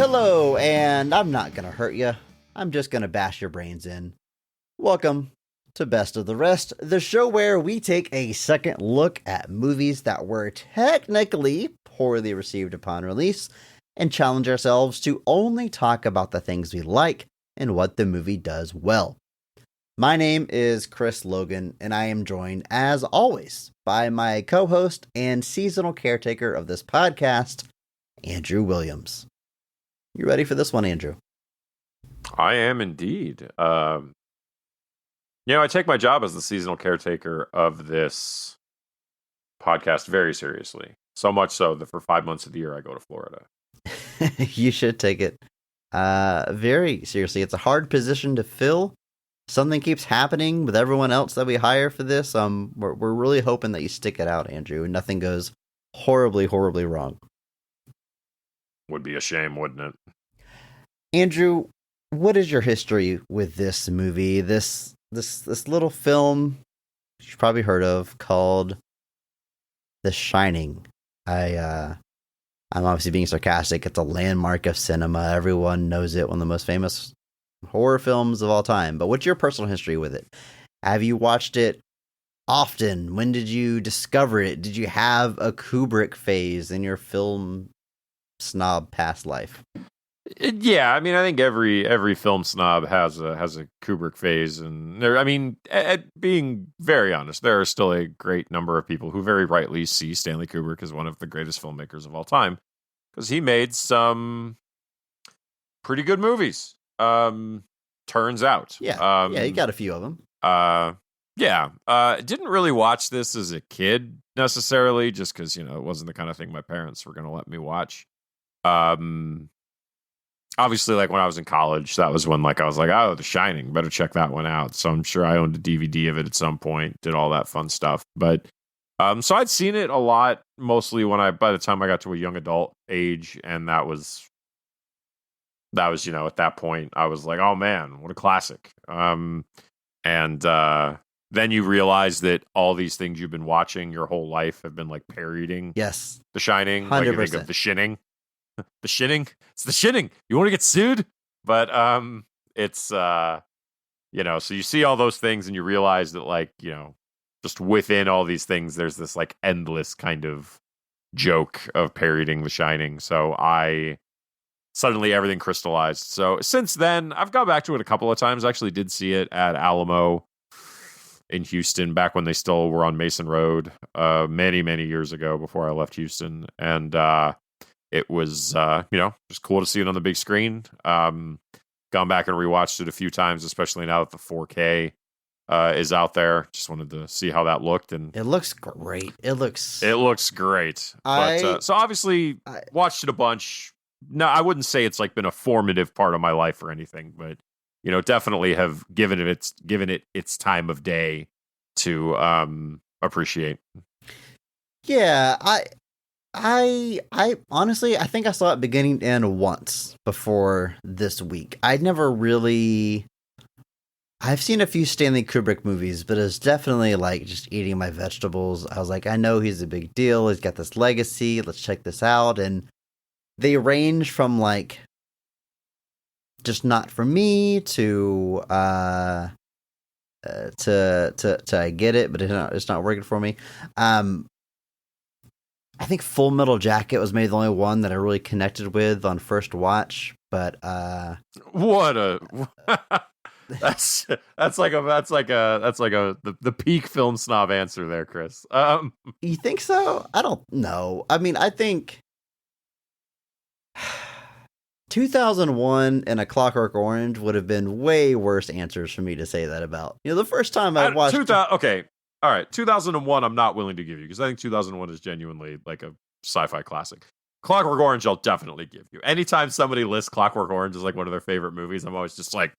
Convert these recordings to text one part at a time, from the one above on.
Hello, and I'm not gonna hurt you. I'm just gonna bash your brains in. Welcome to Best of the Rest, the show where we take a second look at movies that were technically poorly received upon release and challenge ourselves to only talk about the things we like and what the movie does well. My name is Chris Logan, and I am joined, as always, by my co-host and seasonal caretaker of this podcast, Andrew Williams. You ready for this one, Andrew? I am indeed. I take my job as the seasonal caretaker of this podcast very seriously. So much so that for 5 months of the year, I go to Florida. You should take it very seriously. It's a hard position to fill. Something keeps happening with everyone else that we hire for this. We're really hoping that you stick it out, Andrew, and nothing goes horribly, horribly wrong. Would be a shame, wouldn't it? Andrew, what is your history with this movie? This little film you've probably heard of called The Shining. I'm obviously being sarcastic. It's a landmark of cinema. Everyone knows it. One of the most famous horror films of all time. But what's your personal history with it? Have you watched it often? When did you discover it? Did you have a Kubrick phase in your film snob past life? Yeah, I mean, I think every film snob has a Kubrick phase, and being very honest, there are still a great number of people who very rightly see Stanley Kubrick as one of the greatest filmmakers of all time because he made some pretty good movies. Turns out, yeah, you got a few of them. Didn't really watch this as a kid necessarily, just because it wasn't the kind of thing my parents were going to let me watch. Obviously, like when I was in college, that was when I was like, oh, The Shining, better check that one out. So I'm sure I owned a DVD of it at some point, did all that fun stuff. But so I'd seen it a lot, mostly by the time I got to a young adult age, and that was at that point I was like, oh man, what a classic. And then you realize that all these things you've been watching your whole life have been like parodying Yes, The Shining. 100%. Like you think of The Shining. The Shining. It's The Shining. You want to get sued? But it's so you see all those things and you realize that just within all these things there's this like endless kind of joke of parodying The Shining. So suddenly everything crystallized. So since then I've gone back to it a couple of times. I actually did see it at Alamo in Houston back when they still were on Mason Road many years ago before I left Houston. And it was, just cool to see it on the big screen. Gone back and rewatched it a few times, especially now that the 4K is out there. Just wanted to see how that looked, and it looks great. It looks great. So obviously, watched it a bunch. No, I wouldn't say it's been a formative part of my life or anything, but definitely have given it its time of day to appreciate. Yeah, I honestly, I think I saw it beginning to end once before this week. I've seen a few Stanley Kubrick movies, but it's definitely just eating my vegetables. I was like, I know he's a big deal. He's got this legacy. Let's check this out. And they range from just not for me to I get it, but it's not working for me. I think Full Metal Jacket was maybe the only one that I really connected with on first watch, but what a that's like the peak film snob answer there, Chris. You think so? I don't know. I mean, I think 2001 and A Clockwork Orange would have been way worse answers for me to say that about. The first time I watched okay. All right, 2001 I'm not willing to give you because I think 2001 is genuinely like a sci-fi classic. Clockwork Orange I'll definitely give you. Anytime somebody lists Clockwork Orange as one of their favorite movies, I'm always just like,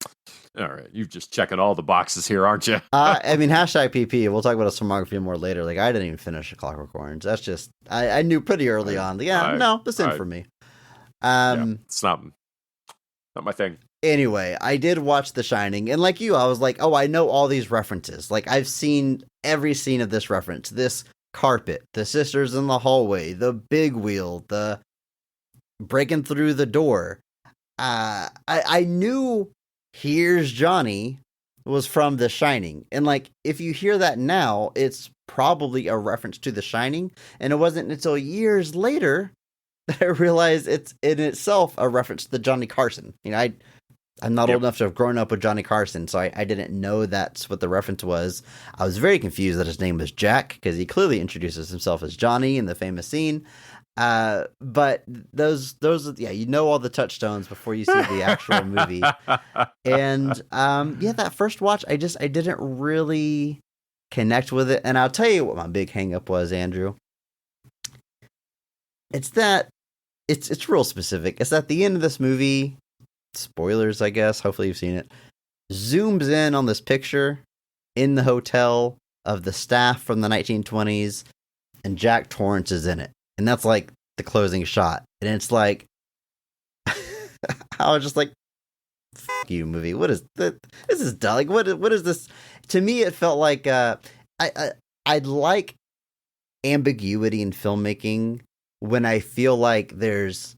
all right, you're just checking all the boxes here, aren't you? I mean, #PP, we'll talk about his filmography more later. I didn't even finish A Clockwork Orange. That's just, I knew pretty early on. This isn't for me. It's not my thing. Anyway, I did watch The Shining, and like you, I was like, oh, I know all these references. I've seen every scene of this reference. This carpet, the sisters in the hallway, the big wheel, the breaking through the door. I knew "Here's Johnny" was from The Shining, and like if you hear that now, it's probably a reference to The Shining, and it wasn't until years later that I realized it's in itself a reference to Johnny Carson. I'm not old enough to have grown up with Johnny Carson, so I didn't know that's what the reference was. I was very confused that his name was Jack, because he clearly introduces himself as Johnny in the famous scene. But those all the touchstones before you see the actual movie. And that first watch, I didn't really connect with it. And I'll tell you what my big hang up was, Andrew. It's that it's real specific. It's at the end of this movie, spoilers, I guess, hopefully you've seen it, zooms in on this picture in the hotel of the staff from the 1920s, and Jack Torrance is in it. And that's like the closing shot. And it's like, I was just like, "F you, movie. What is this? This is dumb. Like, what is this?" To me, it felt like I'd like ambiguity in filmmaking when I feel like there's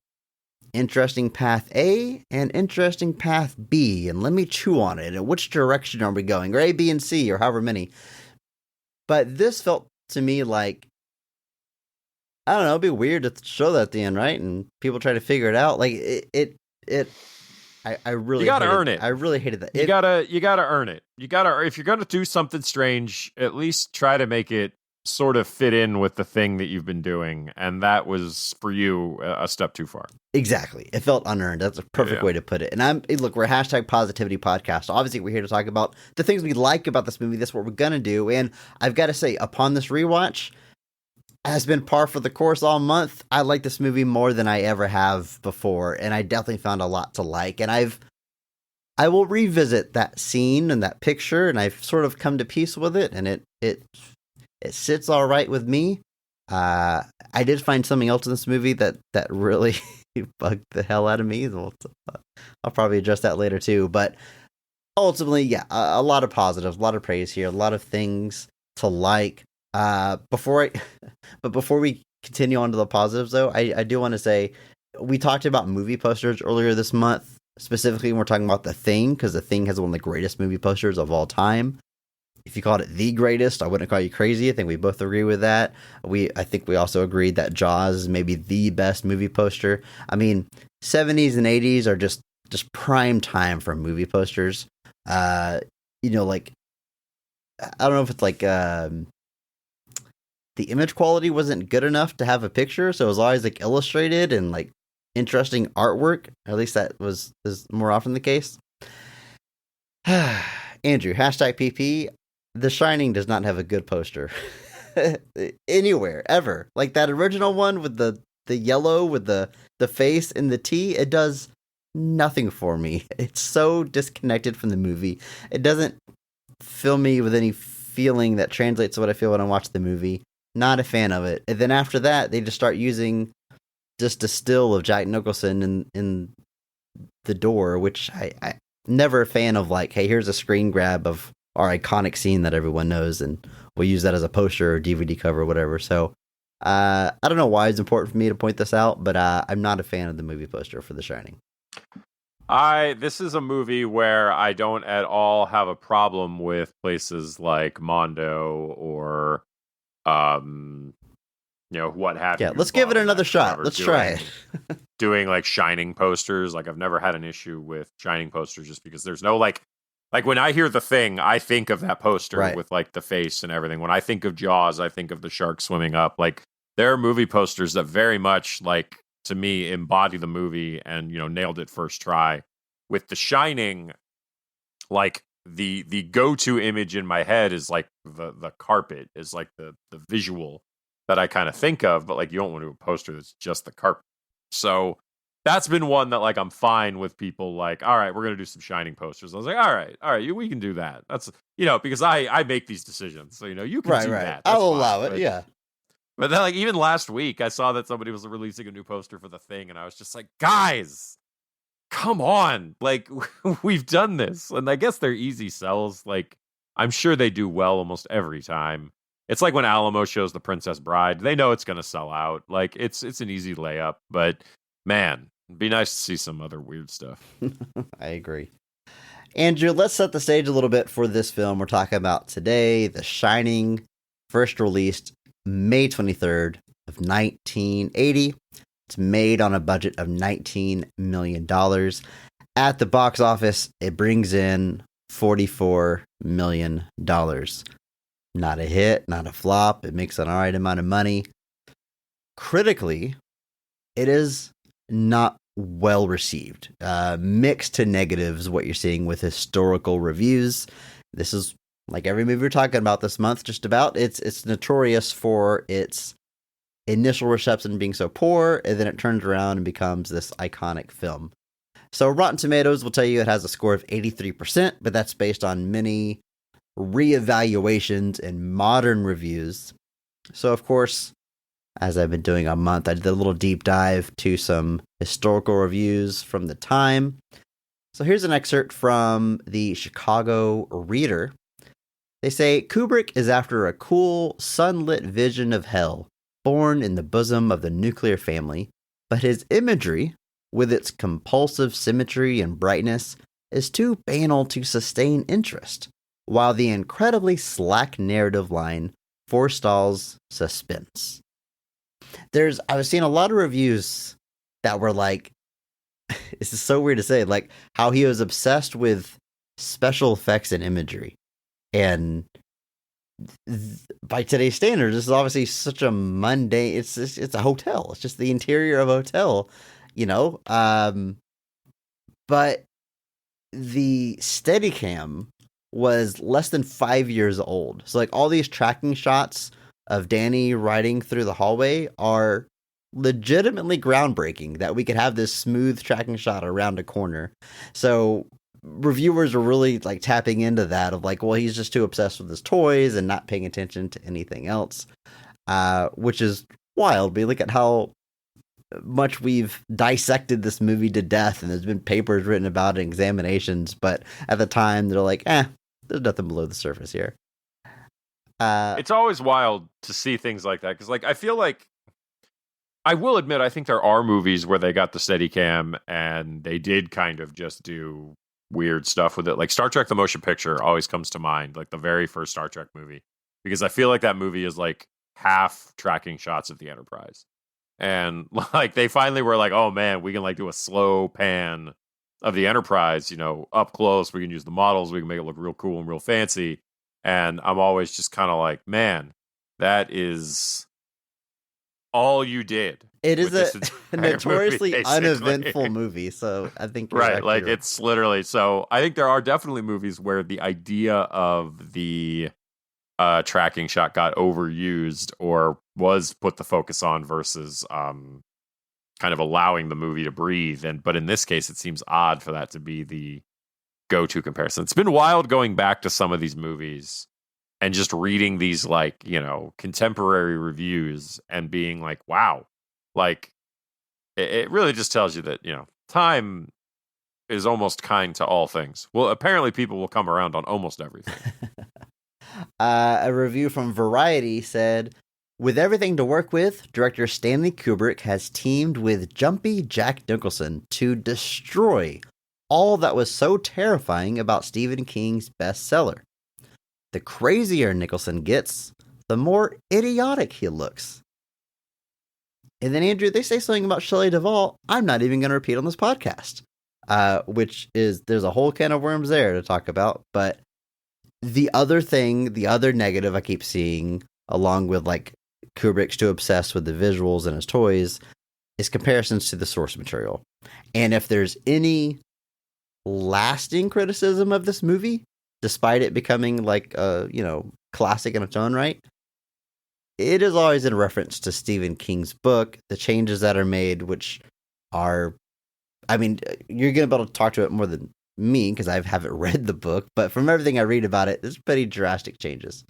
interesting path A and interesting path B, and let me chew on it. And which direction are we going? Or A, B, and C, or however many. But this felt to me like, I don't know, it'd be weird to show that at the end, right? And people try to figure it out. Like I really, you gotta earn it. I really hated that. You gotta earn it. If you're gonna do something strange, at least try to make it sort of fit in with the thing that you've been doing. And that was for you a step too far. Exactly. It felt unearned. That's a perfect way to put it. And look, we're a #positivity podcast. Obviously, we're here to talk about the things we like about this movie. That's what we're gonna do. And I've got to say, upon this rewatch, has been par for the course all month. I like this movie more than I ever have before, and I definitely found a lot to like. And I will revisit that scene and that picture, and I've sort of come to peace with it, and it sits all right with me. I did find something else in this movie that really bugged the hell out of me. I'll probably address that later too. But ultimately, a lot of positives, a lot of praise here, a lot of things to like. Before we continue on to the positives, though, I do want to say we talked about movie posters earlier this month. Specifically, when we're talking about The Thing, because The Thing has one of the greatest movie posters of all time. If you called it the greatest, I wouldn't call you crazy. I think we both agree with that. I think we also agreed that Jaws is maybe the best movie poster. I mean, 70s and 80s are just prime time for movie posters. Like, I don't know if it's like the image quality wasn't good enough to have a picture, so it was always like illustrated and like interesting artwork. At least that is more often the case. Andrew, #PP. The Shining does not have a good poster anywhere ever. Like that original one with the yellow with the face and the T. It does nothing for me. It's so disconnected from the movie. It doesn't fill me with any feeling that translates to what I feel when I watch the movie. Not a fan of it. And then after that, they just start using just a still of Jack Nicholson in the door, which I never a fan of. Like, hey, here's a screen grab of our iconic scene that everyone knows, and we'll use that as a poster or DVD cover or whatever. So I don't know why it's important for me to point this out, but I'm not a fan of the movie poster for The Shining. This is a movie where I don't at all have a problem with places like Mondo or what have you. Yeah, let's give it another shot. Let's try it. Doing like Shining posters. Like I've never had an issue with Shining posters just because there's no like when I hear The Thing, I think of that poster with like the face and everything. When I think of Jaws, I think of the shark swimming up. Like there are movie posters that very much like to me embody the movie and nailed it first try. With The Shining, like the go-to image in my head is like the carpet is like the visual that I kind of think of, but like you don't want to do a poster that's just the carpet. So that's been one that like I'm fine with people like, all right, we're gonna do some Shining posters. I was like, all right, we can do that. That's because I make these decisions, so you can do that. That's I'll allow it, yeah. But then like even last week, I saw that somebody was releasing a new poster for The Thing, and I was just like, guys, come on, like we've done this, and I guess they're easy sells. Like I'm sure they do well almost every time. It's like when Alamo shows The Princess Bride, they know it's going to sell out. Like it's an easy layup, but man, It'd be nice to see some other weird stuff. I agree. Andrew, let's set the stage a little bit for this film we're talking about today, The Shining, first released May 23rd of 1980. It's made on a budget of $19 million. At the box office, it brings in $44 million. Not a hit, not a flop. It makes an alright amount of money. Critically, it is not well received. Mixed to negatives, what you're seeing with historical reviews. This is like every movie we're talking about this month, just about. It's notorious for its initial reception being so poor, and then it turns around and becomes this iconic film. So Rotten Tomatoes will tell you it has a score of 83%, but that's based on many reevaluations and modern reviews. So of course, as I've been doing a month, I did a little deep dive to some historical reviews from the time. So here's an excerpt from the Chicago Reader. They say, Kubrick is after a cool, sunlit vision of hell, born in the bosom of the nuclear family, but his imagery, with its compulsive symmetry and brightness, is too banal to sustain interest, while the incredibly slack narrative line forestalls suspense. I was seeing a lot of reviews that were like, this is so weird to say, like how he was obsessed with special effects and imagery. And by today's standards, this is obviously such a mundane, it's a hotel. It's just the interior of a hotel, you know? But the Steadicam was less than 5 years old. So like all these tracking shots of Danny riding through the hallway are legitimately groundbreaking, that we could have this smooth tracking shot around a corner. So reviewers were really like tapping into that of like, well, he's just too obsessed with his toys and not paying attention to anything else, which is wild. But look at how much we've dissected this movie to death, and there's been papers written about it, examinations, but at the time they're like, there's nothing below the surface here. It's always wild to see things like that, because like I feel like, I will admit, I think there are movies where they got the Steadicam and they did kind of just do weird stuff with it. Like Star Trek: The Motion Picture always comes to mind, like the very first Star Trek movie, because I feel like that movie is like half tracking shots of the Enterprise. And like they finally were like, oh man, we can like do a slow pan of the Enterprise, you know, up close. We can use the models. We can make it look real cool and real fancy. And I'm always just kind of like, man, that is all you did. It is a notoriously movie, uneventful movie. So I think right. Like it's literally, so I think there are definitely movies where the idea of the tracking shot got overused or was put the focus on versus kind of allowing the movie to breathe. But in this case, it seems odd for that to be the go-to comparison. It's been wild going back to some of these movies and just reading these like, you know, contemporary reviews and being like, wow, like it really just tells you that, you know, time is almost kind to all things. Well, apparently people will come around on almost everything. A review from Variety said, with everything to work with, director Stanley Kubrick has teamed with jumpy Jack Nicholson to destroy all that was so terrifying about Stephen King's bestseller. The crazier Nicholson gets, the more idiotic he looks. And then, Andrew, they say something about Shelley Duvall I'm not even going to repeat on this podcast, which is, there's a whole can of worms there to talk about. But the other negative I keep seeing, along with like Kubrick's too obsessed with the visuals and his toys, is comparisons to the source material. And if there's any lasting criticism of this movie, despite it becoming like a, you know, classic in its own right, it is always in reference to Stephen King's book, the changes that are made, which are, I mean, you're going to be able to talk to it more than me because I haven't read the book, but from everything I read about it, there's pretty drastic changes.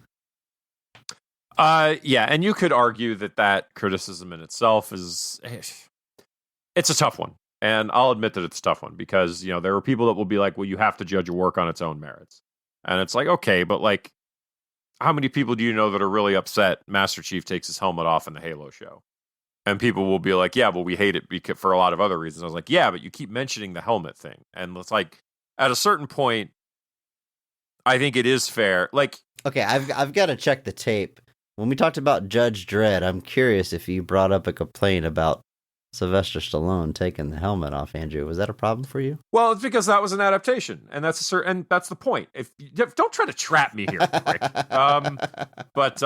Yeah, and you could argue that criticism in itself is, it's a tough one. And I'll admit that it's a tough one because, you know, there are people that will be like, well, you have to judge a work on its own merits. And it's like, okay, but like, how many people do you know that are really upset Master Chief takes his helmet off in the Halo show? And people will be like, yeah, well, we hate it because for a lot of other reasons. I was like, yeah, but you keep mentioning the helmet thing. And it's like, at a certain point, I think it is fair. Like, Okay, I've got to check the tape. When we talked about Judge Dredd, I'm curious if you brought up a complaint about Sylvester Stallone taking the helmet off, Andrew. Was that a problem for you? well, it's because that was an adaptation, and that's the point. If don't try to trap me here, prick. But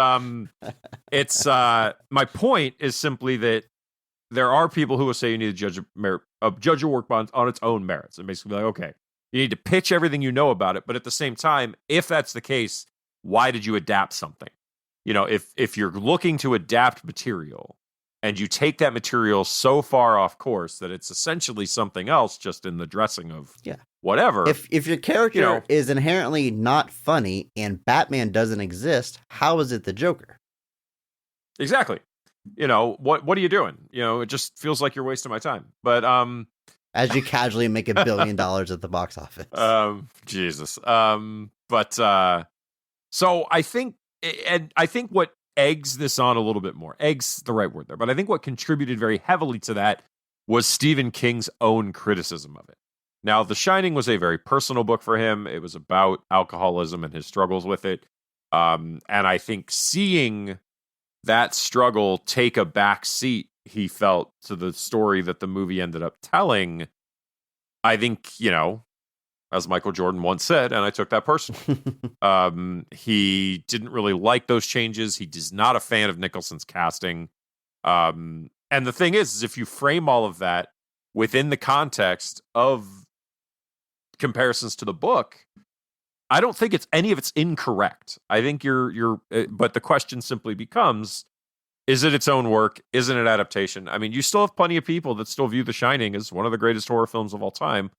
it's my point is simply that there are people who will say you need to judge your work on its own merits, and basically be like, okay, you need to pitch everything you know about it, but at the same time, if that's the case, why did you adapt something? You know, if you're looking to adapt material and you take that material so far off course that it's essentially something else, just in the dressing of whatever. If your character is inherently not funny and Batman doesn't exist, how is it the Joker? Exactly. You know, what are you doing? You know, it just feels like you're wasting my time. But as you casually make $1 billion at the box office. Jesus. So I think what eggs this on a little bit more. Eggs the right word there, but I think what contributed very heavily to that was Stephen King's own criticism of it. Now, The Shining was a very personal book for him. It was about alcoholism and his struggles with it. And I think seeing that struggle take a back seat, he felt, to the story that the movie ended up telling, I think, you know, as Michael Jordan once said, and I took that personally, he didn't really like those changes. He is not a fan of Nicholson's casting. And the thing is if you frame all of that within the context of comparisons to the book, I don't think any of it's incorrect. I think but the question simply becomes, is it its own work? Is it an adaptation? I mean, you still have plenty of people that still view The Shining as one of the greatest horror films of all time.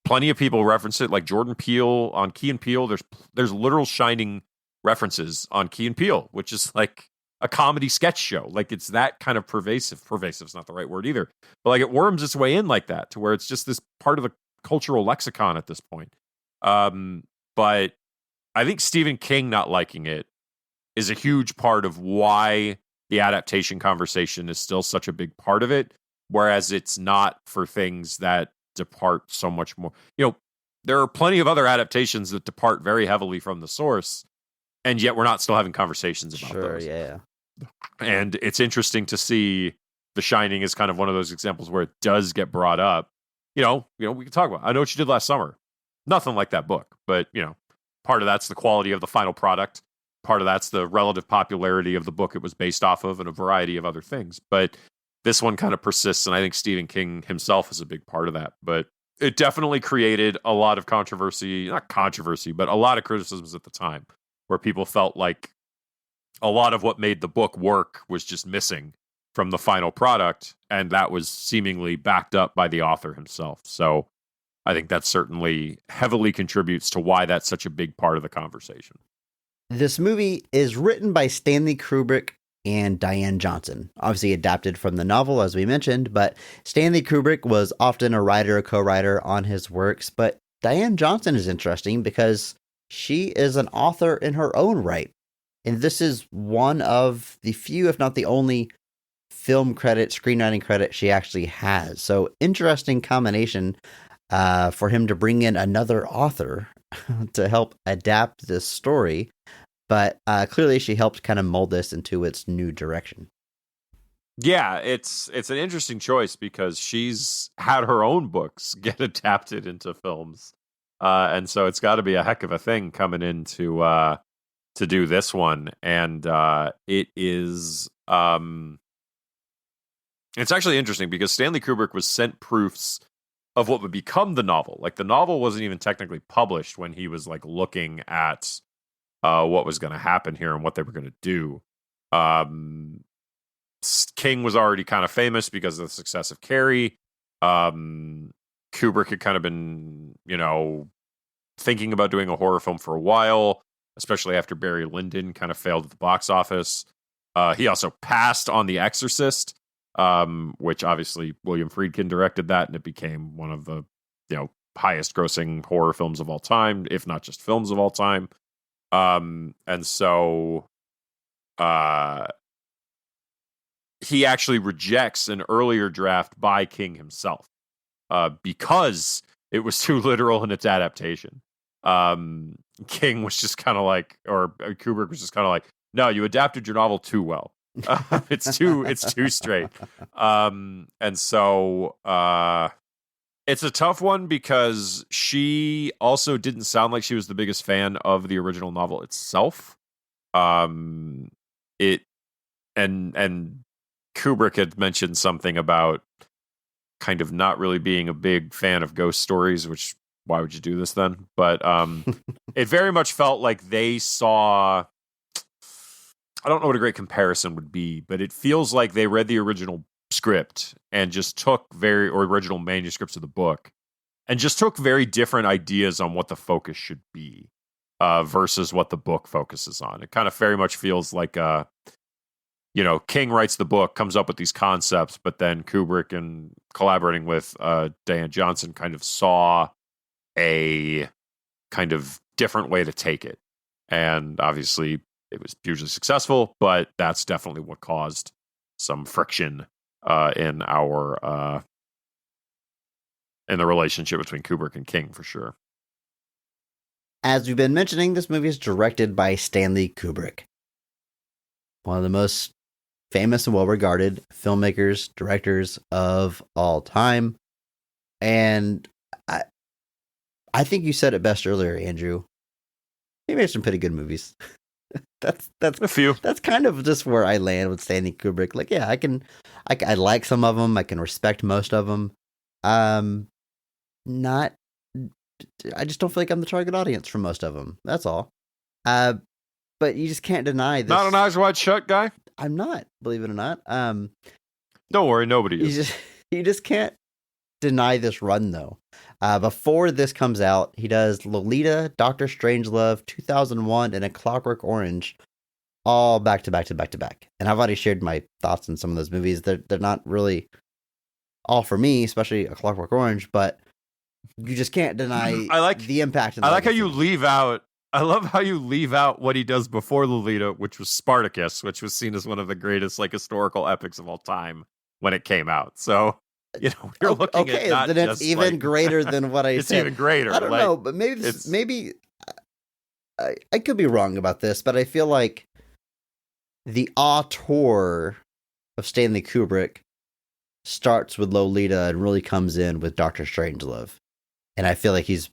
Plenty of people reference it, like Jordan Peele on Key and Peele. There's literal Shining references on Key and Peele, which is like a comedy sketch show. Like, it's that kind of pervasive. Pervasive is not the right word either, but like it worms its way in like that to where it's just this part of the cultural lexicon at this point. But I think Stephen King not liking it is a huge part of why the adaptation conversation is still such a big part of it, whereas it's not for things that depart so much more. You know, there are plenty of other adaptations that depart very heavily from the source, and yet we're not still having conversations about those. Yeah. And it's interesting to see The Shining is kind of one of those examples where it does get brought up. You know, we can talk about, I Know What You Did Last Summer. Nothing like that book, but, you know, part of that's the quality of the final product. Part of that's the relative popularity of the book it was based off of, and a variety of other things. But this one kind of persists, and I think Stephen King himself is a big part of that. But it definitely created a lot of controversy, not controversy, but a lot of criticisms at the time, where people felt like a lot of what made the book work was just missing from the final product, and that was seemingly backed up by the author himself. So I think that certainly heavily contributes to why that's such a big part of the conversation. This movie is written by Stanley Kubrick and Diane Johnson, obviously adapted from the novel, as we mentioned, but Stanley Kubrick was often a writer or co-writer on his works, but Diane Johnson is interesting because she is an author in her own right, and this is one of the few, if not the only, film credit, screenwriting credit she actually has. So interesting combination for him to bring in another author to help adapt this story. But clearly she helped kind of mold this into its new direction. Yeah, it's an interesting choice because she's had her own books get adapted into films. And so it's got to be a heck of a thing coming in to do this one. And it is... it's actually interesting because Stanley Kubrick was sent proofs of what would become the novel. Like, the novel wasn't even technically published when he was like looking at what was going to happen here and what they were going to do. King was already kind of famous because of the success of Carrie. Kubrick had kind of been, you know, thinking about doing a horror film for a while, especially after Barry Lyndon kind of failed at the box office. He also passed on The Exorcist, which obviously William Friedkin directed that, and it became one of the, you know, highest grossing horror films of all time, if not just films of all time. And so he actually rejects an earlier draft by King himself because it was too literal in its adaptation. King was just kind of like, or Kubrick was just kind of like, no, you adapted your novel too well. It's too straight. And so it's a tough one because she also didn't sound like she was the biggest fan of the original novel itself. It and Kubrick had mentioned something about kind of not really being a big fan of ghost stories, which why would you do this then? But it very much felt like they saw, I don't know what a great comparison would be, but it feels like they read the original script and just took or original manuscripts of the book and just took very different ideas on what the focus should be versus what the book focuses on. It kind of very much feels like King writes the book, comes up with these concepts, but then Kubrick, and collaborating with Diane Johnson, kind of saw a kind of different way to take it. And obviously it was hugely successful, but that's definitely what caused some friction in the relationship between Kubrick and King, for sure. As we've been mentioning, this movie is directed by Stanley Kubrick, one of the most famous and well-regarded filmmakers, directors of all time. And I think you said it best earlier, Andrew. He made some pretty good movies. That's a few. That's kind of just where I land with Stanley Kubrick. Like, yeah, I like some of them. I can respect most of them. Not, I just don't feel like I'm the target audience for most of them. That's all. But you just can't deny this. Not an eyes wide shut guy? I'm not, believe it or not. Don't worry, nobody is. You just can't deny this run, though. Before this comes out, he does Lolita, Doctor Strangelove, 2001, and A Clockwork Orange, all back to back to back to back. And I've already shared my thoughts on some of those movies. They're not really all for me, especially A Clockwork Orange, but you just can't deny the impact. I like how you leave out. I love how you leave out what he does before Lolita, which was Spartacus, which was seen as one of the greatest historical epics of all time when it came out. So, you're looking at not then it's even greater than what I it's said. It's even greater. I don't know, but maybe I could be wrong about this, but I feel like the auteur of Stanley Kubrick starts with Lolita and really comes in with Doctor Strangelove. And I feel like he's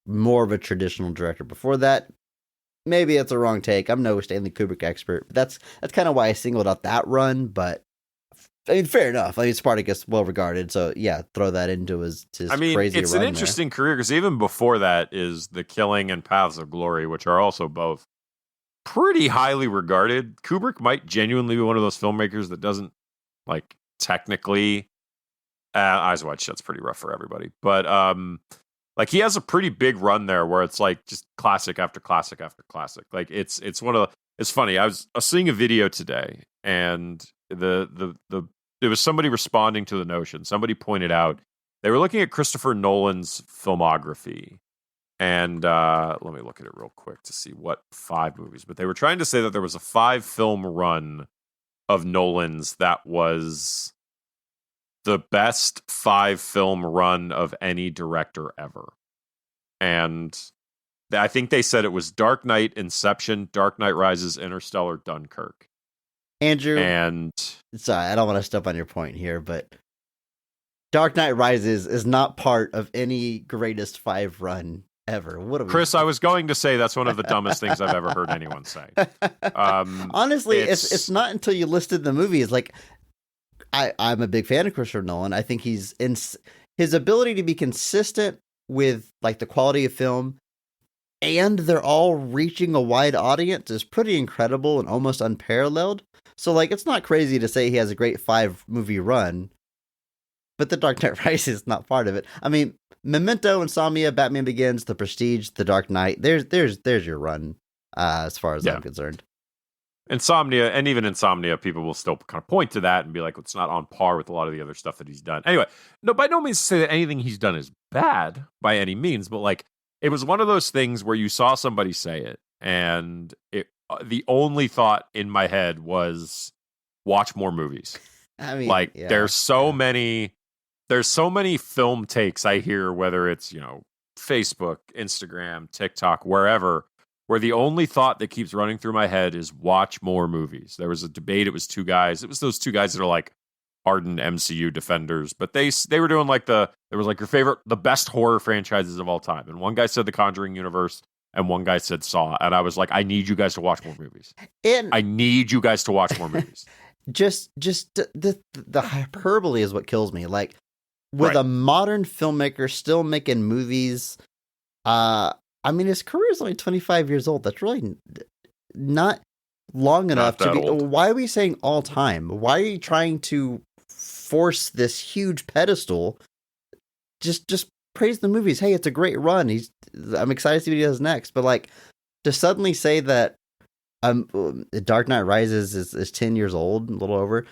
more of a traditional director before that. Maybe it's a wrong take. I'm no Stanley Kubrick expert. But that's kind of why I singled out that run. But I mean, fair enough. I mean, Spartacus well regarded, so yeah, throw that into his crazy it's run an interesting career because even before that is The Killing and Paths of Glory, which are also both pretty highly regarded. Kubrick might genuinely be one of those filmmakers that doesn't technically. Eyes Wide Shut's pretty rough for everybody, but he has a pretty big run there where it's just classic after classic after classic. It's one of the. It's funny. I was seeing a video today, and there was somebody responding to the notion. Somebody pointed out they were looking at Christopher Nolan's filmography, and let me look at it real quick to see what 5 movies. But they were trying to say that there was a 5-film run of Nolan's that was the best 5-film run of any director ever. And I think they said it was Dark Knight, Inception, Dark Knight Rises, Interstellar, Dunkirk. Andrew, and sorry, I don't want to step on your point here, but Dark Knight Rises is not part of any greatest 5 run ever. What Chris, I was going to say that's one of the dumbest things I've ever heard anyone say. Honestly, it's not until you listed the movies. I'm a big fan of Christopher Nolan. I think his ability to be consistent with the quality of film, and they're all reaching a wide audience, is pretty incredible and almost unparalleled. So it's not crazy to say he has a great 5-movie run, but The Dark Knight Rises is not part of it. I mean, Memento, Insomnia, Batman Begins, The Prestige, The Dark Knight. There's your run, as far as I'm concerned. Insomnia, and even Insomnia, people will still kind of point to that and be like, it's not on par with a lot of the other stuff that he's done. Anyway, no, by no means to say that anything he's done is bad by any means, but it was one of those things where you saw somebody say it, and the only thought in my head was, watch more movies. I mean, Like yeah, there's so many film takes I hear, whether it's, Facebook, Instagram, TikTok, wherever, where the only thought that keeps running through my head is watch more movies. There was a debate. It was two guys. It was those two guys that are like ardent MCU defenders, but they were doing like there was like the best horror franchises of all time. And one guy said the Conjuring universe and one guy said Saw. And I was like, I need you guys to watch more movies. And I need you guys to watch more movies. just the hyperbole is what kills me. Like, with a modern filmmaker still making movies, I mean, his career is only 25 years old. That's really not long enough to be. Old. Why are we saying all time? Why are you trying to force this huge pedestal? Just praise the movies. Hey, it's a great run. I'm excited to see what he does next. But like, to suddenly say that Dark Knight Rises is 10 years old, a little over,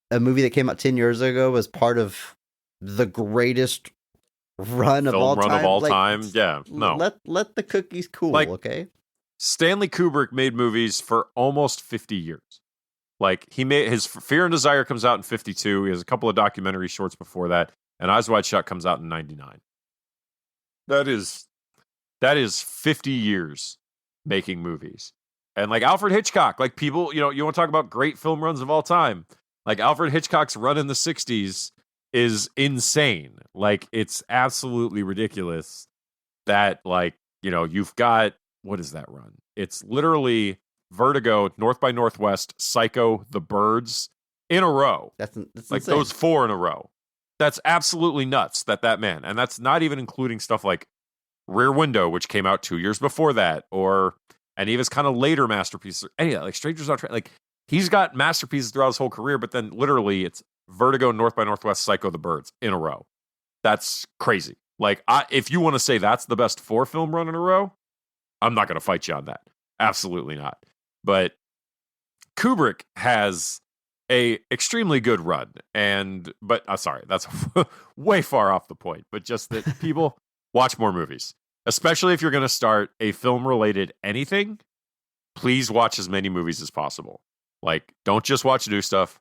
a movie that came out 10 years ago was part of the greatest run of all time. Yeah, no. Let the cookies cool, like, okay? Stanley Kubrick made movies for almost 50 years. Like, he made his Fear and Desire comes out in 52. He has a couple of documentary shorts before that, and Eyes Wide Shut comes out in 99. That is 50 years making movies. And like Alfred Hitchcock, like people, you want to talk about great film runs of all time. Like Alfred Hitchcock's run in the 60s is insane. Like, it's absolutely ridiculous that, like, you've got, what is that run? It's literally Vertigo, North by Northwest, Psycho, The Birds in a row. That's like insane. Those 4 in a row. That's absolutely nuts that man, and that's not even including stuff like Rear Window, which came out 2 years before that, or any of his kind of later masterpieces. Like Strangers on Train. Like, he's got masterpieces throughout his whole career, but then literally it's Vertigo, North by Northwest, Psycho, The Birds in a row. That's crazy. Like, if you want to say that's the best 4 film run in a row, I'm not going to fight you on that. Absolutely not. But Kubrick has a extremely good run, but sorry, that's way far off the point. But just that people watch more movies, especially if you're going to start a film-related anything. Please watch as many movies as possible. Like, don't just watch new stuff.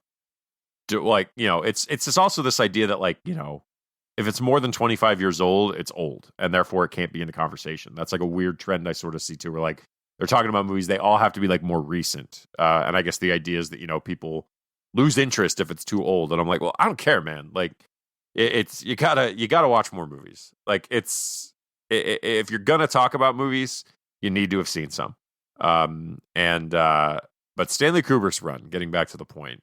It's just also this idea that, like, if it's more than 25 years old, it's old, and therefore it can't be in the conversation. That's like a weird trend I sort of see too, where like they're talking about movies, they all have to be like more recent. And I guess the idea is that, people lose interest if it's too old. And I'm like, well, I don't care, man. Like, it's you gotta watch more movies. Like, if you're gonna talk about movies, you need to have seen some. But Stanley Kubrick's run, getting back to the point,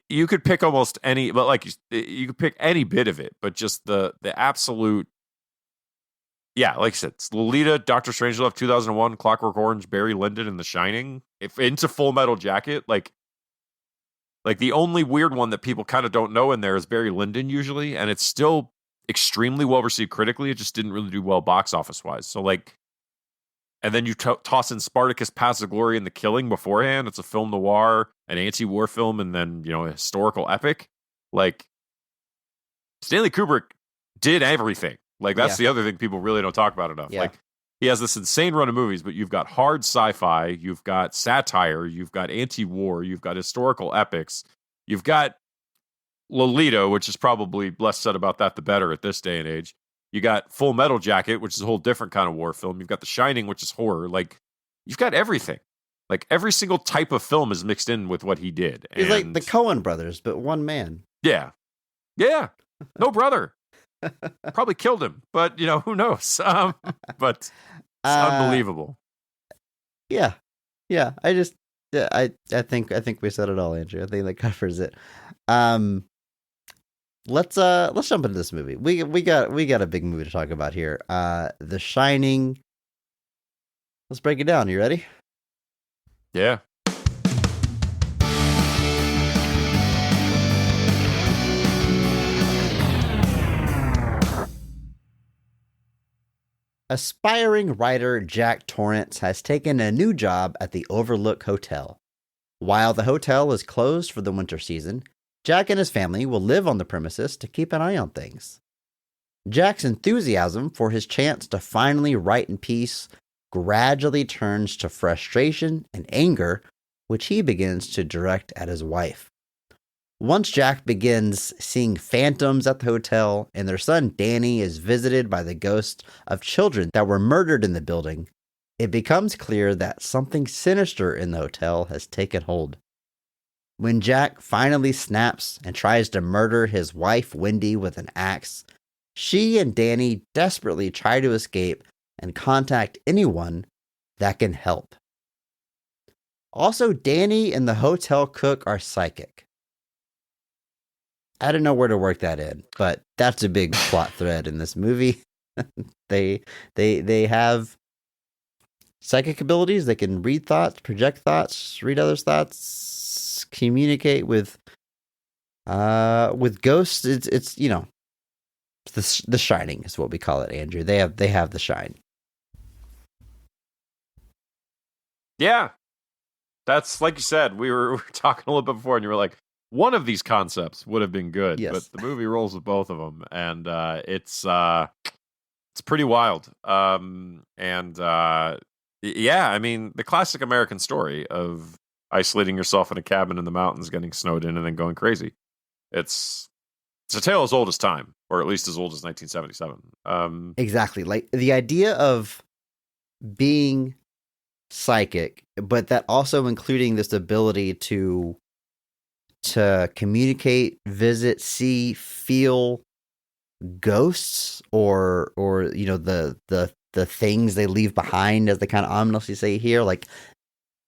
you could pick almost any, but like you could pick any bit of it, but just the absolute, yeah, like I said, it's Lolita, Doctor Strangelove, 2001, Clockwork Orange, Barry Lyndon, and The Shining, into Full Metal Jacket. Like the only weird one that people kind of don't know in there is Barry Lyndon usually, and it's still extremely well received critically. It just didn't really do well box office wise. So like, and then you toss in Spartacus, Paths of Glory, and The Killing beforehand. It's a film noir, an anti-war film, and then, a historical epic. Like, Stanley Kubrick did everything. Like, that's the other thing people really don't talk about enough. Yeah. Like, he has this insane run of movies, but you've got hard sci-fi, you've got satire, you've got anti-war, you've got historical epics, you've got Lolita, which is probably less said about that the better at this day and age. You got Full Metal Jacket, which is a whole different kind of war film. You've got The Shining, which is horror. Like, you've got everything. Like, every single type of film is mixed in with what he did. He's like the Coen brothers, but one man. Yeah. Yeah. No brother. Probably killed him, but, who knows? But it's unbelievable. Yeah. Yeah. I think we said it all, Andrew. I think that covers it. Let's jump into this movie. We got a big movie to talk about here. The Shining. Let's break it down. You ready? Yeah. Aspiring writer Jack Torrance has taken a new job at the Overlook Hotel. While the hotel is closed for the winter season, Jack and his family will live on the premises to keep an eye on things. Jack's enthusiasm for his chance to finally write in peace gradually turns to frustration and anger, which he begins to direct at his wife. Once Jack begins seeing phantoms at the hotel and their son Danny is visited by the ghosts of children that were murdered in the building, it becomes clear that something sinister in the hotel has taken hold. When Jack finally snaps and tries to murder his wife Wendy with an axe, she and Danny desperately try to escape and contact anyone that can help. Also, Danny and the hotel cook are psychic. I don't know where to work that in, but that's a big plot thread in this movie. They have psychic abilities. They can read thoughts, project thoughts, read others' thoughts, communicate with ghosts. It's you know, the Shining is what we call it, Andrew. They have the shine. Yeah, that's like you said. We were talking a little bit before, and you were like, one of these concepts would have been good, Yes. but the movie rolls with both of them, and it's pretty wild. Yeah, I mean, the classic American story of isolating yourself in a cabin in the mountains, getting snowed in, and then going crazy. It's a tale as old as time, or at least as old as 1977. Exactly, like the idea of being psychic, but that also including this ability to communicate, visit, see, feel ghosts, or you know, the things they leave behind, as they kind of ominously say here. Like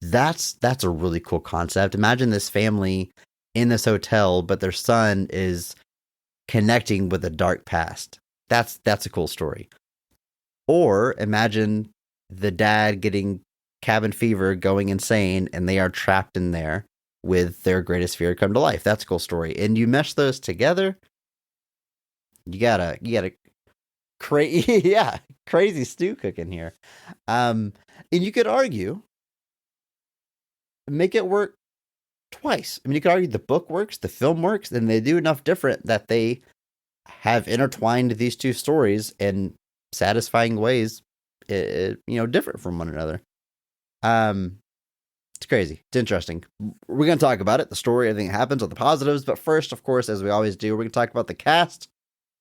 that's a really cool concept. Imagine this family in this hotel, but their son is connecting with a dark past. That's a cool story. Or imagine the dad getting cabin fever, going insane, and they are trapped in there with their greatest fear come to life. That's a cool story. And you mesh those together, you gotta crazy stew cooking here. And you could argue, make it work twice. I mean, you could argue the book works, the film works, and they do enough different that they have intertwined these two stories in satisfying ways, different from one another. It's crazy. It's interesting. We're going to talk about it, the story, everything that happens, all the positives. But first, of course, as we always do, we're going to talk about the cast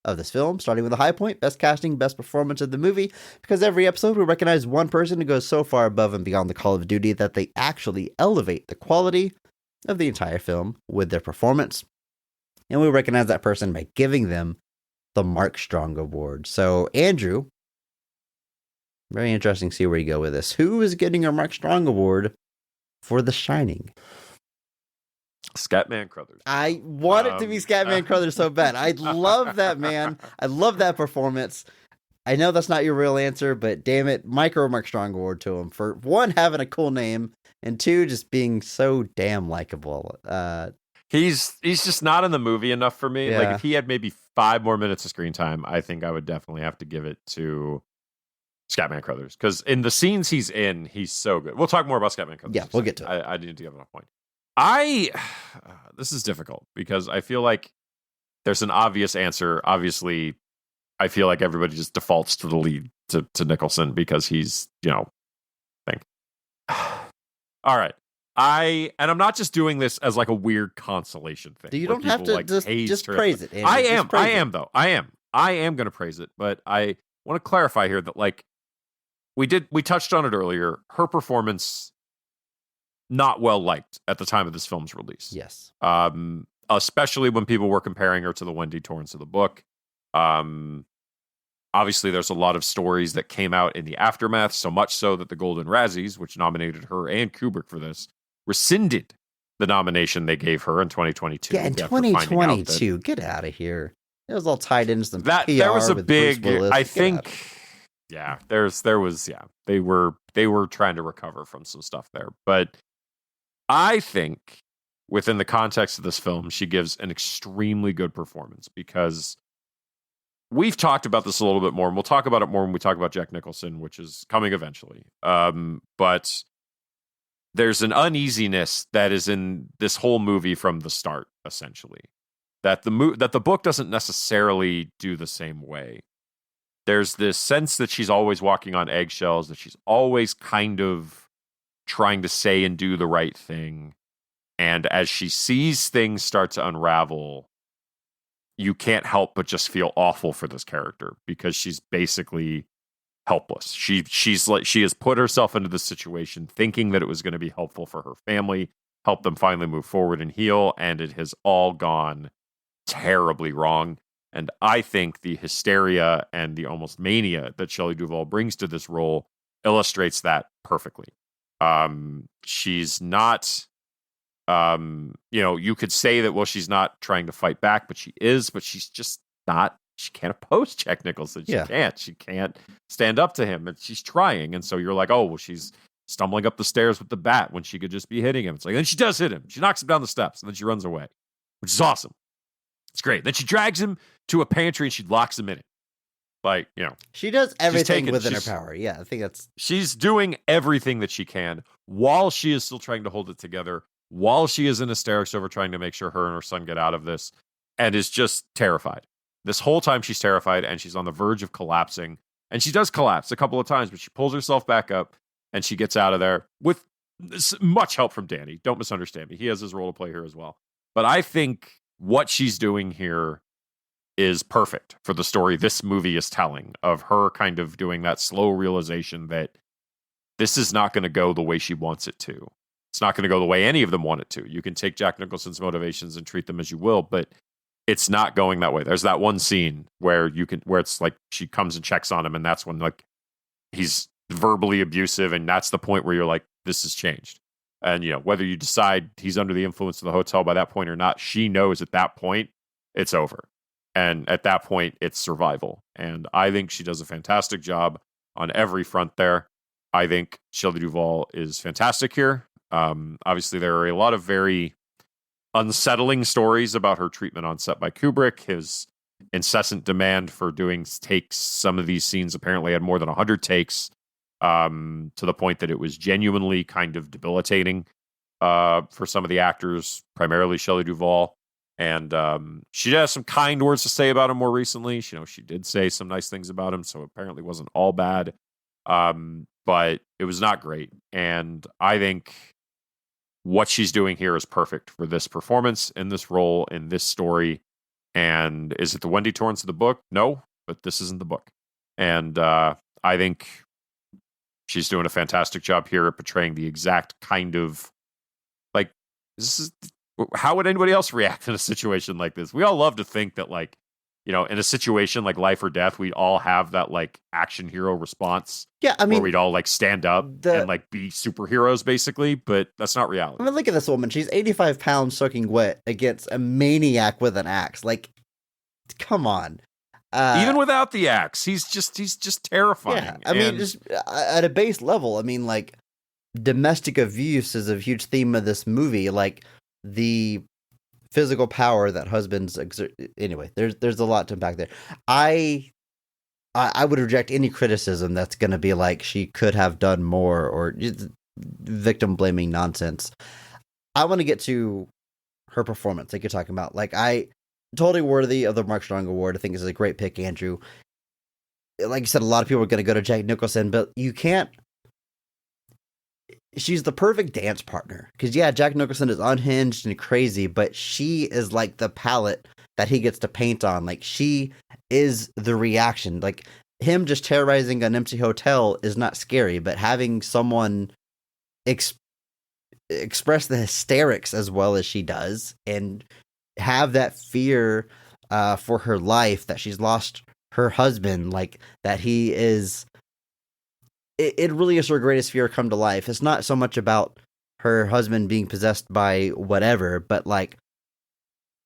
of this film, starting with the high point, best casting, best performance of the movie, because every episode we recognize one person who goes so far above and beyond the call of duty that they actually elevate the quality of the entire film with their performance. And we recognize that person by giving them the Mark Strong Award. So, Andrew, very interesting to see where you go with this. Who is getting your Mark Strong Award for The Shining? Scatman Crothers. I want it to be Scatman Crothers so bad. I love that man. I love that performance. I know that's not your real answer, but damn it, micro Mark Strong Award to him for one, having a cool name, and two, just being so damn likable. He's just not in the movie enough for me. Yeah. Like if he had maybe 5 more minutes of screen time, I think I would definitely have to give it to Scatman Crothers, because in the scenes he's in, he's so good. We'll talk more about Scatman Crothers. Yeah, we'll get to it. I need to give enough point. This is difficult because I feel like there's an obvious answer. Obviously, I feel like everybody just defaults to the lead to Nicholson because he's, thing. All right. I'm not just doing this as like a weird consolation thing. You don't have to just praise it. Andrew. I am though. I am going to praise it, but I want to clarify here that like we touched on it earlier. Her performance not well liked at the time of this film's release. Yes. Especially when people were comparing her to the Wendy Torrance of the book. Obviously, there's a lot of stories that came out in the aftermath, so much so that the Golden Razzies, which nominated her and Kubrick for this, rescinded the nomination they gave her in 2022. Yeah, in 2022. Get out of here. It was all tied into some PR there was a with big. Bruce Willis. I think. Yeah, they were trying to recover from some stuff there, but I think within the context of this film, she gives an extremely good performance because we've talked about this a little bit more, and we'll talk about it more when we talk about Jack Nicholson, which is coming eventually. But there's an uneasiness that is in this whole movie from the start, essentially, that the book doesn't necessarily do the same way. There's this sense that she's always walking on eggshells, that she's always kind of trying to say and do the right thing. And as she sees things start to unravel, you can't help but just feel awful for this character because she's basically helpless. She has put herself into this situation thinking that it was going to be helpful for her family, help them finally move forward and heal, and it has all gone terribly wrong. And I think the hysteria and the almost mania that Shelley Duvall brings to this role illustrates that perfectly. She's not, you could say that, well, she's not trying to fight back, but she is, but she's just not. She can't oppose Jack Nicholson. She can't stand up to him, and she's trying. And so you're like, oh, well, she's stumbling up the stairs with the bat when she could just be hitting him. It's like, then she does hit him. She knocks him down the steps, and then she runs away, which is awesome. It's great. Then she drags him to a pantry and she locks him in it. Like, she does everything within her power. Yeah, I think she's doing everything that she can while she is still trying to hold it together, while she is in hysterics over trying to make sure her and her son get out of this, and is just terrified. This whole time she's terrified and she's on the verge of collapsing. And she does collapse a couple of times, but she pulls herself back up and she gets out of there with much help from Danny. Don't misunderstand me. He has his role to play here as well. But I think what she's doing here is perfect for the story this movie is telling, of her kind of doing that slow realization that this is not going to go the way she wants it to. It's not going to go the way any of them want it to. You can take Jack Nicholson's motivations and treat them as you will, but it's not going that way. There's that one scene where it's like she comes and checks on him, and that's when like he's verbally abusive, and that's the point where you're like, this has changed. And whether you decide he's under the influence of the hotel by that point or not, she knows at that point it's over. And at that point, it's survival. And I think she does a fantastic job on every front there. I think Shelley Duvall is fantastic here. Obviously, there are a lot of very unsettling stories about her treatment on set by Kubrick, his incessant demand for doing takes. Some of these scenes apparently had more than 100 takes, to the point that it was genuinely kind of debilitating for some of the actors, primarily Shelley Duvall. And she has some kind words to say about him more recently. She did say some nice things about him, so apparently wasn't all bad. But it was not great. And I think what she's doing here is perfect for this performance, in this role, in this story. And is it the Wendy Torrance of the book? No, but this isn't the book. And I think she's doing a fantastic job here at portraying the exact kind of, like, how would anybody else react in a situation like this? We all love to think that, like, in a situation like life or death, we'd all have that like action hero response. Yeah, I mean, where we'd all like stand up and like be superheroes, basically. But that's not reality. I mean, look at this woman. She's 85 pounds soaking wet against a maniac with an axe. Like, come on. Even without the axe, he's just terrifying. Yeah, I mean, just at a base level, I mean, like, domestic abuse is a huge theme of this movie. Like, the physical power that husbands exert. Anyway, there's a lot to unpack there. I would reject any criticism that's going to be like she could have done more or just victim blaming nonsense. I want to get to her performance, like you're talking about. Like, I totally worthy of the Mark Strong Award. I think this is a great pick, Andrew. Like you said, a lot of people are going to go to Jack Nicholson, but you can't. She's the perfect dance partner. Because, yeah, Jack Nicholson is unhinged and crazy, but she is like the palette that he gets to paint on. Like, she is the reaction. Like, him just terrorizing an empty hotel is not scary, but having someone express the hysterics as well as she does and have that fear for her life, that she's lost her husband, like, that he is... It really is her greatest fear come to life. It's not so much about her husband being possessed by whatever, but like,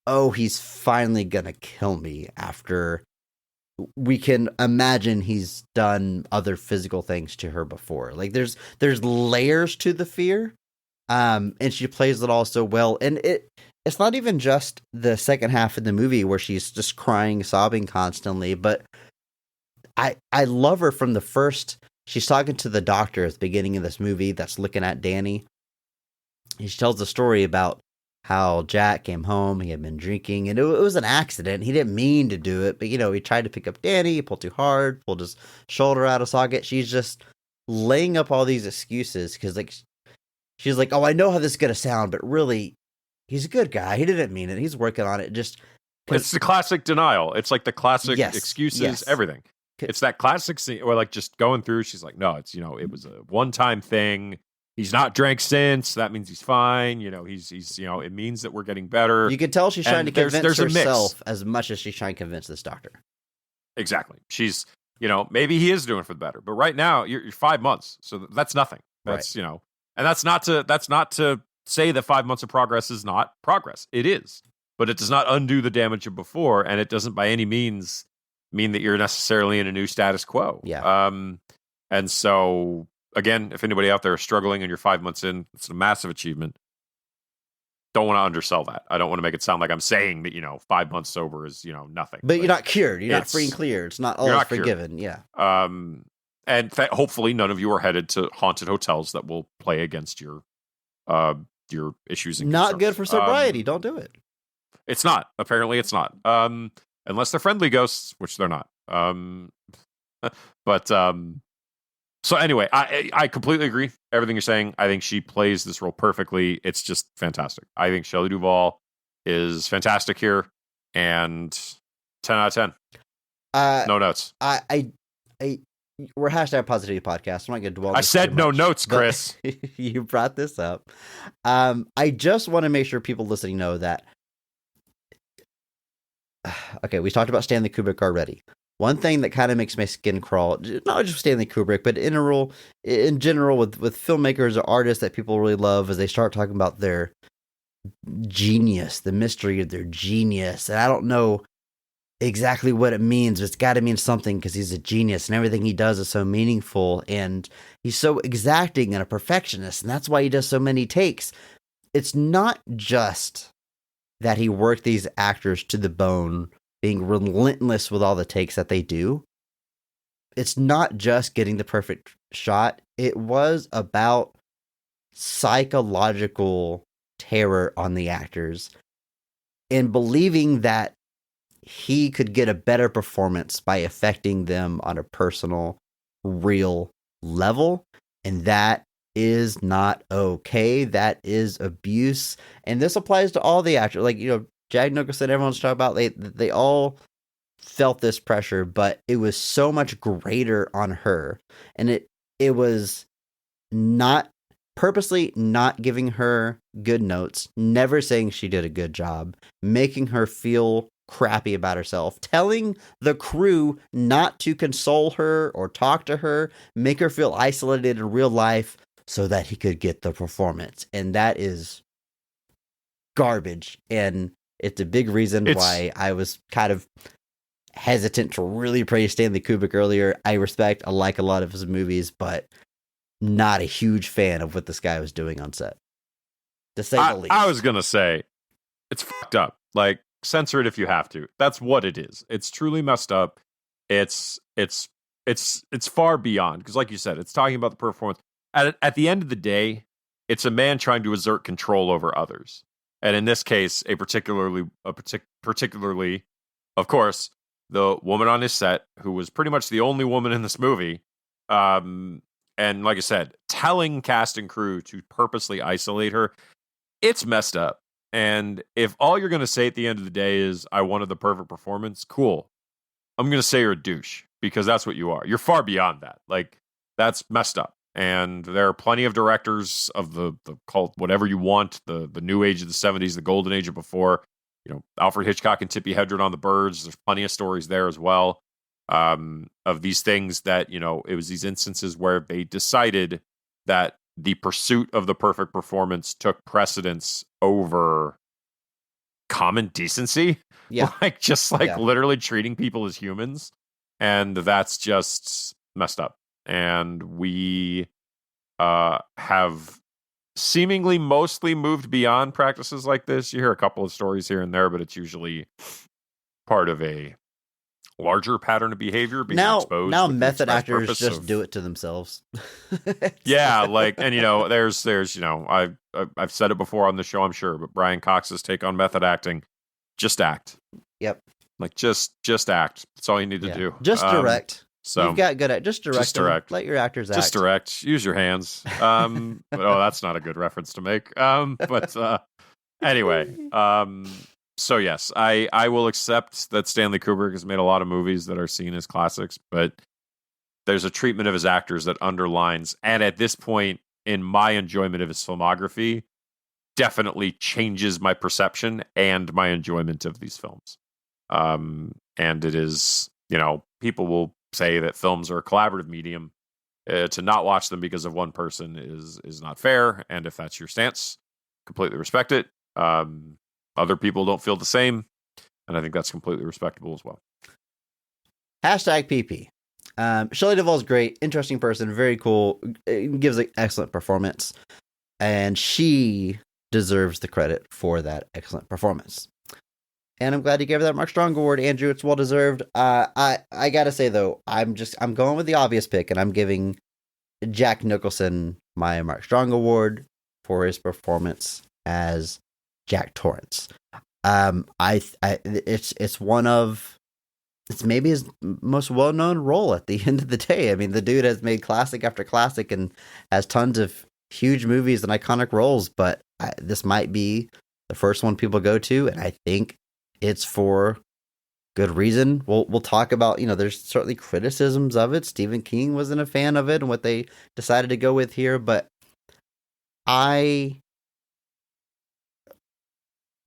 oh, he's finally gonna kill me after we can imagine he's done other physical things to her before. Like, there's layers to the fear, and she plays it all so well. And it's not even just the second half of the movie where she's just crying, sobbing constantly, but I love her from the first. She's talking to the doctor at the beginning of this movie that's looking at Danny. And she tells the story about how Jack came home, he had been drinking, and it was an accident. He didn't mean to do it, but, he tried to pick up Danny, he pulled too hard, pulled his shoulder out of socket. She's just laying up all these excuses because, like, she's like, oh, I know how this is going to sound, but really, he's a good guy. He didn't mean it. He's working on it. Just it's the classic denial. It's like the classic Yes, excuses, yes. everything. It's that classic scene where like just going through. She's like, no, it's it was a one-time thing. He's not drank since. That means he's fine. He's it means that we're getting better. You can tell she's trying to convince there's herself as much as she's trying to convince this doctor. Exactly. She's maybe he is doing for the better, but right now you're 5 months, so that's nothing. That's and that's not to say that 5 months of progress is not progress. It is, but it does not undo the damage of before, and it doesn't by any means mean that you're necessarily in a new status quo. Yeah. And so again, if anybody out there is struggling and you're 5 months in, it's a massive achievement. Don't want to undersell that. I don't want to make it sound like I'm saying that 5 months sober is nothing. But you're not cured. You're not free and clear. It's not all forgiven. Cured. Yeah. And hopefully none of you are headed to haunted hotels that will play against your issues. And not good for sobriety. Don't do it. It's not. Apparently, it's not. Unless they're friendly ghosts, which they're not. So anyway, I completely agree. Everything you're saying. I think she plays this role perfectly. It's just fantastic. I think Shelley Duvall is fantastic here, and 10 out of 10. No notes. We're hashtag positivity podcast. I'm not going to dwell. I said no notes, Chris. You brought this up. I just want to make sure people listening know that. Okay, we talked about Stanley Kubrick already. One thing that kind of makes my skin crawl, not just Stanley Kubrick, but in general with filmmakers or artists that people really love, as they start talking about their genius, the mystery of their genius. And I don't know exactly what it means, but it's got to mean something because he's a genius and everything he does is so meaningful. And he's so exacting and a perfectionist. And that's why he does so many takes. It's not just that he worked these actors to the bone, being relentless with all the takes that they do. It's not just getting the perfect shot. It was about psychological terror on the actors and believing that he could get a better performance by affecting them on a personal, real level. And that is not okay. That is abuse. And this applies to all the actors. Like, Jack Nicholson, everyone's talking about, they all felt this pressure, but it was so much greater on her. And it was not purposely not giving her good notes, never saying she did a good job, making her feel crappy about herself, telling the crew not to console her or talk to her, make her feel isolated in real life so that he could get the performance. And that is garbage. And it's a big reason why I was kind of hesitant to really praise Stanley Kubrick earlier. I like a lot of his movies, but not a huge fan of what this guy was doing on set, to say the least. I was going to say, it's fucked up. Like, censor it if you have to. That's what it is. It's truly messed up. It's far beyond, because like you said, it's talking about the performance. At the end of the day, it's a man trying to exert control over others. And in this case, particularly, of course, the woman on his set, who was pretty much the only woman in this movie, and like I said, telling cast and crew to purposely isolate her, it's messed up. And if all you're going to say at the end of the day is, I wanted the perfect performance, cool. I'm going to say you're a douche, because that's what you are. You're far beyond that. Like, that's messed up. And there are plenty of directors of the cult, whatever you want, the new age of the 70s, the golden age of before, Alfred Hitchcock and Tippi Hedren on The Birds. There's plenty of stories there as well, of these things that, it was these instances where they decided that the pursuit of the perfect performance took precedence over common decency. Yeah. Literally treating people as humans. And that's just messed up. And we have seemingly mostly moved beyond practices like this. You hear a couple of stories here and there, but it's usually part of a larger pattern of behavior being exposed. Now method actors just do it to themselves. Yeah, there's I've said it before on the show, I'm sure, but Brian Cox's take on method acting, just act. Yep. Like just act. That's all you need to do. Just direct. So you've got good at just direct. Let your actors act. Just direct. Use your hands. But that's not a good reference to make. Anyway, so yes, I will accept that Stanley Kubrick has made a lot of movies that are seen as classics, but there's a treatment of his actors that underlines, and at this point in my enjoyment of his filmography, definitely changes my perception and my enjoyment of these films. And it is, people will say that films are a collaborative medium. To not watch them because of one person is not fair, and if that's your stance, completely respect it. Other people don't feel the same, and I think that's completely respectable as well. Hashtag PP. Shelley Duvall's great, interesting person, very cool, gives an excellent performance, and she deserves the credit for that excellent performance. And I'm glad you gave her that Mark Strong award, Andrew. It's well deserved. I gotta say though, I'm going with the obvious pick, and I'm giving Jack Nicholson my Mark Strong award for his performance as Jack Torrance. It's maybe his most well-known role at the end of the day. I mean, the dude has made classic after classic and has tons of huge movies and iconic roles, but this might be the first one people go to, and I think it's for good reason. We'll talk about, there's certainly criticisms of it. Stephen King wasn't a fan of it and what they decided to go with here, but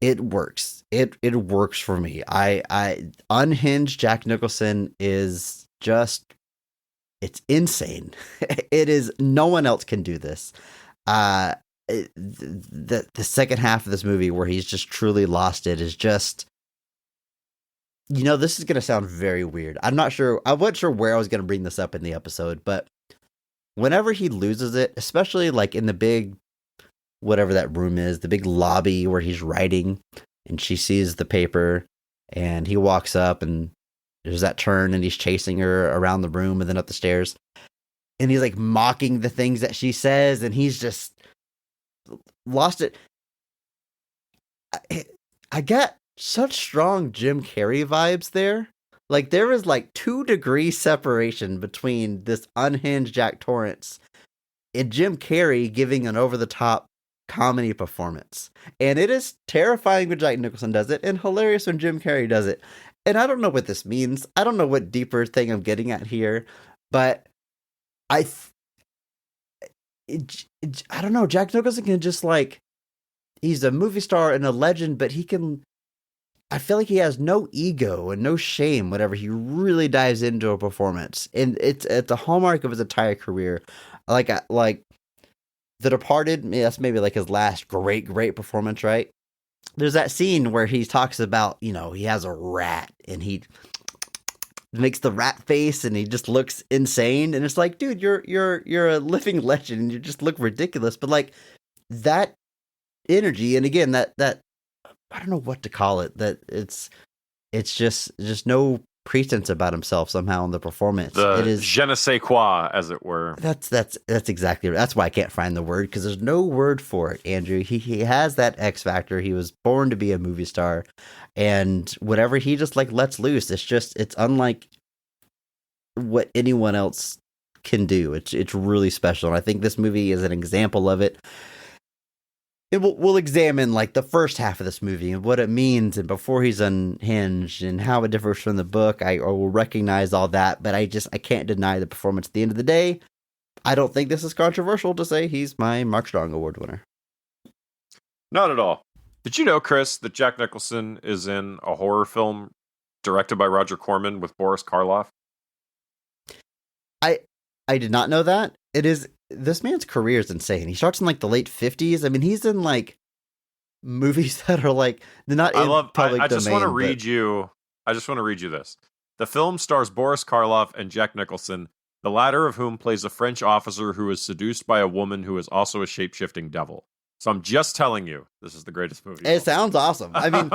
it works. It works for me. I unhinged Jack Nicholson is just, it's insane. It is, no one else can do this. The second half of this movie where he's just truly lost it is just, this is going to sound very weird. I wasn't sure where I was going to bring this up in the episode, but whenever he loses it, especially like in the big, whatever that room is, the big lobby where he's writing and she sees the paper and he walks up and there's that turn and he's chasing her around the room and then up the stairs and he's like mocking the things that she says and he's just lost it. I got such strong Jim Carrey vibes there. Like there is like 2-degree separation between this unhinged Jack Torrance and Jim Carrey giving an over-the-top comedy performance. And it is terrifying when Jack Nicholson does it and hilarious when Jim Carrey does it. And I don't know what this means. I don't know what deeper thing I'm getting at here, but I don't know. Jack Nicholson can just he's a movie star and a legend, but I feel like he has no ego and no shame whenever he really dives into a performance. And it's a hallmark of his entire career. Like The Departed, that's maybe like his last great performance, right? There's that scene where he talks about, he has a rat and he makes the rat face and he just looks insane. And it's like, dude, you're a living legend and you just look ridiculous. But that energy, and again, that I don't know what to call it, that it's just no pretense about himself somehow in the performance. It is je ne sais quoi, as it were. That's exactly right. That's why I can't find the word, because there's no word for it, Andrew. He has that X factor. He was born to be a movie star, and whatever he just lets loose, it's unlike what anyone else can do. It's really special, and I think this movie is an example of it. We'll examine the first half of this movie and what it means, and before he's unhinged and how it differs from the book. I will recognize all that, but I can't deny the performance. At the end of the day, I don't think this is controversial to say he's my Mark Strong Award winner. Not at all. Did you know, Chris, that Jack Nicholson is in a horror film directed by Roger Corman with Boris Karloff? I did not know that. This man's career is insane. He starts in the late 50s. I mean, he's in movies that are they're not in public domain. I just want to read you this. The film stars Boris Karloff and Jack Nicholson, the latter of whom plays a French officer who is seduced by a woman who is also a shape-shifting devil. So I'm just telling you, this is the greatest movie. It sounds awesome. I mean,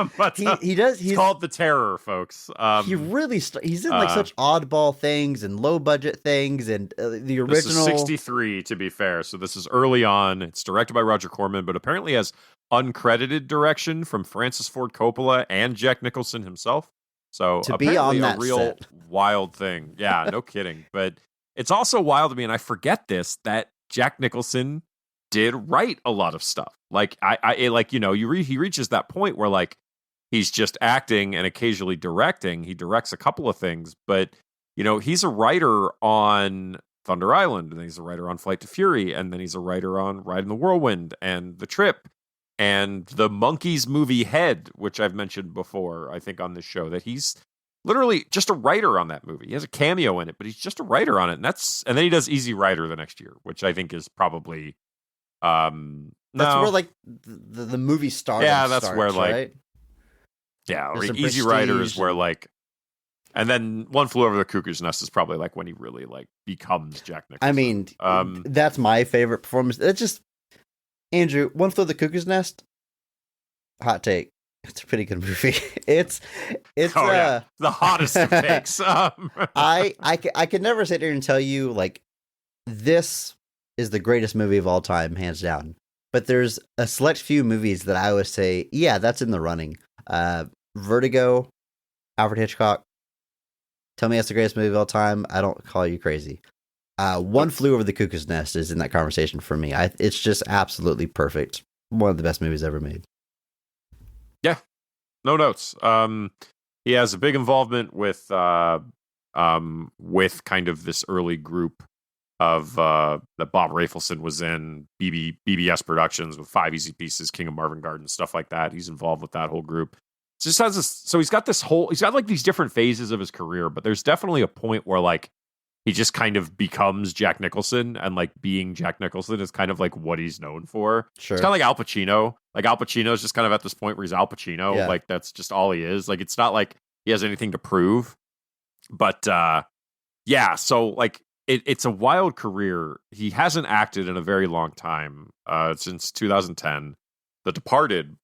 he does. He's called The Terror, folks. He really he's in such oddball things and low budget things, and the original. This is 63, to be fair. So this is early on. It's directed by Roger Corman, but apparently has uncredited direction from Francis Ford Coppola and Jack Nicholson himself. So to be on that a real set. Wild thing. Yeah, no kidding. But it's also wild to me, and I forget this, that Jack Nicholson did write a lot of stuff. Like he reaches that point where like he's just acting and occasionally directing. He directs a couple of things, but he's a writer on Thunder Island, and then he's a writer on Flight to Fury, and then he's a writer on Ride in the Whirlwind and The Trip and the Monkeys movie Head, which I've mentioned before, I think on this show, that he's literally just a writer on that movie. He has a cameo in it, but he's just a writer on it. And then he does Easy Rider the next year, which I think is probably that's where like the movie starts. Yeah, that's starts, where like right? Yeah, or Easy Rider is where like, and then One Flew Over the Cuckoo's Nest is probably like when he really like becomes Jack Nicholson. I mean, that's my favorite performance. It's just Andrew, One Flew Over the Cuckoo's Nest. Hot take. It's a pretty good movie. It's the hottest of takes. I can never sit here and tell you like this is the greatest movie of all time, hands down. But there's a select few movies that I would say, yeah, that's in the running. Vertigo, Alfred Hitchcock. Tell me that's the greatest movie of all time. I don't call you crazy. One Flew Over the Cuckoo's Nest is in that conversation for me. It's just absolutely perfect. One of the best movies ever made. Yeah, no notes. He has a big involvement with kind of this early group of that Bob Rafelson was in, BBS Productions with Five Easy Pieces, King of Marvin Garden, stuff like that. He's involved with that whole group. Just has this, so he's got like these different phases of his career, but there's definitely a point where like he just kind of becomes Jack Nicholson, and like being Jack Nicholson is kind of like what he's known for. Sure. It's kind of like Al Pacino. Like Al Pacino is just kind of at this point where he's Al Pacino. Yeah. Like that's just all he is. Like it's not like he has anything to prove. But yeah, so like it's a wild career. He hasn't acted in a very long time, since 2010. The Departed,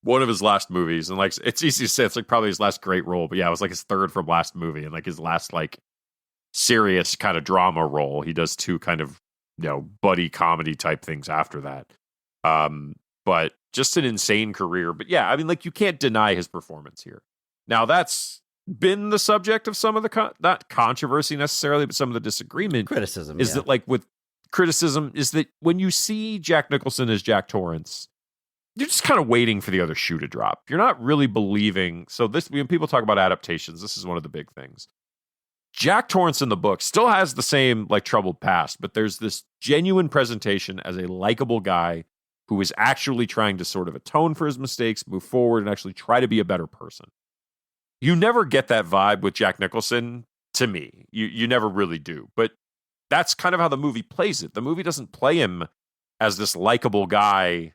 one of his last movies, and like it's easy to say it's like probably his last great role, but yeah, it was like his third from last movie, and like his last like serious kind of drama role. He does two kind of buddy comedy type things after that. But just an insane career. But yeah, I mean, like you can't deny his performance here. Now that's been the subject of some of the not controversy necessarily, but some of the disagreement, criticism is that like with criticism is that when you see Jack Nicholson as Jack Torrance, you're just kind of waiting for the other shoe to drop. You're not really believing. So this, when people talk about adaptations, this is one of the big things. Jack Torrance in the book still has the same like troubled past, but there's this genuine presentation as a likable guy who is actually trying to sort of atone for his mistakes, move forward, and actually try to be a better person. You never get that vibe with Jack Nicholson, to me. You never really do. But that's kind of how the movie plays it. The movie doesn't play him as this likable guy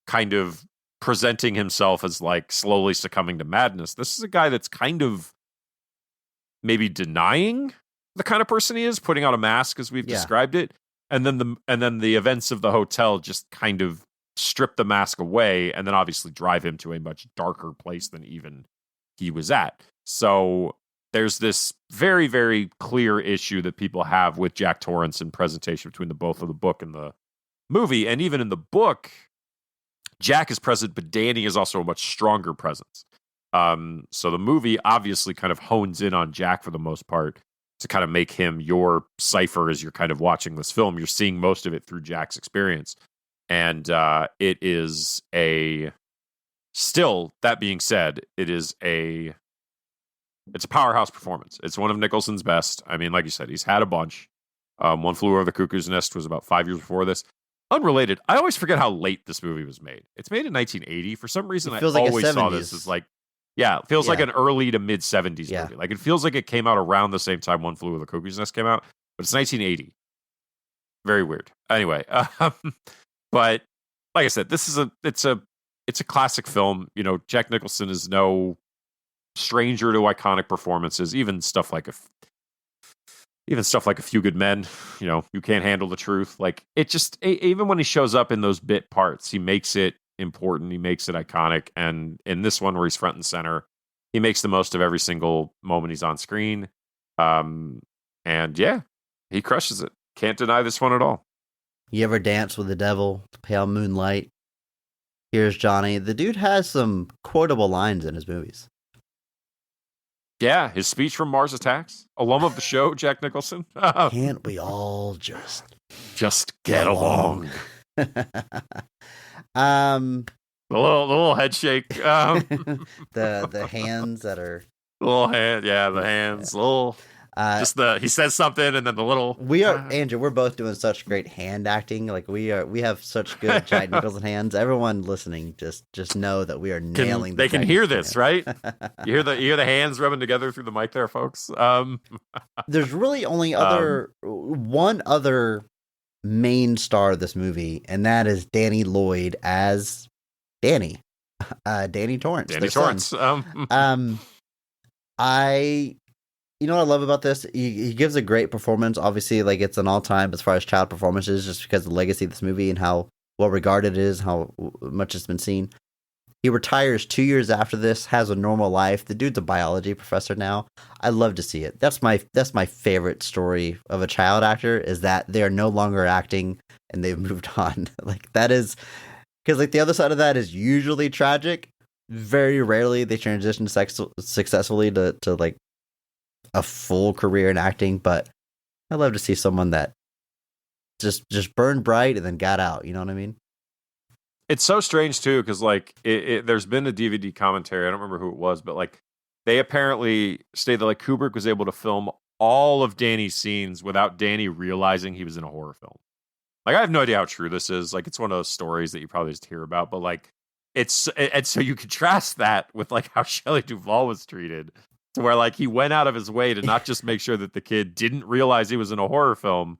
kind of presenting himself as like slowly succumbing to madness. This is a guy that's kind of maybe denying the kind of person he is, putting on a mask as we've described it. And then the events of the hotel just kind of strip the mask away and then obviously drive him to a much darker place than even he was at. So there's this very, very clear issue that people have with Jack Torrance in presentation between both of the book and the movie. And even in the book, Jack is present, but Danny is also a much stronger presence. So the movie obviously kind of hones in on Jack for the most part to kind of make him your cipher as you're kind of watching this film. You're seeing most of it through Jack's experience. And it is still, that being said, it's a powerhouse performance. It's one of Nicholson's best. I mean, like you said, he's had a bunch. One Flew Over the Cuckoo's Nest was about 5 years before this. Unrelated, I always forget how late this movie was made. It's made in 1980. For some reason, I always saw this as like, it feels like an early to mid 70s movie. Like it feels like it came out around the same time One Flew Over the Cuckoo's Nest came out, but it's 1980. Very weird. Anyway, but like I said, it's a classic film. Jack Nicholson is no stranger to iconic performances. Even stuff like A Few Good Men. You Can't Handle the Truth. Like it just, even when he shows up in those bit parts, he makes it important. He makes it iconic. And in this one where he's front and center, he makes the most of every single moment he's on screen. And yeah, he crushes it. Can't deny this one at all. You ever dance with the devil, the pale moonlight? Here's Johnny. The dude has some quotable lines in his movies. Yeah, his speech from Mars Attacks. Alum of the show, Jack Nicholson. Can't we all just get along? um, The little head shake. the hands that are The little hand, yeah, the hands, little. uh Just he says something, and then the little. we are Andrew, we're both doing such great hand acting. Like we have such good Jack Nicholson hands. Everyone listening just know that we are nailing They can hear this, right? hands. You hear the hands rubbing together through the mic there, folks. There's really only one other main star of this movie, and that is Danny Lloyd as Danny. Danny Torrance. Danny Torrance. You know what I love about this? He gives a great performance. Obviously, like it's an all-time as far as child performances, just because of the legacy of this movie and how well regarded it is, how much it's been seen. He retires 2 years after this, has a normal life. The dude's a biology professor now. I love to see it. That's my favorite story of a child actor, is that they are no longer acting and they've moved on. Like that is, because like the other side of that is usually tragic. Very rarely they transition successfully to like a full career in acting, but I love to see someone that just burned bright and then got out. You know what I mean? It's so strange too, because like there's been a DVD commentary. I don't remember who it was, but like they apparently stated that like Kubrick was able to film all of Danny's scenes without Danny realizing he was in a horror film. Like I have no idea how true this is. Like it's one of those stories that you probably just hear about, but like and so you contrast that with like how Shelley Duvall was treated, to where like he went out of his way to not just make sure that the kid didn't realize he was in a horror film,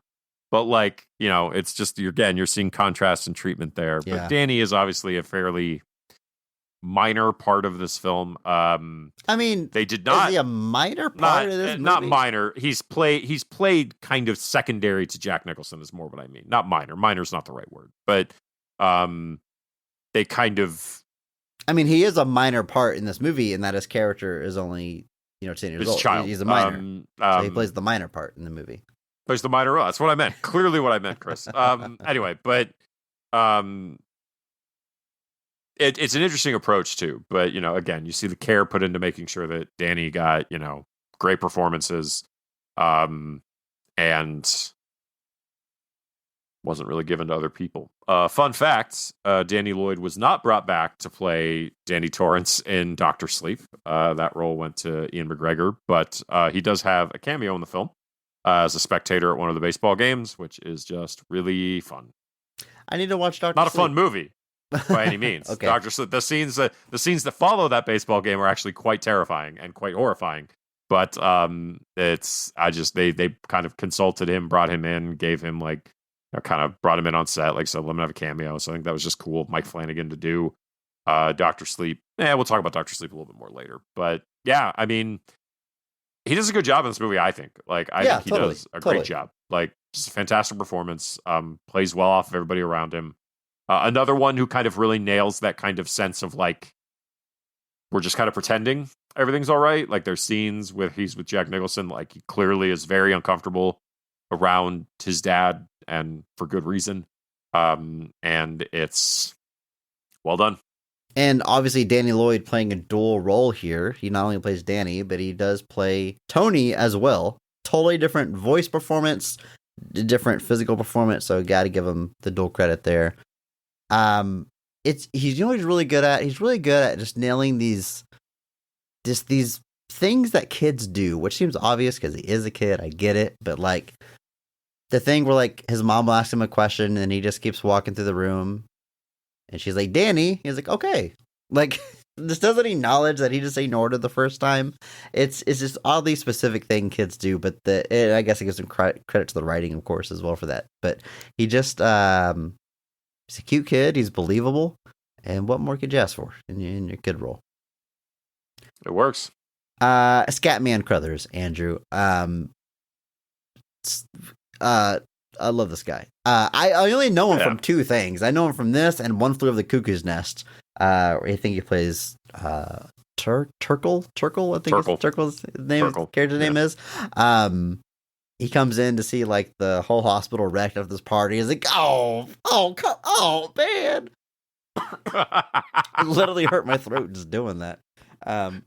but like, you know, it's just, you're seeing contrast and treatment there. Yeah. But Danny is obviously a fairly minor part of this film. I mean, they did not. Is he a minor part of this movie? Not minor. He's played kind of secondary to Jack Nicholson is more what I mean. Not minor. Minor's not the right word. But they kind of. I mean, he is a minor part in this movie, in that his character is only 10 years old. Child. He's a minor, so he plays the minor part in the movie. Plays the minor role. That's what I meant. Clearly, what I meant, Chris. Anyway, but it's an interesting approach too. But again, you see the care put into making sure that Danny got great performances, and wasn't really given to other people. Fun fact, Danny Lloyd was not brought back to play Danny Torrance in Dr. Sleep. That role went to Ian McGregor, but he does have a cameo in the film as a spectator at one of the baseball games, which is just really fun. I need to watch Dr. Not Sleep. A fun movie by any means. Okay. Dr. Sleep, the scenes that follow that baseball game are actually quite terrifying and quite horrifying. But they kind of consulted him, brought him in, gave him kind of brought him in on set, like, so let him have a cameo. So I think that was just cool. Mike Flanagan to do Dr. Sleep. We'll talk about Dr. Sleep a little bit more later. But yeah, I mean, he does a good job in this movie, I think. I think he does a great job. Just a fantastic performance. Plays well off of everybody around him. Another one who kind of really nails that kind of sense of we're just kind of pretending everything's all right. There's scenes where he's with Jack Nicholson, he clearly is very uncomfortable around his dad, and for good reason. And it's well done. And obviously Danny Lloyd playing a dual role here. He not only plays Danny, but he does play Tony as well. Totally different voice performance, different physical performance. So got to give him the dual credit there. He's really good at. He's really good at just nailing these things that kids do, which seems obvious because he is a kid. I get it, but the thing where his mom will ask him a question and he just keeps walking through the room, and she's like, "Danny," he's like, "Okay." This doesn't acknowledge that he just ignored it the first time. It's just oddly specific thing kids do, but I guess it gives him credit to the writing, of course, as well for that. But he just he's a cute kid. He's believable, and what more could you ask for in your kid role? It works. Scatman Crothers, Andrew. I love this guy. I only know him from two things. I know him from this and One Flew Over the Cuckoo's Nest. I think he plays Turkle. I think Turkle's name. Character's name is. He comes in to see the whole hospital wrecked after this party. He's like, oh, man. It literally hurt my throat just doing that. I don't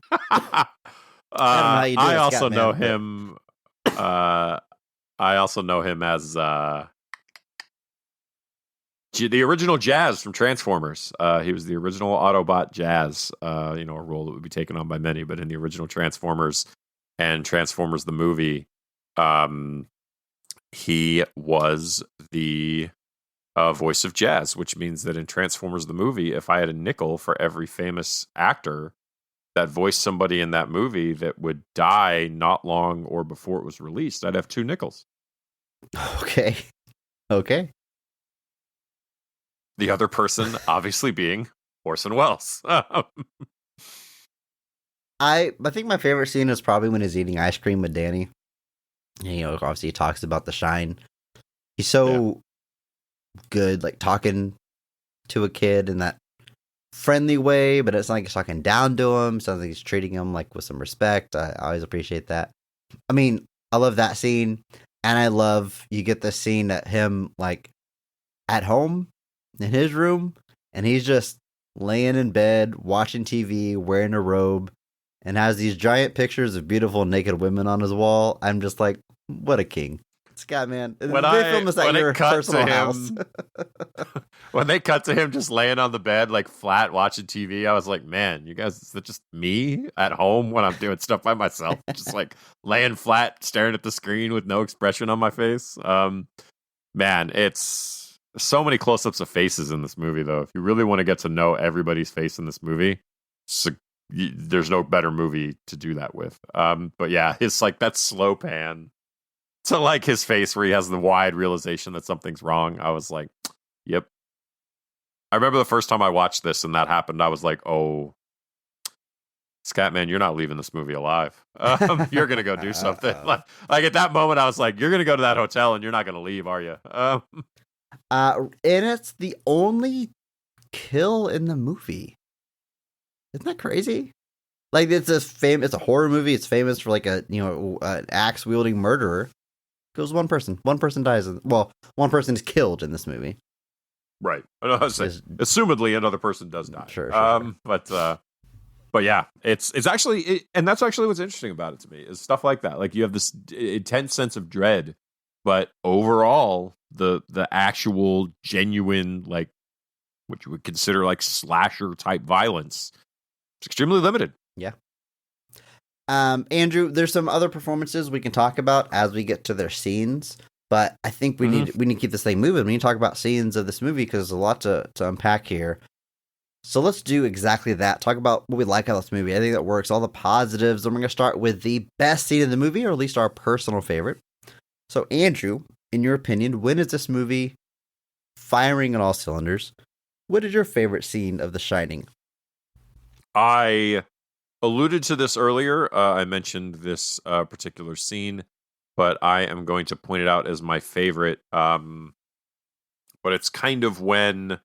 know how you do it, I also Scatman, know him. I also know him as The original Jazz from Transformers. He was the original Autobot Jazz. A role that would be taken on by many, but in the original Transformers and Transformers the movie, he was the voice of Jazz, which means that in Transformers the movie, if I had a nickel for every famous actor that voiced somebody in that movie that would die not long or before it was released, I'd have 2 nickels. Okay. The other person obviously being Orson Welles. I think my favorite scene is probably when he's eating ice cream with Danny. And, obviously he talks about the shine. He's so good, like talking to a kid in that friendly way, but it's not like he's talking down to him. Sounds like he's treating him like with some respect. I always appreciate that. I mean, I love that scene, and I love you get the scene at him like at home in his room, and he's just laying in bed watching TV, wearing a robe, and has these giant pictures of beautiful naked women on his wall. I'm just like, what a king. Scott, man. When they cut to him just laying on the bed, like flat, watching TV, I was like, man, you guys, is that just me at home when I'm doing stuff by myself? Just like laying flat, staring at the screen with no expression on my face. Man, it's so many close-ups of faces in this movie, though. If you really want to get to know everybody's face in this movie, there's no better movie to do that with. But yeah, it's like that slow pan to like his face where he has the wide realization that something's wrong. I was like, yep. I remember the first time I watched this and that happened, I was like, oh, Scatman, you're not leaving this movie alive. You're going to go do something. Like at that moment, I was like, you're going to go to that hotel and you're not going to leave, are you? And it's the only kill in the movie. Isn't that crazy? Like it's a horror movie. It's famous for like an axe wielding murderer. Kills one person. One person dies. One person is killed in this movie. Right. Assumedly, another person does die. Sure. But yeah, it's actually, and that's actually what's interesting about it to me is stuff like that. Like you have this intense sense of dread, but overall, the actual genuine, like what you would consider like slasher type violence, it's extremely limited. Yeah. Andrew, there's some other performances we can talk about as we get to their scenes, but I think we need to keep this thing moving. We need to talk about scenes of this movie because there's a lot to unpack here. So let's do exactly that. Talk about what we like about this movie. I think that works. All the positives. And we're going to start with the best scene in the movie, or at least our personal favorite. So, Andrew, in your opinion, when is this movie firing on all cylinders? What is your favorite scene of The Shining? I alluded to this earlier. I mentioned this particular scene, but I am going to point it out as my favorite. But it's kind of when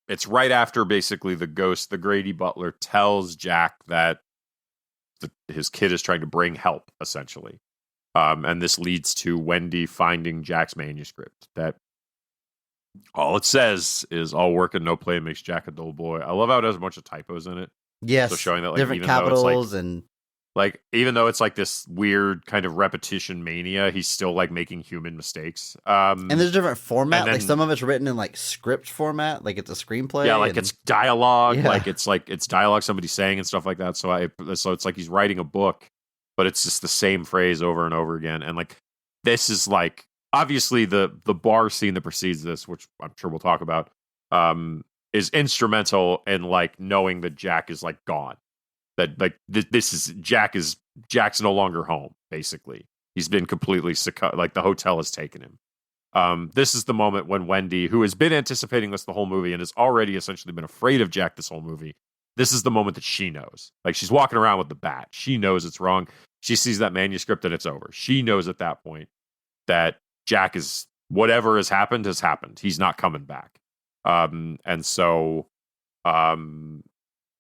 it's right after basically the ghost, the Grady Butler, tells Jack that his kid is trying to bring help, essentially. And this leads to Wendy finding Jack's manuscript. That all it says is all work and no play makes Jack a dull boy. I love how it has a bunch of typos in it. Yes, so showing that like different even capitals though it's like, and like even though it's like this weird kind of repetition mania, he's still like making human mistakes. And there's different format. then, like some of it's written in like script format, like it's a screenplay. Yeah, like it's dialogue. Yeah. Like it's dialogue somebody's saying and stuff like that. So it's like he's writing a book, but it's just the same phrase over and over again. And like this is like obviously the bar scene that precedes this, which I'm sure we'll talk about, is instrumental in like knowing that Jack is like gone. That like Jack's no longer home. Basically, he's been completely like the hotel has taken him. This is the moment when Wendy, who has been anticipating this the whole movie and has already essentially been afraid of Jack this whole movie, this is the moment that she knows. Like she's walking around with the bat. She knows it's wrong. She sees that manuscript and it's over. She knows at that point that Jack is whatever has happened. He's not coming back. And so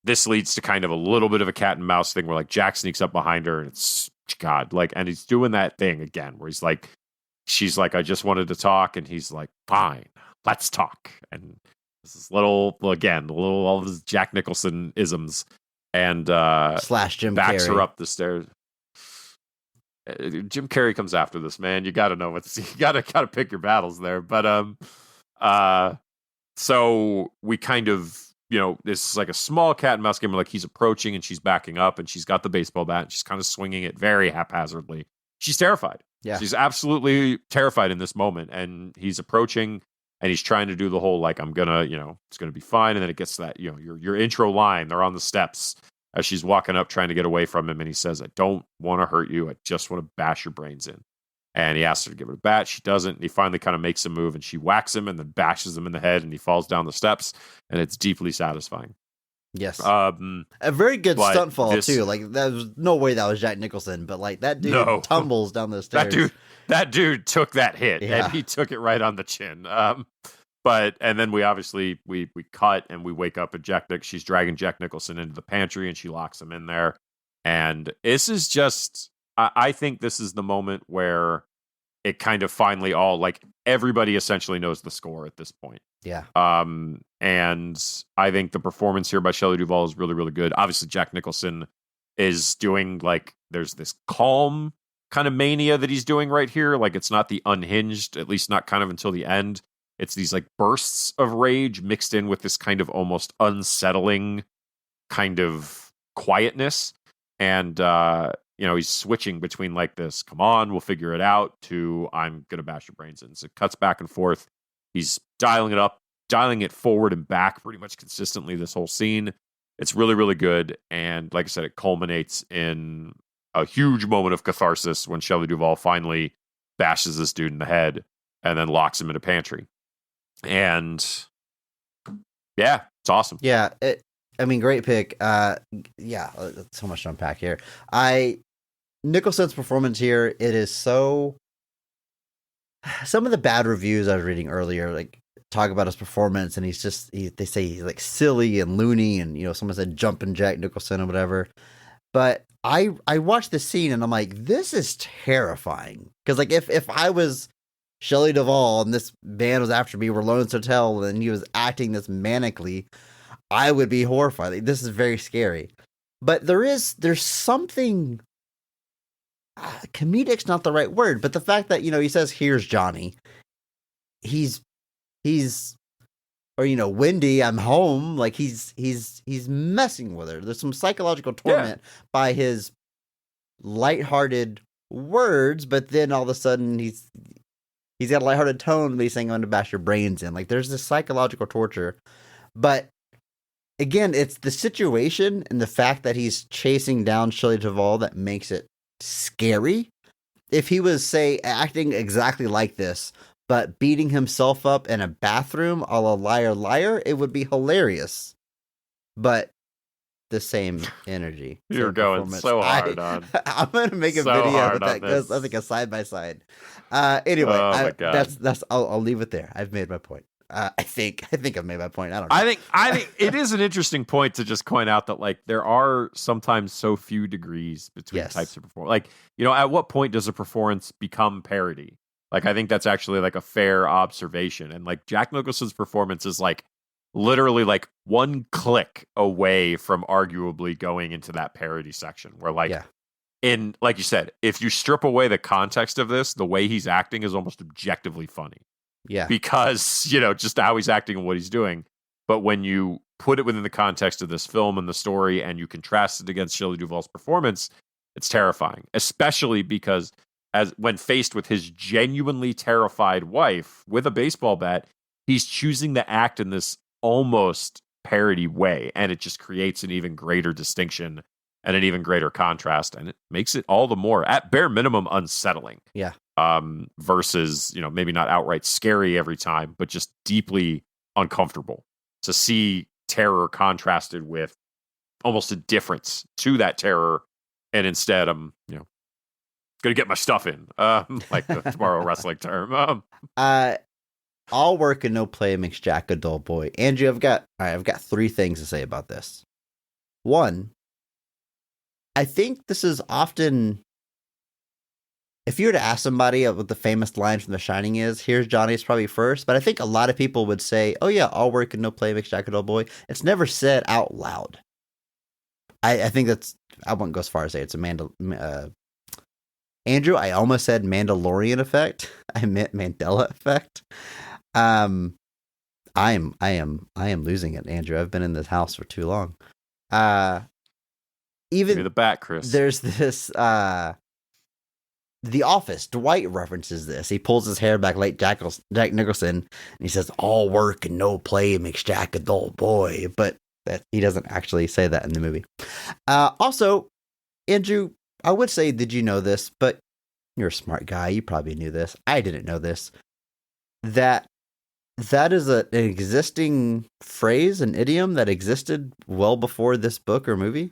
this leads to kind of a little bit of a cat and mouse thing where like Jack sneaks up behind her and it's God, like, and he's doing that thing again where he's like, she's like, I just wanted to talk. And he's like, fine, let's talk. And this is all of his Jack Nicholson isms and, slash Jim backs Carrey. her up the stairs. Jim Carrey comes after this, man. You got to know you got to pick your battles there. But, So we kind of, this is like a small cat and mouse game where like he's approaching and she's backing up and she's got the baseball bat and she's kind of swinging it very haphazardly. She's terrified. Yeah. She's absolutely terrified in this moment. And he's approaching and he's trying to do the whole, like, I'm gonna, it's gonna be fine. And then it gets to that, your intro line. They're on the steps as she's walking up, trying to get away from him. And he says, I don't want to hurt you. I just want to bash your brains in. And he asks her to give it a bat. She doesn't. And he finally kind of makes a move and she whacks him and then bashes him in the head and he falls down the steps. And it's deeply satisfying. Yes. A very good stunt fall too. Like that was no way that was Jack Nicholson, but like that dude tumbles down the stairs. That dude took that hit and he took it right on the chin. And then we obviously we cut and we wake up at she's dragging Jack Nicholson into the pantry and she locks him in there. And this is just, I think this is the moment where it kind of finally all, like, everybody essentially knows the score at this point. Yeah. And I think the performance here by Shelley Duvall is really, really good. Obviously, Jack Nicholson is doing, like, there's this calm kind of mania that he's doing right here. Like, it's not the unhinged, at least not kind of until the end. It's these, like, bursts of rage mixed in with this kind of almost unsettling kind of quietness. And, he's switching between like this, come on, we'll figure it out, to I'm going to bash your brains in. So it cuts back and forth. He's dialing it up, dialing it forward and back pretty much consistently this whole scene. It's really, really good. And like I said, it culminates in a huge moment of catharsis when Shelley Duvall finally bashes this dude in the head and then locks him in a pantry. And yeah, it's awesome. Yeah. Great pick. So much to unpack here. Nicholson's performance here, it is so... Some of the bad reviews I was reading earlier, like, talk about his performance, and they say he's, like, silly and loony, and, someone said jumping Jack Nicholson or whatever. But I watched this scene, and I'm like, this is terrifying. Because, like, if I was Shelley Duvall, and this man was after me, we're Overlook Hotel, and he was acting this manically, I would be horrified. Like, this is very scary. But there's something... comedic's not the right word, but the fact that, he says, here's Johnny. He's Wendy, I'm home. Like he's messing with her. There's some psychological torment by his lighthearted words, but then all of a sudden he's got a lighthearted tone, but he's saying, I'm going to bash your brains in. Like there's this psychological torture. But again, it's the situation and the fact that he's chasing down Shelley Duvall that makes it scary. If he was, say, acting exactly like this, but beating himself up in a bathroom a la Liar Liar, it would be hilarious. But the same energy. You're going so hard on. I'm going to make a video that goes, I think, a side by side. Anyway, my God. That's. I'll leave it there. I've made my point. I think I've made my point. I don't know. I think it is an interesting point to just point out that, like, there are sometimes so few degrees between types of performance. Like, at what point does a performance become parody? Like, I think that's actually like a fair observation. And like Jack Nicholson's performance is like literally like one click away from arguably going into that parody section where like like you said, if you strip away the context of this, the way he's acting is almost objectively funny. Yeah. Because, just how he's acting and what he's doing. But when you put it within the context of this film and the story and you contrast it against Shelley Duvall's performance, it's terrifying. Especially because when faced with his genuinely terrified wife with a baseball bat, he's choosing to act in this almost parody way. And it just creates an even greater distinction and an even greater contrast. And it makes it all the more, at bare minimum, unsettling. Yeah. Versus, maybe not outright scary every time, but just deeply uncomfortable to see terror contrasted with almost a difference to that terror. And instead, I'm, going to get my stuff in, like the Tomorrow Wrestling term. All work and no play makes Jack a dull boy. Andrew, I've got 3 things to say about this. One, I think this is often... If you were to ask somebody what the famous line from The Shining is, here's Johnny's probably first, but I think a lot of people would say, oh yeah, all work and no play makes Jack a dull boy. It's never said out loud. I think I wouldn't go as far as say it's a Andrew, I almost said Mandalorian effect. I meant Mandela effect. I I am losing it, Andrew. I've been in this house for too long. Give me Even the bat, Chris. there's this The Office. Dwight references this. He pulls his hair back like Jack Nicholson, and he says, "All work and no play makes Jack a dull boy." But he doesn't actually say that in the movie. Also, Andrew, I would say, did you know this? But you're a smart guy. You probably knew this. I didn't know this. That is an existing phrase, an idiom that existed well before this book or movie.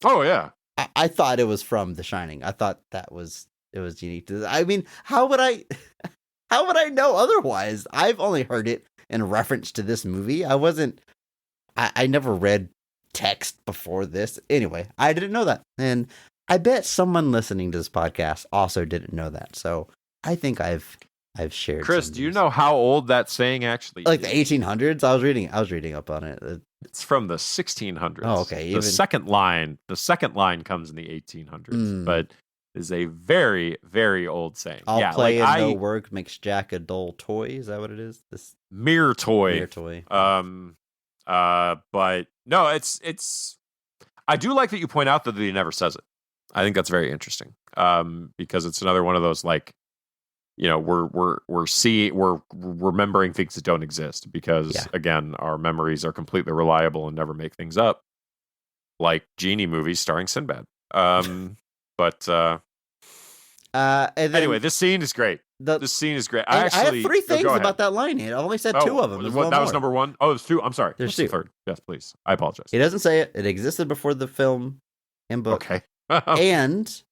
Oh yeah. I thought it was from The Shining. I thought it was unique to this. I mean, how would I know otherwise? I've only heard it in reference to this movie. I never read text before this. Anyway, I didn't know that. And I bet someone listening to this podcast also didn't know that. So I think I've shared. Chris, do you know how old that saying actually like is? The 1800s? I was reading up on it. It's from the 1600s. Oh, okay. The second line comes in the 1800s, but is a very, very old saying. I'll play and no work makes Jack a dull toy. Is that what it is? This mere toy. Mere toy. But no, it's. I do like that you point out that he never says it. I think that's very interesting. Because it's another one of those, like, you know, we're remembering things that don't exist because again, our memories are completely reliable and never make things up, like genie movies starring Sinbad. But anyway, this scene is great. This scene is great. I have three things about that line. I only said two of them. That was number one. Oh, there's two. I'm sorry. There's two. The third. Yes, please. I apologize. He doesn't say it. It existed before the film and book. Okay. And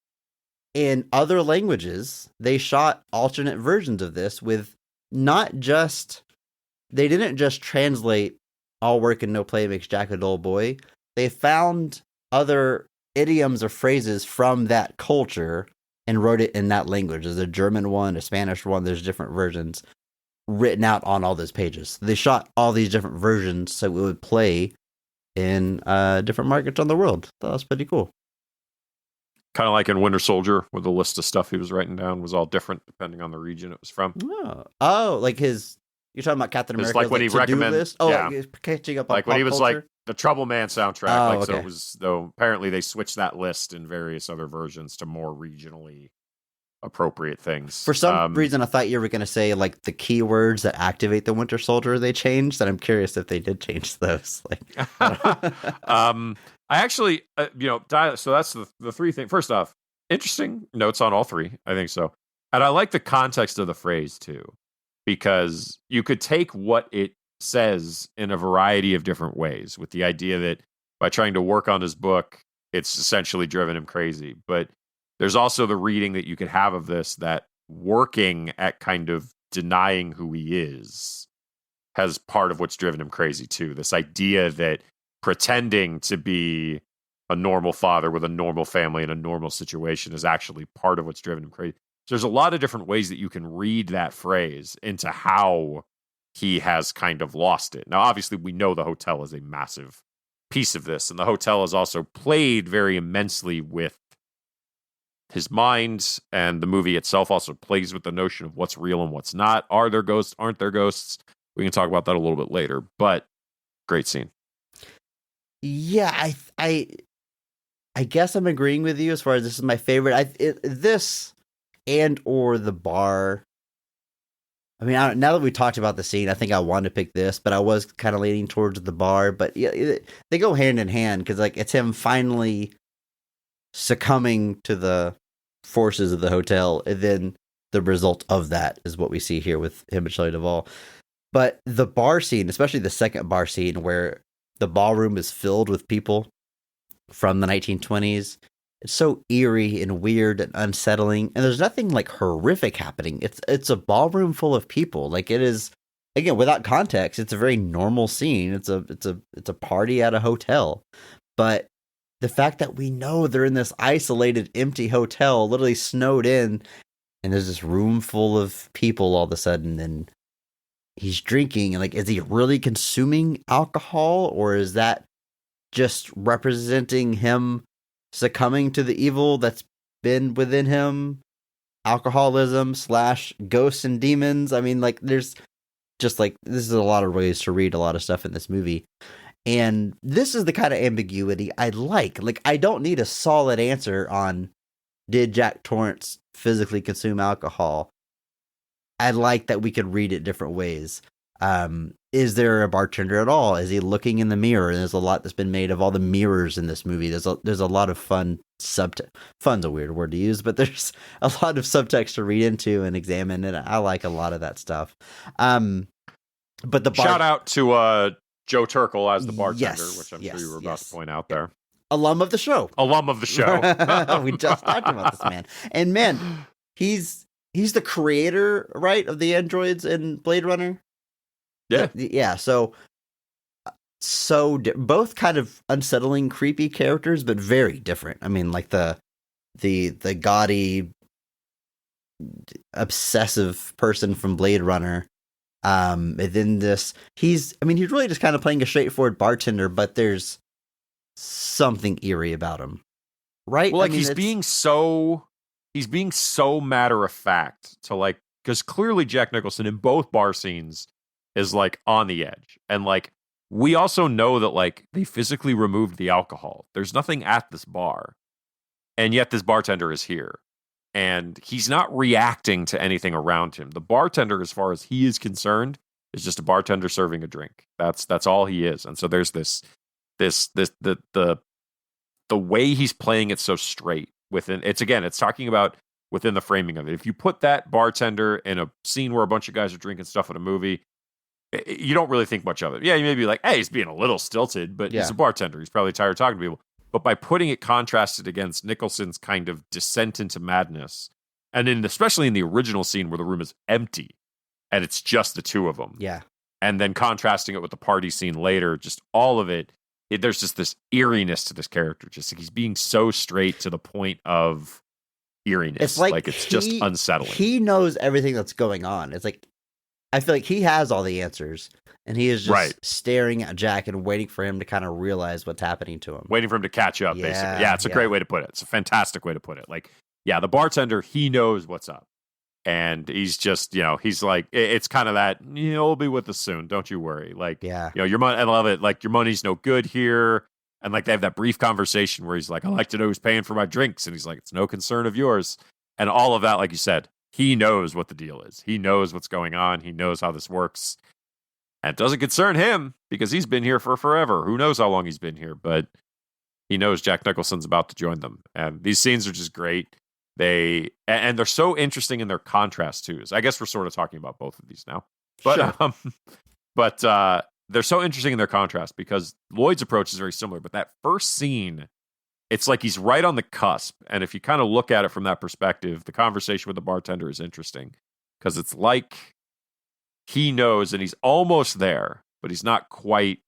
in other languages, they shot alternate versions of this with they didn't just translate "all work and no play makes Jack a dull boy." They found other idioms or phrases from that culture and wrote it in that language. There's a German one, a Spanish one. There's different versions written out on all those pages. They shot all these different versions so it would play in different markets on the world. That was pretty cool. Kind of like in Winter Soldier, where the list of stuff he was writing down was all different depending on the region it was from. Oh, like you're talking about Captain America. Like when he recommended list? Oh, yeah. Like catching up on like when he was culture? like the Trouble Man soundtrack. Okay. So it was, though apparently they switched that list in various other versions to more regionally appropriate things. For some reason, I thought you were going to say like the keywords that activate the Winter Soldier they changed, and I'm curious if they did change those. I actually, so that's the three things. First off, interesting notes on all three. I think so. And I like the context of the phrase too, because you could take what it says in a variety of different ways, with the idea that by trying to work on his book, it's essentially driven him crazy. But there's also the reading that you could have of this, that working at kind of denying who he is has part of what's driven him crazy too. This idea that pretending to be a normal father with a normal family in a normal situation is actually part of what's driven him crazy. So there's a lot of different ways that you can read that phrase into how he has kind of lost it. Now, obviously, we know the hotel is a massive piece of this, and the hotel has also played very immensely with his mind, and the movie itself also plays with the notion of what's real and what's not. Are there ghosts? Aren't there ghosts? We can talk about that a little bit later, but great scene. Yeah, I guess I'm agreeing with you as far as this is my favorite. This and or the bar. I mean, now that we talked about the scene, I think I wanted to pick this, but I was kind of leaning towards the bar. But yeah, they go hand in hand because like it's him finally succumbing to the forces of the hotel, and then the result of that is what we see here with him and Shelley Duvall. But the bar scene, especially the second bar scene where the ballroom is filled with people from the 1920s. It's so eerie and weird and unsettling. And there's nothing like horrific happening. It's a ballroom full of people. Like it is, again, without context, it's a very normal scene. It's a party at a hotel. But the fact that we know they're in this isolated, empty hotel, literally snowed in, and there's this room full of people all of a sudden, and he's drinking, and like, is he really consuming alcohol, or is that just representing him succumbing to the evil that's been within him? Alcoholism / ghosts and demons. I mean, like, there's just like this is a lot of ways to read a lot of stuff in this movie. And this is the kind of ambiguity I like. Like, I don't need a solid answer on did Jack Torrance physically consume alcohol. I like that we could read it different ways. Is there a bartender at all? Is he looking in the mirror? And there's a lot that's been made of all the mirrors in this movie. There's a lot of fun fun's a weird word to use, but there's a lot of subtext to read into and examine, and I like a lot of that stuff. But the shout out to Joe Turkel as the bartender, Yes, which I'm yes, sure you were about yes. to point out there. alum of the show. Alum of the show. We just talked about this man. And man, he's the creator, right, of the androids in Blade Runner? Yeah. Yeah, so both kind of unsettling, creepy characters, but very different. I mean, like the gaudy, obsessive person from Blade Runner. And then he's really just kind of playing a straightforward bartender, but there's something eerie about him, right? Well, like he's being so matter of fact to like, because clearly Jack Nicholson in both bar scenes is like on the edge, and like we also know that like they physically removed the alcohol. There's nothing at this bar, and yet this bartender is here. And he's not reacting to anything around him. The bartender, as far as he is concerned, is just a bartender serving a drink. That's all he is. And so there's the way he's playing it so straight within. It's talking about within the framing of it. If you put that bartender in a scene where a bunch of guys are drinking stuff in a movie, you don't really think much of it. Yeah, you may be like, hey, he's being a little stilted, but he's a bartender. He's probably tired of talking to people. But by putting it contrasted against Nicholson's kind of descent into madness, and especially in the original scene where the room is empty and it's just the two of them. Yeah. And then contrasting it with the party scene later, just all of it, there's just this eeriness to this character. Just like he's being so straight to the point of eeriness. It's like it's just unsettling. He knows everything that's going on. It's like, I feel like he has all the answers. And he is just staring at Jack and waiting for him to kind of realize what's happening to him. Waiting for him to catch up, basically. Yeah, it's a great way to put it. It's a fantastic way to put it. Like, yeah, the bartender, he knows what's up. And he's just, he's like, it's kind of that, he'll be with us soon. Don't you worry. Like, your money, I love it. Like, your money's no good here. And like, they have that brief conversation where he's like, I like to know who's paying for my drinks. And he's like, it's no concern of yours. And all of that, like you said, he knows what the deal is. He knows what's going on. He knows how this works. And it doesn't concern him because he's been here for forever. Who knows how long he's been here, but he knows Jack Nicholson's about to join them. And these scenes are just great. They're so interesting in their contrast too. So I guess we're sort of talking about both of these now. But sure. They're so interesting in their contrast because Lloyd's approach is very similar. But that first scene, it's like he's right on the cusp. And if you kind of look at it from that perspective, the conversation with the bartender is interesting because it's like he knows and he's almost there, but he's not quite,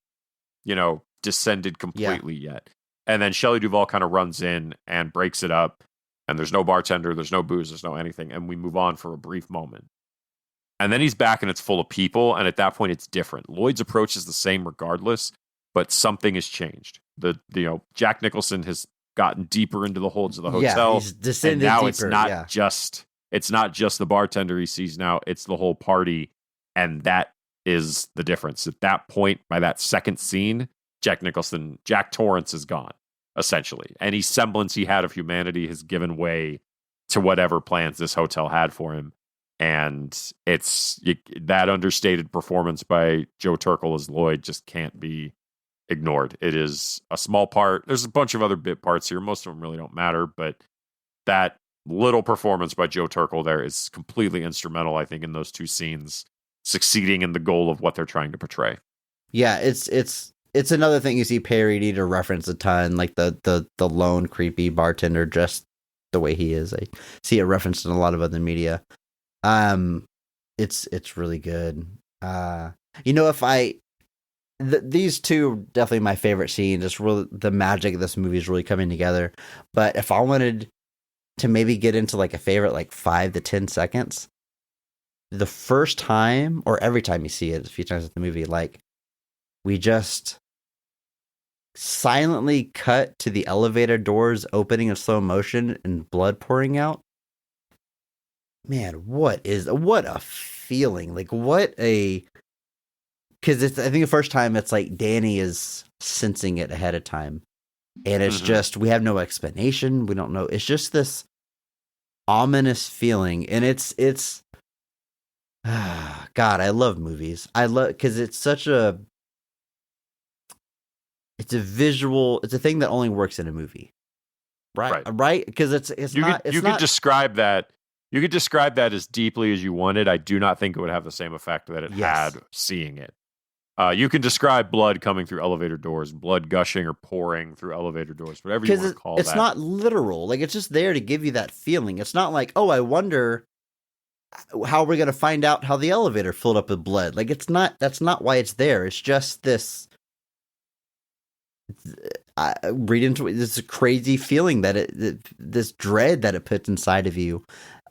descended completely yet. And then Shelley Duvall kind of runs in and breaks it up. And there's no bartender, there's no booze, there's no anything. And we move on for a brief moment. And then he's back and it's full of people. And at that point, it's different. Lloyd's approach is the same regardless, but something has changed. Jack Nicholson has gotten deeper into the holds of the hotel. He's descended and now deeper, it's not just the bartender he sees now, it's the whole party. And that is the difference. At that point, by that second scene, Jack Torrance is gone, essentially. Any semblance he had of humanity has given way to whatever plans this hotel had for him. And that understated performance by Joe Turkel as Lloyd just can't be ignored. It is a small part. There's a bunch of other bit parts here. Most of them really don't matter, but that little performance by Joe Turkel there is completely instrumental, I think, in those two scenes, succeeding in the goal of what they're trying to portray. Yeah, it's another thing you see parodied or referenced a ton, like the lone creepy bartender just the way he is. I see it referenced in a lot of other media. It's really good. These two definitely my favorite scenes. It's really the magic of this movie is really coming together. But if I wanted to maybe get into like a favorite, like 5 to 10 seconds, the first time or every time you see it a few times in the movie, like we just silently cut to the elevator doors opening in slow motion and blood pouring out. man, what a feeling. Like what a, because it's, I think the first time it's like Danny is sensing it ahead of time. And it's just, we have no explanation. We don't know. It's just this ominous feeling. And it's, God, I love movies. I love, because it's such a, it's a visual, it's a thing that only works in a movie. Right? Because you could describe that. You could describe that as deeply as you wanted. I do not think it would have the same effect that it had seeing it. You can describe blood coming through elevator doors, blood gushing or pouring through elevator doors, whatever you want to call it's that. It's not literal. Like, it's just there to give you that feeling. It's not like, oh, I wonder how we're going to find out how the elevator filled up with blood. Like, it's not, that's not why it's there. It's just this, I read into it, this crazy feeling that this dread that it puts inside of you,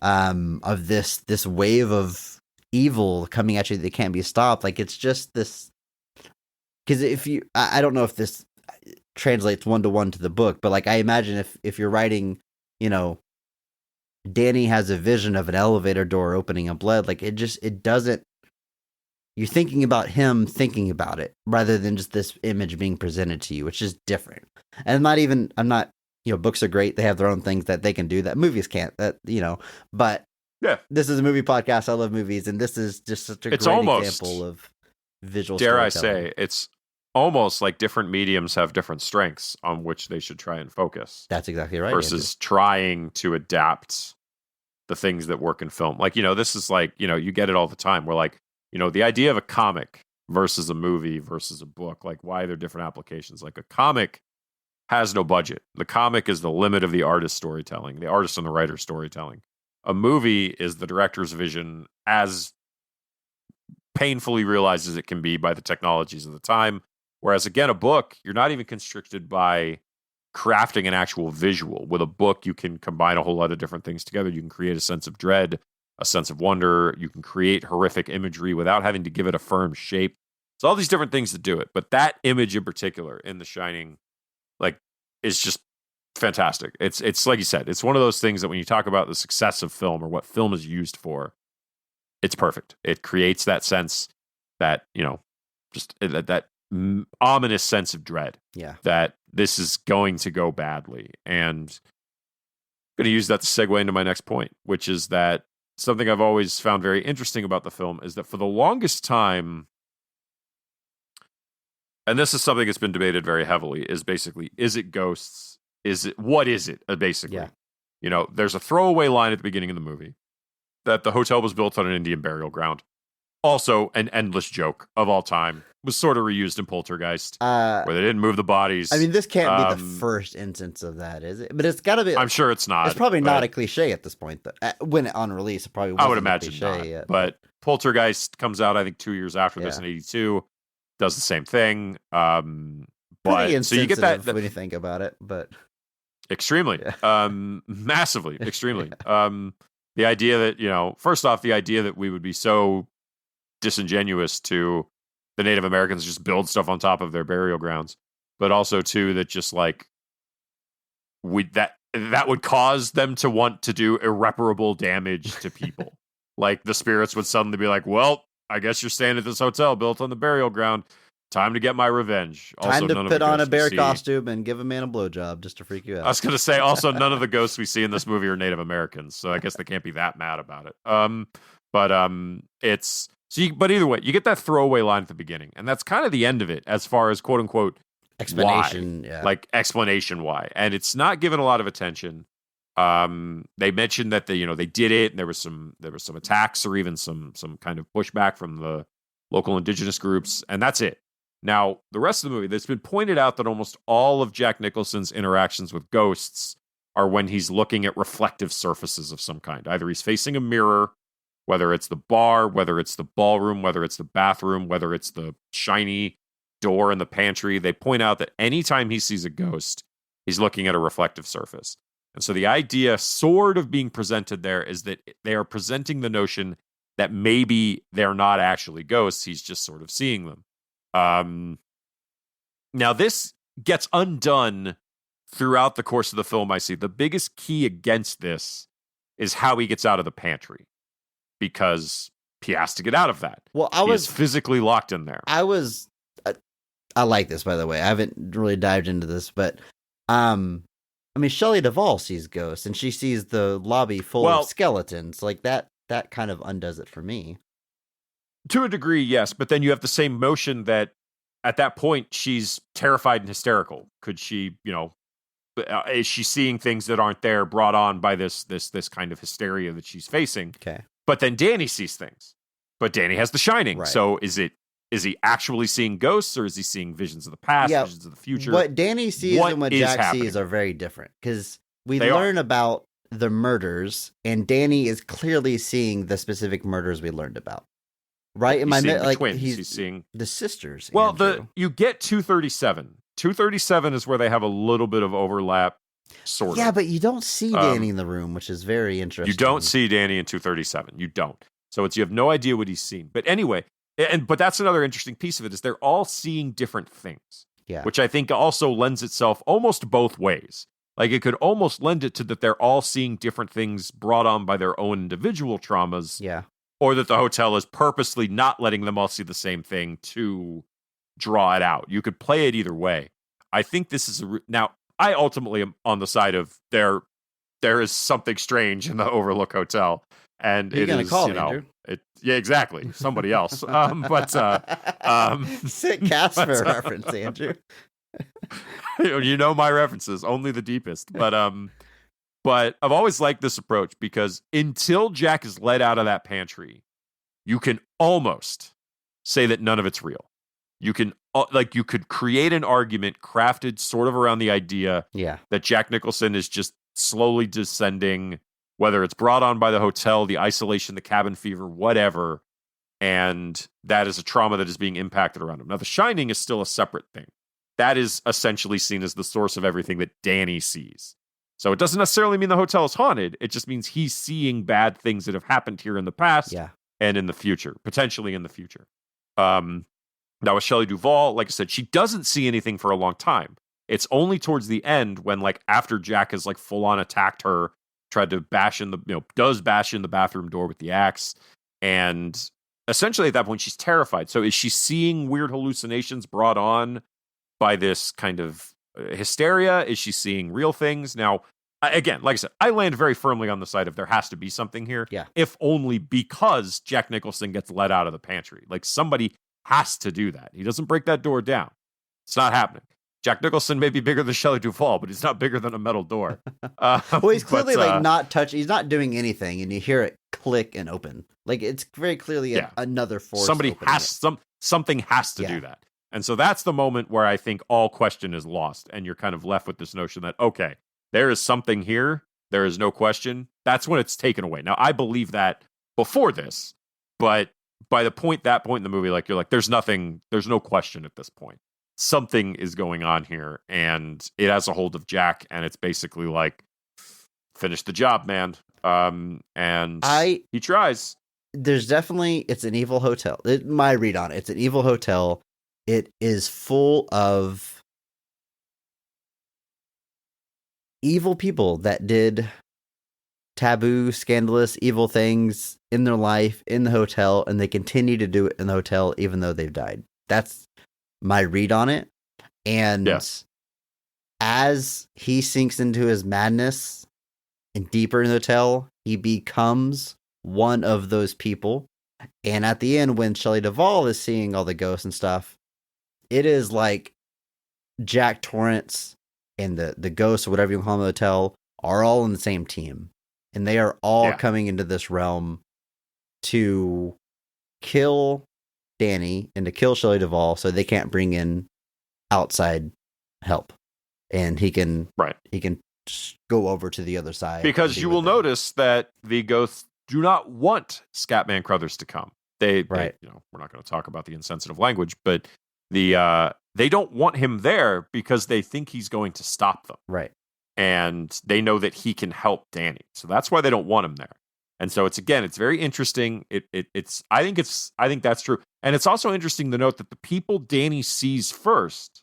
of this wave of evil coming at you that can't be stopped. Like, it's just this, because if you, I don't know if this translates 1-to-1 to the book, but like, I imagine if you're writing, you know, Danny has a vision of an elevator door opening and blood, like it doesn't, you're thinking about him thinking about it rather than just this image being presented to you, which is different. And I'm not, you know, books are great. They have their own things that they can do that movies can't, that, you know, but yeah, this is a movie podcast. I love movies. And this is just such a great example of visual dare I storytelling. say, it's almost like different mediums have different strengths on which they should try and focus. That's exactly right. Versus trying to adapt the things that work in film. Like, you know, this is like, you know, you get it all the time. We're like, you know, the idea of a comic versus a movie versus a book, like why they're different applications. Like a comic has no budget. The comic is the limit of the artist's storytelling, the artist and the writer's storytelling. A movie is the director's vision as painfully realized as it can be by the technologies of the time. Whereas again, a book, you're not even constricted by crafting an actual visual. With a book, you can combine a whole lot of different things together. You can create a sense of dread, a sense of wonder. You can create horrific imagery without having to give it a firm shape. So all these different things to do it. But that image in particular in The Shining, like, is just fantastic. It's like you said, it's one of those things that when you talk about the success of film or what film is used for, it's perfect. It creates that sense that, you know, just that ominous sense of dread. Yeah. That this is going to go badly. And I'm going to use that to segue into my next point, which is that something I've always found very interesting about the film is that for the longest time, and this is something that's been debated very heavily, is basically, is it ghosts? What is it, basically? Yeah. You know, there's a throwaway line at the beginning of the movie that the hotel was built on an Indian burial ground. Also, an endless joke of all time was sort of reused in Poltergeist, where they didn't move the bodies. I mean, this can't be the first instance of that, is it? But it's got to be. I'm sure it's not. It's probably not a cliche at this point. When on release, it probably wasn't. I would imagine a cliche not. yet. But Poltergeist comes out, I think, 2 years after this in '82. Does the same thing. But so you get that when you think about it, but extremely, massively, extremely. The idea that, you know, first off, the idea that we would be so disingenuous to the Native Americans just build stuff on top of their burial grounds, but also too that just like that would cause them to want to do irreparable damage to people. Like the spirits would suddenly be like, well, I guess you're staying at this hotel built on the burial ground. Time to get my revenge. Time to put on a bear costume and give a man a blowjob just to freak you out. I was going to say, also, none of the ghosts we see in this movie are Native Americans, so I guess they can't be that mad about it. It's but either way, you get that throwaway line at the beginning, and that's kind of the end of it as far as quote unquote explanation, why. Like explanation why, and it's not given a lot of attention. They mentioned that they did it, and there was some attacks or even some kind of pushback from the local indigenous groups, and that's it. Now, the rest of the movie, it's been pointed out that almost all of Jack Nicholson's interactions with ghosts are when he's looking at reflective surfaces of some kind. Either he's facing a mirror, whether it's the bar, whether it's the ballroom, whether it's the bathroom, whether it's the shiny door in the pantry. They point out that anytime he sees a ghost, he's looking at a reflective surface. And so the idea sort of being presented there is that they are presenting the notion that maybe they're not actually ghosts. He's just sort of seeing them. Now, this gets undone throughout the course of the film, I see. The biggest key against this is how he gets out of the pantry, because he has to get out of that. Well, he is physically locked in there. I like this, by the way. I haven't really dived into this, but I mean, Shelley Duvall sees ghosts, and she sees the lobby full of skeletons. Like that kind of undoes it for me. To a degree, yes, but then you have the same motion that at that point she's terrified and hysterical. Could she, is she seeing things that aren't there, brought on by this kind of hysteria that she's facing? Okay. But then Danny sees things. But Danny has The Shining. Right. So is he actually seeing ghosts, or is he seeing visions of the past, visions of the future? What Danny sees and what Jack sees are very different, because we learn about the murders, and Danny is clearly seeing the specific murders we learned about. Right? He's seeing the twins. He's seeing the sisters. Well, you get 237. 237 is where they have a little bit of overlap, sort of. Yeah, but you don't see Danny in the room, which is very interesting. You don't see Danny in 237. You don't. So you have no idea what he's seen. But anyway, but that's another interesting piece of it, is they're all seeing different things. Yeah. Which I think also lends itself almost both ways. Like, it could almost lend it to that they're all seeing different things brought on by their own individual traumas. Yeah. Or that the hotel is purposely not letting them all see the same thing to draw it out. You could play it either way. I think this is now, I ultimately am on the side of there is something strange in the Overlook Hotel, and you're gonna call me, Andrew. Yeah, exactly. Somebody else. Sick Casper reference, Andrew. You know my references, only the deepest. But I've always liked this approach, because until Jack is let out of that pantry, you can almost say that none of it's real. You can you could create an argument crafted sort of around the idea that Jack Nicholson is just slowly descending, whether it's brought on by the hotel, the isolation, the cabin fever, whatever, and that is a trauma that is being impacted around him. Now, The Shining is still a separate thing. That is essentially seen as the source of everything that Danny sees. So it doesn't necessarily mean the hotel is haunted. It just means he's seeing bad things that have happened here in the past and in the future, potentially in the future. Now, with Shelley Duvall, like I said, she doesn't see anything for a long time. It's only towards the end when, after Jack has full on attacked her, tried to bash in the bathroom door with the axe, and essentially at that point she's terrified. So is she seeing weird hallucinations brought on by this kind of hysteria? Is she seeing real things? Now, again, like I said, I land very firmly on the side of there has to be something here. Yeah. If only because Jack Nicholson gets let out of the pantry. Somebody has to do that. He doesn't break that door down. It's not happening. Jack Nicholson may be bigger than Shelley Duvall, but he's not bigger than a metal door. Well, he's clearly not touching. He's not doing anything, and you hear it click and open. It's very clearly another force. Something has to do that. And so that's the moment where I think all question is lost, and you're kind of left with this notion that, okay, there is something here. There is no question. That's when it's taken away. Now, I believe that before this, but by that point in the movie, you're there's no question at this point. Something is going on here, and it has a hold of Jack, and it's basically finish the job, man. And he tries. There's definitely, it's an evil hotel. My read on it, it's an evil hotel. It is full of evil people that did taboo, scandalous, evil things in their life in the hotel, and they continue to do it in the hotel even though they've died. That's my read on it. And as he sinks into his madness and deeper in the hotel, he becomes one of those people. And at the end, when Shelley Duvall is seeing all the ghosts and stuff, it is Jack Torrance and the ghosts, or whatever you call them, the hotel, are all in the same team. And they are all coming into this realm to kill Danny and to kill Shelley Duvall, so they can't bring in outside help, and he can go over to the other side. Because you will notice that the ghosts do not want Scatman Crothers to come. They we're not going to talk about the insensitive language, but they don't want him there because they think he's going to stop them. Right. And they know that he can help Danny. So that's why they don't want him there. And so it's very interesting. I think that's true. And it's also interesting to note that the people Danny sees first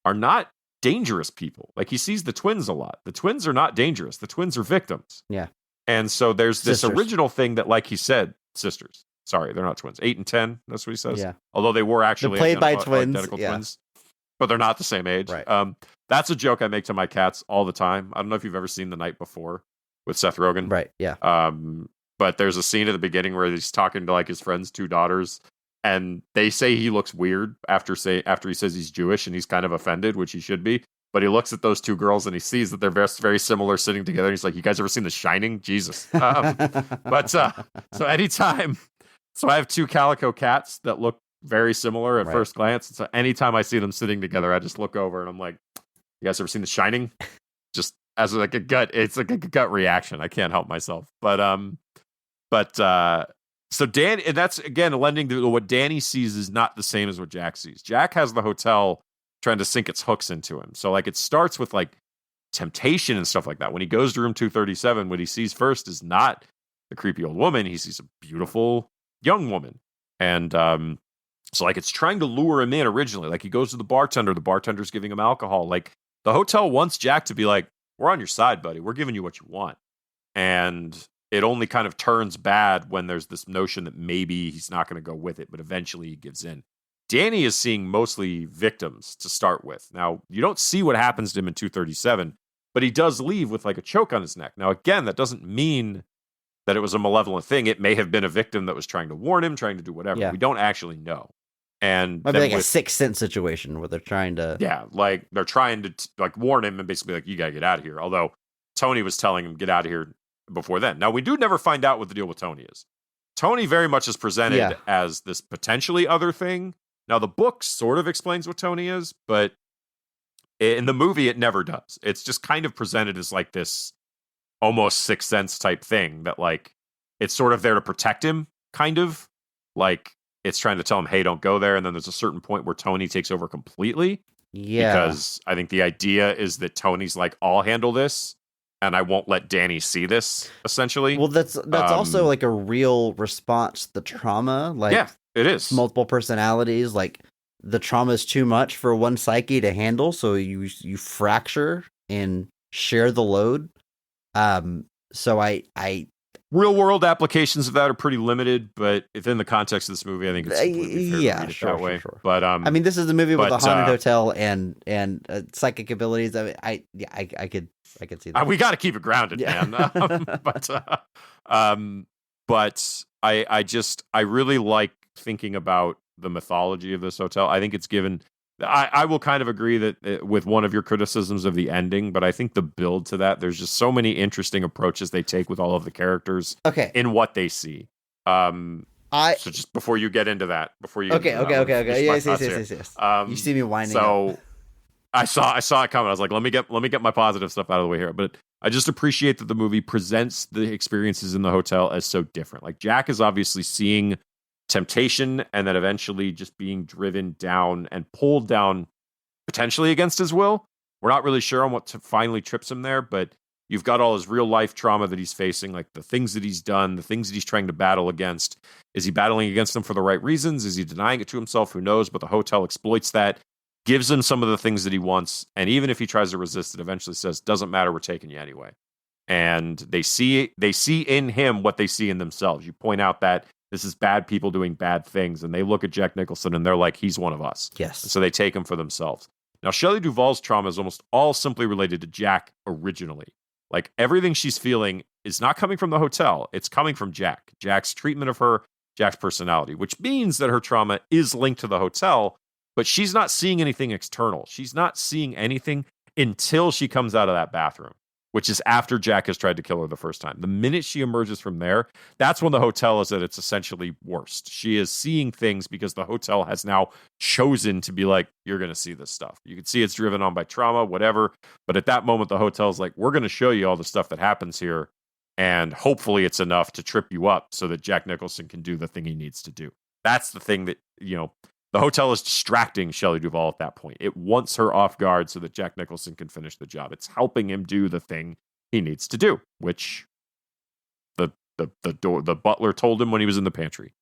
are not dangerous people. Like he sees the twins a lot. The twins are not dangerous. The twins are victims. Yeah. And so there's this Sisters. original thing that, like he said, sisters. Sorry, they're not twins. 8 and 10. That's what he says. Yeah. Although they were actually They're played by identical twins. twins, but they're not the same age. Right. That's a joke I make to my cats all the time. I don't know if you've ever seen The Night Before with Seth Rogen. Right. Yeah. But there's a scene at the beginning where he's talking to like his friend's 2 daughters, and they say he looks weird after he says he's Jewish, and he's kind of offended, which he should be. But he looks at those 2 girls and he sees that they're very, very similar sitting together. And he's like, "You guys ever seen The Shining? Jesus!" So anytime, so I have 2 calico cats that look very similar at first glance. And so anytime I see them sitting together, I just look over and I'm like, "You guys ever seen The Shining?" Just as like a gut, it's like a gut reaction. I can't help myself. So Dan, and that's again lending to what Danny sees is not the same as what Jack sees. Jack has the hotel trying to sink its hooks into him. So like it starts with like temptation and stuff like that. When he goes to room 237, what he sees first is not the creepy old woman. He sees a beautiful young woman. And so like it's trying to lure him in originally. Like he goes to the bartender's giving him alcohol. Like the hotel wants Jack to be like, "We're on your side, buddy. We're giving you what you want." And it only kind of turns bad when there's this notion that maybe he's not going to go with it, but eventually he gives in. Danny is seeing mostly victims to start with. Now, you don't see what happens to him in 237, but he does leave with like a choke on his neck. Now, again, that doesn't mean that it was a malevolent thing. It may have been a victim that was trying to warn him, trying to do whatever. Yeah. We don't actually know. And might be like a Sixth Sense situation where they're trying to... Yeah, like they're trying to like warn him and basically like, "You got to get out of here." Although Tony was telling him, "Get out of here," before then. Now, we do never find out what the deal with Tony is. Tony very much is presented as this potentially other thing. Now, the book sort of explains what Tony is, but in the movie, it never does. It's just kind of presented as like this almost Sixth Sense type thing that like it's sort of there to protect him, kind of. Like it's trying to tell him, "Hey, don't go there." And then there's a certain point where Tony takes over completely. Yeah. Because I think the idea is that Tony's like, "I'll handle this, and I won't let Danny see this," essentially. Well, that's also like a real response to the trauma. Like, yeah, it is. Multiple personalities. Like, the trauma is too much for one psyche to handle, so you fracture and share the load. So I real world applications of that are pretty limited, but within the context of this movie, I think it's completely fair to read it that way. Sure. But I mean, this is a movie with a haunted hotel and psychic abilities. I mean, I could see that. We got to keep it grounded, man. But I really like thinking about the mythology of this hotel. I think it's given. I will kind of agree that with one of your criticisms of the ending, but I think the build to that, there's just so many interesting approaches they take with all of the characters in what they see. So just before you get into that, Okay. Yes. You see me whining. So I saw it coming. I was like, let me get my positive stuff out of the way here. But I just appreciate that the movie presents the experiences in the hotel as so different. Like Jack is obviously seeing temptation and then eventually just being driven down and pulled down potentially against his will. We're not really sure on what finally trips him there, but you've got all his real life trauma that he's facing, like the things that he's done, the things that he's trying to battle against. Is he battling against them for the right reasons? Is he denying it to himself? Who knows? But the hotel exploits that, gives him some of the things that he wants, and even if he tries to resist it, eventually says, "Doesn't matter, we're taking you anyway." And they see in him what they see in themselves. You point out that this is bad people doing bad things, and they look at Jack Nicholson and they're like, "He's one of us." Yes. And so they take him for themselves. Now, Shelley Duvall's trauma is almost all simply related to Jack originally. Like everything she's feeling is not coming from the hotel. It's coming from Jack. Jack's treatment of her, Jack's personality, which means that her trauma is linked to the hotel, but she's not seeing anything external. She's not seeing anything until she comes out of that bathroom, which is after Jack has tried to kill her the first time. The minute she emerges from there, that's when the hotel is at its essentially worst. She is seeing things because the hotel has now chosen to be like, "You're going to see this stuff." You can see it's driven on by trauma, whatever. But at that moment, the hotel's like, "We're going to show you all the stuff that happens here. And hopefully it's enough to trip you up so that Jack Nicholson can do the thing he needs to do." That's the thing that, the hotel is distracting Shelley Duvall at that point. It wants her off guard so that Jack Nicholson can finish the job. It's helping him do the thing he needs to do, which the butler told him when he was in the pantry.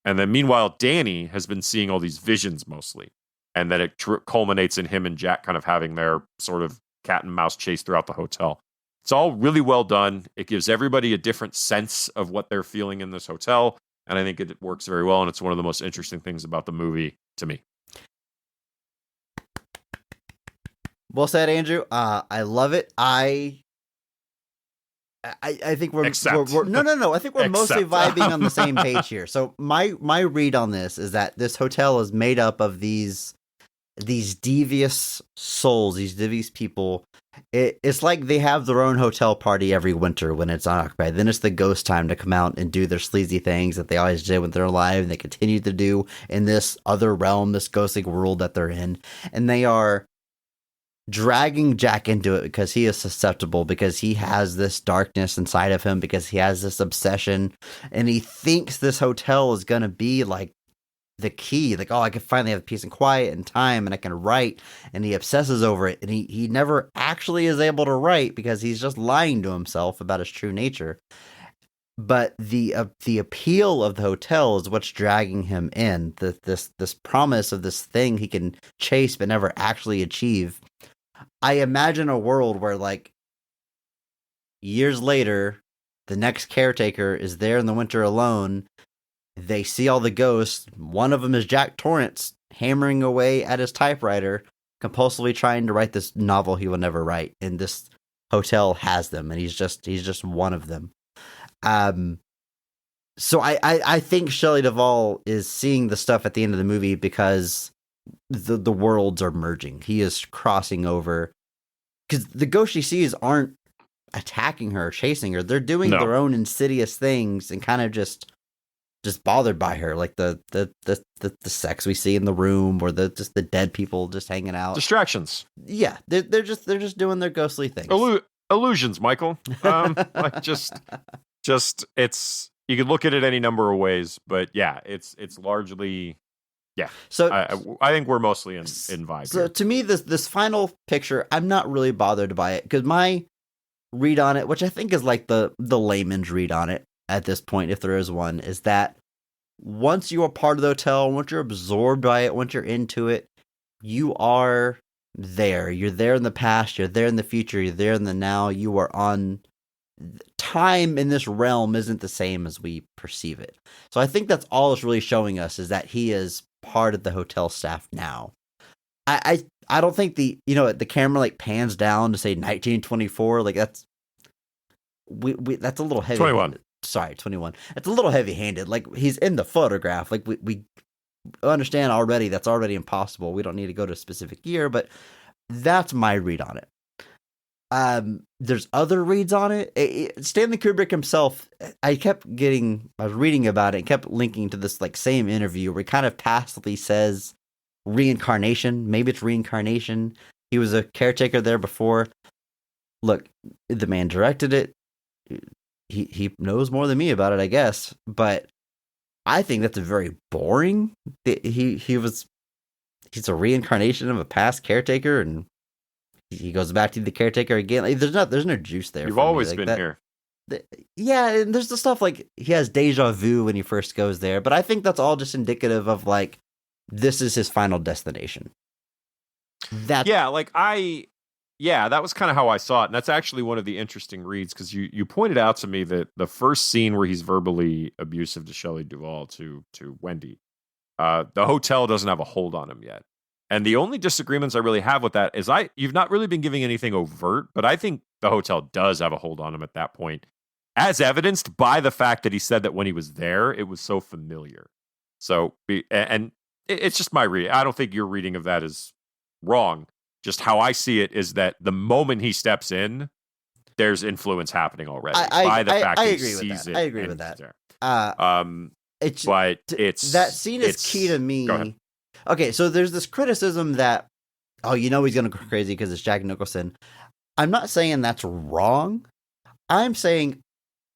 And then meanwhile, Danny has been seeing all these visions mostly. and then it culminates in him and Jack kind of having their sort of cat and mouse chase throughout the hotel. It's all really well done. It gives everybody a different sense of what they're feeling in this hotel, and I think it works very well, and it's one of the most interesting things about the movie to me. Well said, Andrew. I love it. I think we're no. I think we're mostly vibing on the same page here. So my read on this is that this hotel is made up of these devious souls, these devious people. It's like they have their own hotel party every winter when it's unoccupied. Then it's the ghost time to come out and do their sleazy things that they always did when they're alive, and they continue to do in this other realm, this ghostly world that they're in. And they are dragging Jack into it because he is susceptible, because he has this darkness inside of him, because he has this obsession, and he thinks this hotel is going to be like the key, like, oh, I can finally have peace and quiet and time, and I can write, and he obsesses over it, and he never actually is able to write because he's just lying to himself about his true nature. But the appeal of the hotel is what's dragging him in. This promise of this thing he can chase but never actually achieve. I imagine a world where, like, years later, the next caretaker is there in the winter alone. They see all the ghosts. One of them is Jack Torrance hammering away at his typewriter, compulsively trying to write this novel he will never write. And this hotel has them, and he's just one of them. So I think Shelley Duvall is seeing the stuff at the end of the movie because the worlds are merging. He is crossing over, because the ghosts she sees aren't attacking her, chasing her. They're doing their own insidious things and kind of just bothered by her, like the sex we see in the room, or the dead people just hanging out. Distractions. Yeah, they're just doing their ghostly things. Illusions, Michael. Like just it's, you could look at it any number of ways, but yeah, it's largely, yeah. So I think we're mostly in vibe. So here. To me, this final picture, I'm not really bothered by it, because my read on it, which I think is like the layman's read on it at this point, if there is one, is that once you are part of the hotel, once you're absorbed by it, once you're into it, you are there. You're there in the past, you're there in the future, you're there in the now. You are on. Time in this realm isn't the same as we perceive it. So I think that's all it's really showing us, is that he is part of the hotel staff now. I don't think the camera like pans down to say 1924, like that's that's a little heavy. 21. Sorry, 21. It's a little heavy-handed. Like, he's in the photograph. Like, we understand already that's already impossible. We don't need to go to a specific year, but that's my read on it. There's other reads on it. Stanley Kubrick himself, I was reading about it and kept linking to this like same interview where he kind of tacitly says reincarnation. Maybe it's reincarnation. He was a caretaker there before. Look, the man directed it. He knows more than me about it, I guess, but I think that's a very boring. He's a reincarnation of a past caretaker, and he goes back to the caretaker again. Like, there's no juice there. You've always been here. Yeah, and there's the stuff like he has deja vu when he first goes there, but I think that's all just indicative of like this is his final destination. That was kind of how I saw it, and that's actually one of the interesting reads, because you pointed out to me that the first scene where he's verbally abusive to Shelley Duvall, to Wendy, the hotel doesn't have a hold on him yet. And the only disagreements I really have with that is you've not really been giving anything overt, but I think the hotel does have a hold on him at that point, as evidenced by the fact that he said that when he was there, it was so familiar. So, and it's just my read. I don't think your reading of that is wrong. Just how I see it is that the moment he steps in, there's influence happening already by the fact that he sees it. I agree with that. That scene is key to me. Go ahead. Okay, so there's this criticism that, he's going to go crazy because it's Jack Nicholson. I'm not saying that's wrong. I'm saying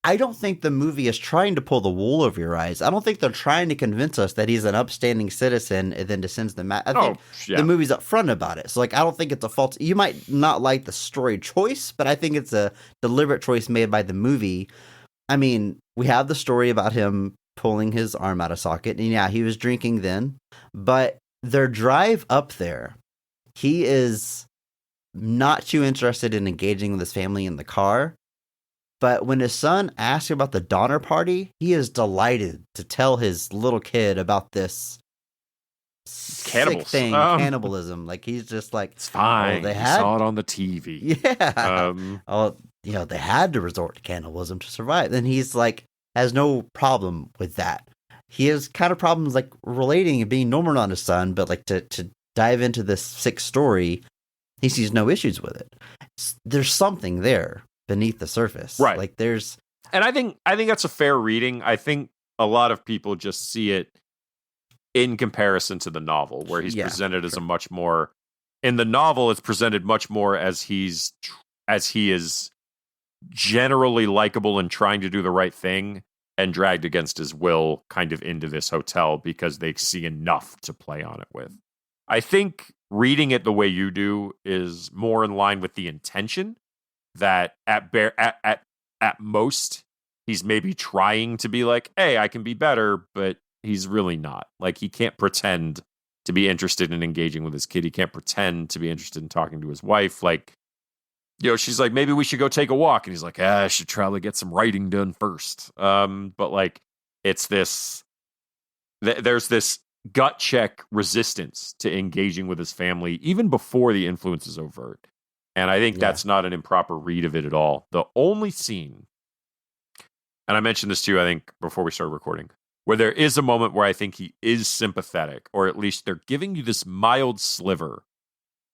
I don't think the movie is trying to pull the wool over your eyes. I don't think they're trying to convince us that he's an upstanding citizen and then descends the I think the movie's upfront about it. So, like, I don't think it's a fault. You might not like the story choice, but I think it's a deliberate choice made by the movie. I mean, we have the story about him pulling his arm out of socket, and yeah, he was drinking then, but their drive up there, he is not too interested in engaging with his family in the car. But when his son asks about the Donner Party, he is delighted to tell his little kid about this sick thing, cannibalism. Like, he's just like, it's fine. They saw it on the TV. Yeah. They had to resort to cannibalism to survive. And he's like, has no problem with that. He has kind of problems like relating and being normal on his son, but like to dive into this sick story, he sees no issues with it. There's something there beneath the surface. Right. Like there's, and I think that's a fair reading. I think a lot of people just see it in comparison to the novel, where he's presented as a much more, in the novel, it's presented much more as he is generally likable and trying to do the right thing, and dragged against his will kind of into this hotel because they see enough to play on it with. I think reading it the way you do is more in line with the intention that at most he's maybe trying to be like, hey, I can be better, but he's really not. Like, he can't pretend to be interested in engaging with his kid. He can't pretend to be interested in talking to his wife. Like, she's like, maybe we should go take a walk. And he's like, I should probably get some writing done first. But like, it's this, there's this gut check resistance to engaging with his family, even before the influence is overt. And I think that's not an improper read of it at all. The only scene, and I mentioned this to you, I think, before we started recording, where there is a moment where I think he is sympathetic, or at least they're giving you this mild sliver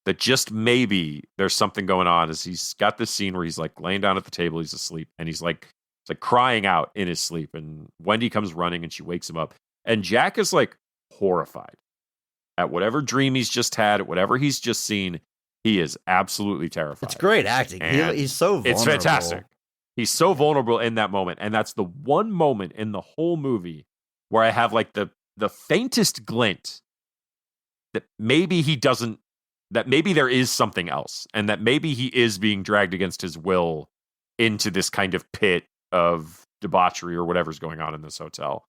that just maybe there's something going on, is he's got this scene where he's like laying down at the table, he's asleep, and he's like crying out in his sleep. And Wendy comes running and she wakes him up. And Jack is like horrified at whatever dream he's just had, at whatever he's just seen. He is absolutely terrified. It's great acting. He's so vulnerable. It's fantastic. He's so vulnerable in that moment. And that's the one moment in the whole movie where I have like the faintest glint that maybe he doesn't, that maybe there is something else, and that maybe he is being dragged against his will into this kind of pit of debauchery or whatever's going on in this hotel.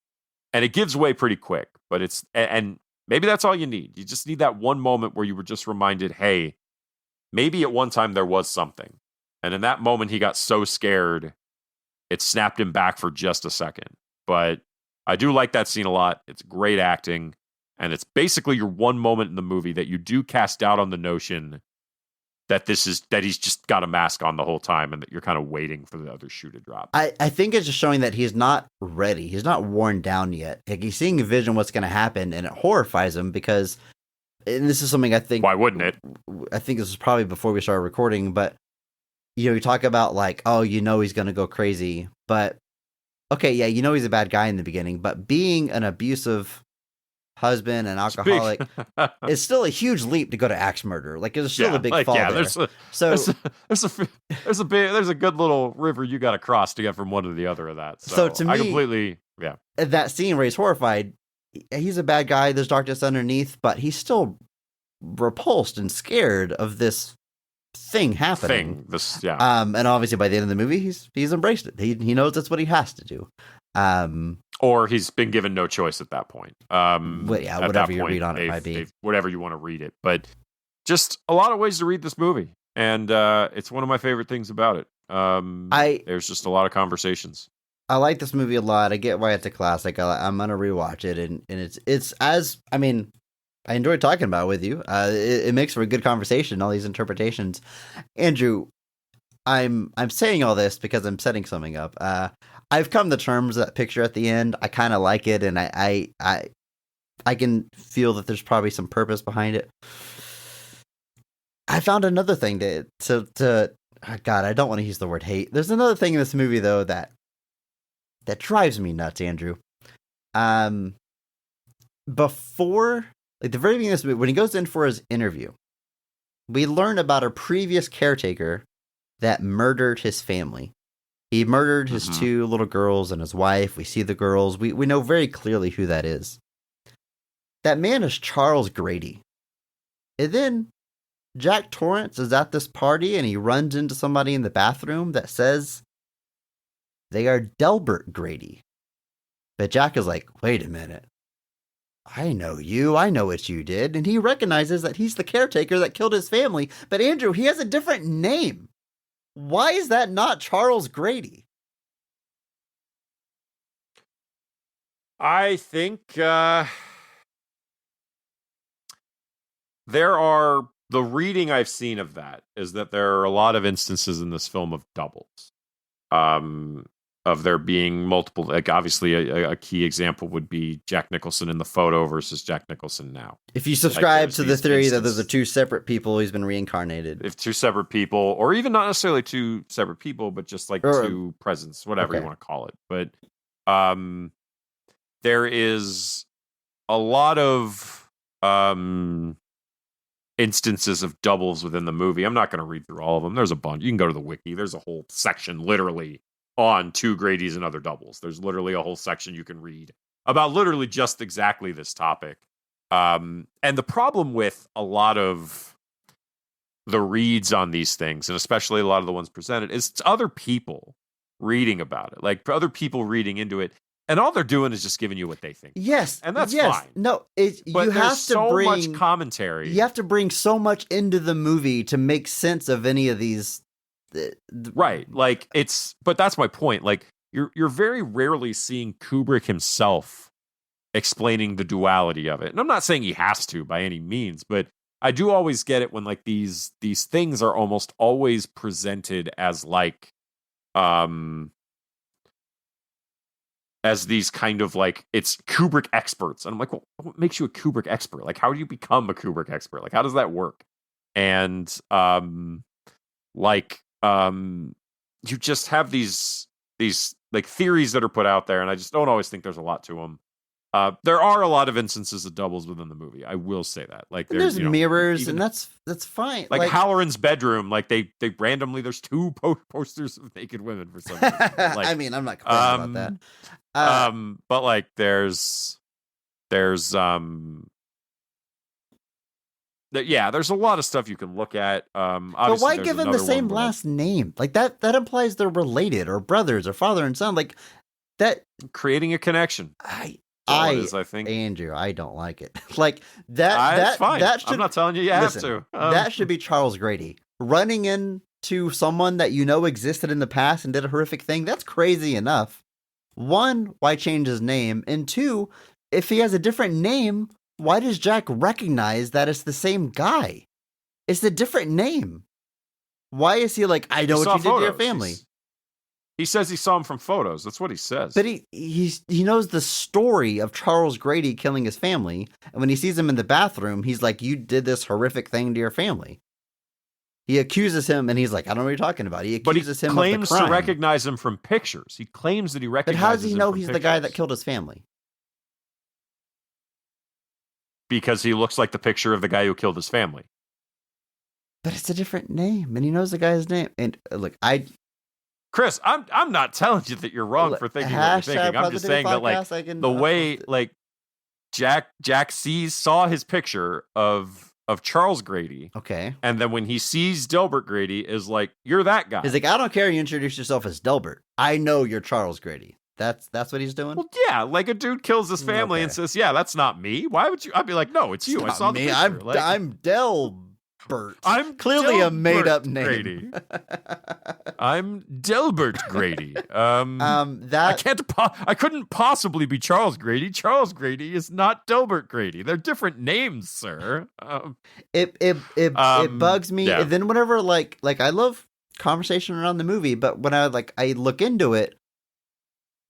And it gives way pretty quick, but and maybe that's all you need. You just need that one moment where you were just reminded, hey, maybe at one time there was something. And in that moment, he got so scared, it snapped him back for just a second. But I do like that scene a lot. It's great acting. And it's basically your one moment in the movie that you do cast doubt on the notion that that he's just got a mask on the whole time, and that you're kind of waiting for the other shoe to drop. I think it's just showing that he's not ready. He's not worn down yet. Like, he's seeing a vision what's going to happen, and it horrifies him because, and this is something I think... Why wouldn't it? I think this was probably before we started recording, but, you talk about like, oh, he's going to go crazy, but, okay, yeah, he's a bad guy in the beginning, but being an abusive husband and alcoholic, it's still a huge leap to go to axe murder. Like, there's still a big fall there. There's a good little river you got to cross to get from one to the other of that. So to me, I completely, that scene where he's horrified, he's a bad guy. There's darkness underneath, but he's still repulsed and scared of this thing happening. And obviously by the end of the movie, he's embraced it. He knows that's what he has to do. Or he's been given no choice at that point. Whatever you read on it might be. Whatever you want to read it. But just a lot of ways to read this movie. And it's one of my favorite things about it. There's just a lot of conversations. I like this movie a lot. I get why it's a classic. I'm going to rewatch it. And I enjoyed talking about it with you. It makes for a good conversation, all these interpretations. Andrew, I'm saying all this because I'm setting something up. I've come to terms with that picture at the end. I kind of like it, and I can feel that there's probably some purpose behind it. I found another thing to God, I don't want to use the word hate. There's another thing in this movie though that drives me nuts, Andrew. Before, like, the very beginning of this movie, when he goes in for his interview, we learn about a previous caretaker that murdered his family. He murdered his two little girls and his wife. We see the girls. We know very clearly who that is. That man is Charles Grady. And then Jack Torrance is at this party and he runs into somebody in the bathroom that says they are Delbert Grady. But Jack is like, wait a minute. I know you. I know what you did. And he recognizes that he's the caretaker that killed his family. But Andrew, he has a different name. Why is that not Charles Grady? I think there are, the reading I've seen of that is that there are a lot of instances in this film of doubles. Of there being multiple, like obviously a key example would be Jack Nicholson in the photo versus Jack Nicholson now. If you subscribe Like, to the theory that those are two separate people, he's been reincarnated. If two separate people, or even not necessarily two separate people, but just like two presents, whatever you want to call it. But there is a lot of instances of doubles within the movie. I'm not going to read through all of them. There's a bunch. You can go to the wiki. There's a whole section literally on two Grady's and other doubles. There's literally a whole section you can read about literally just exactly this topic. And the problem with a lot of the reads on these things, and especially a lot of the ones presented, is it's other people reading about it, like other people reading into it. And all they're doing is just giving you what they think. Yes. And that's fine. No, but you have to bring so much commentary. You have to bring so much into the movie to make sense of any of these. Right. Like but that's my point. Like you're very rarely seeing Kubrick himself explaining the duality of it. And I'm not saying he has to by any means, but I do always get it when like these things are almost always presented as like as these kind of like, it's Kubrick experts. And I'm like, well, what makes you a Kubrick expert? Like, how do you become a Kubrick expert? Like, how does that work? And you just have these like theories that are put out there, and I just don't always think there's a lot to them. There are a lot of instances of doubles within the movie. I will say that. Like there's mirrors, and that's fine. Like Halloran's bedroom, like they randomly, there's two posters of naked women for some reason. Like, I mean, I'm not complaining about that. But like there's there's a lot of stuff you can look at. But why give them the same last name? Like that implies they're related or brothers or father and son. Like that, creating a connection. I think Andrew, I don't like it. Like that. That's fine. That should, I'm not telling you have to. That should be Charles Grady running into someone that you know existed in the past and did a horrific thing. That's crazy enough. One, why change his name? And two, if he has a different name, why does Jack recognize that it's the same guy? It's a different name. Why is he like, I know what you did to your family? He says he saw him from photos. That's what he says. But he knows the story of Charles Grady killing his family. And when he sees him in the bathroom, he's like, you did this horrific thing to your family. He accuses him, and he's like, I don't know what you're talking about. He accuses him of the crime. But he claims to recognize him from pictures. He claims that he recognizes him. But how does he know he's pictures. The guy that killed his family? Because he looks like the picture of the guy who killed his family. But it's a different name, and he knows the guy's name. And look, Chris, I'm not telling you that you're wrong for thinking what you're thinking. I'm just saying that like the way like Jack saw his picture of Charles Grady. Okay. And then when he sees Delbert Grady is like, you're that guy. He's like, I don't care you introduce yourself as Delbert. I know you're Charles Grady. That's what he's doing? Well, yeah, like a dude kills his family and says, yeah, that's not me. Why would you? I'd be like, no, it's you. I saw the picture. I'm Delbert. I'm clearly Delbert a made-up name. Grady. I'm Delbert Grady. I couldn't possibly be Charles Grady. Charles Grady is not Delbert Grady. They're different names, sir. It bugs me. Yeah. And then whenever like I love conversation around the movie, but when I look into it,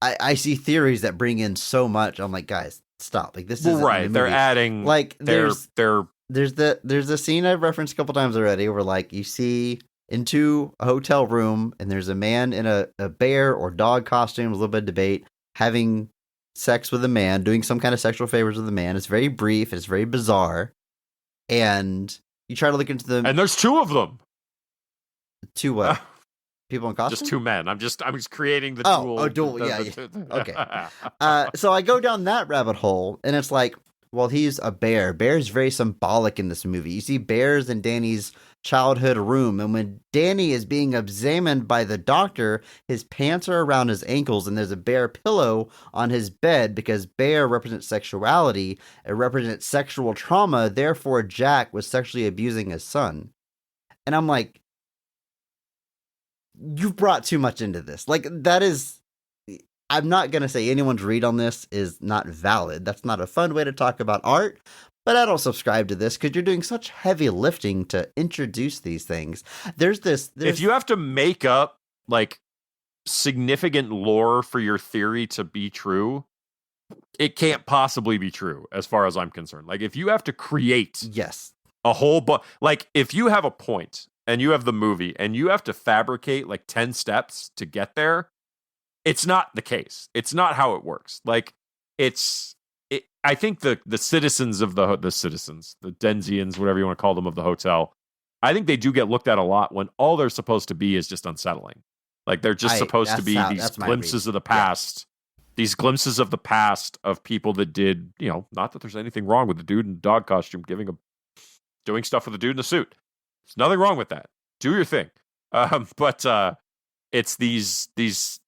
I see theories that bring in so much. I'm like, guys, stop. Like this is right. They're adding like there's a scene I've referenced a couple times already where like you see into a hotel room and there's a man in a bear or dog costume, a little bit of debate, having sex with a man, doing some kind of sexual favors with a man. It's very brief. It's very bizarre. And you try to look into them. And there's two of them. Two what? People in costume? Just two men. I'm just creating the duel. Oh, duel. Yeah. Okay. So I go down that rabbit hole, and it's like, well, he's a bear. Bear's very symbolic in this movie. You see bears in Danny's childhood room. And when Danny is being examined by the doctor, his pants are around his ankles and there's a bear pillow on his bed because bear represents sexuality. It represents sexual trauma. Therefore, Jack was sexually abusing his son. And I'm like, you've brought too much into this. Like, that is... I'm not going to say anyone's read on this is not valid. That's not a fun way to talk about art, but I don't subscribe to this because you're doing such heavy lifting to introduce these things. If you have to make up like significant lore for your theory to be true, it can't possibly be true as far as I'm concerned. Like if you have to create a whole like if you have a point and you have the movie and you have to fabricate like 10 steps to get there, it's not the case. It's not how it works. Like I think the citizens of the citizens, the Denzians, whatever you want to call them, of the hotel, I think they do get looked at a lot when all they're supposed to be is just unsettling. Like they're just supposed to be these glimpses of the past, these glimpses of the past of people that did, not that there's anything wrong with the dude in the dog costume doing stuff with the dude in the suit. There's nothing wrong with that. Do your thing. But it's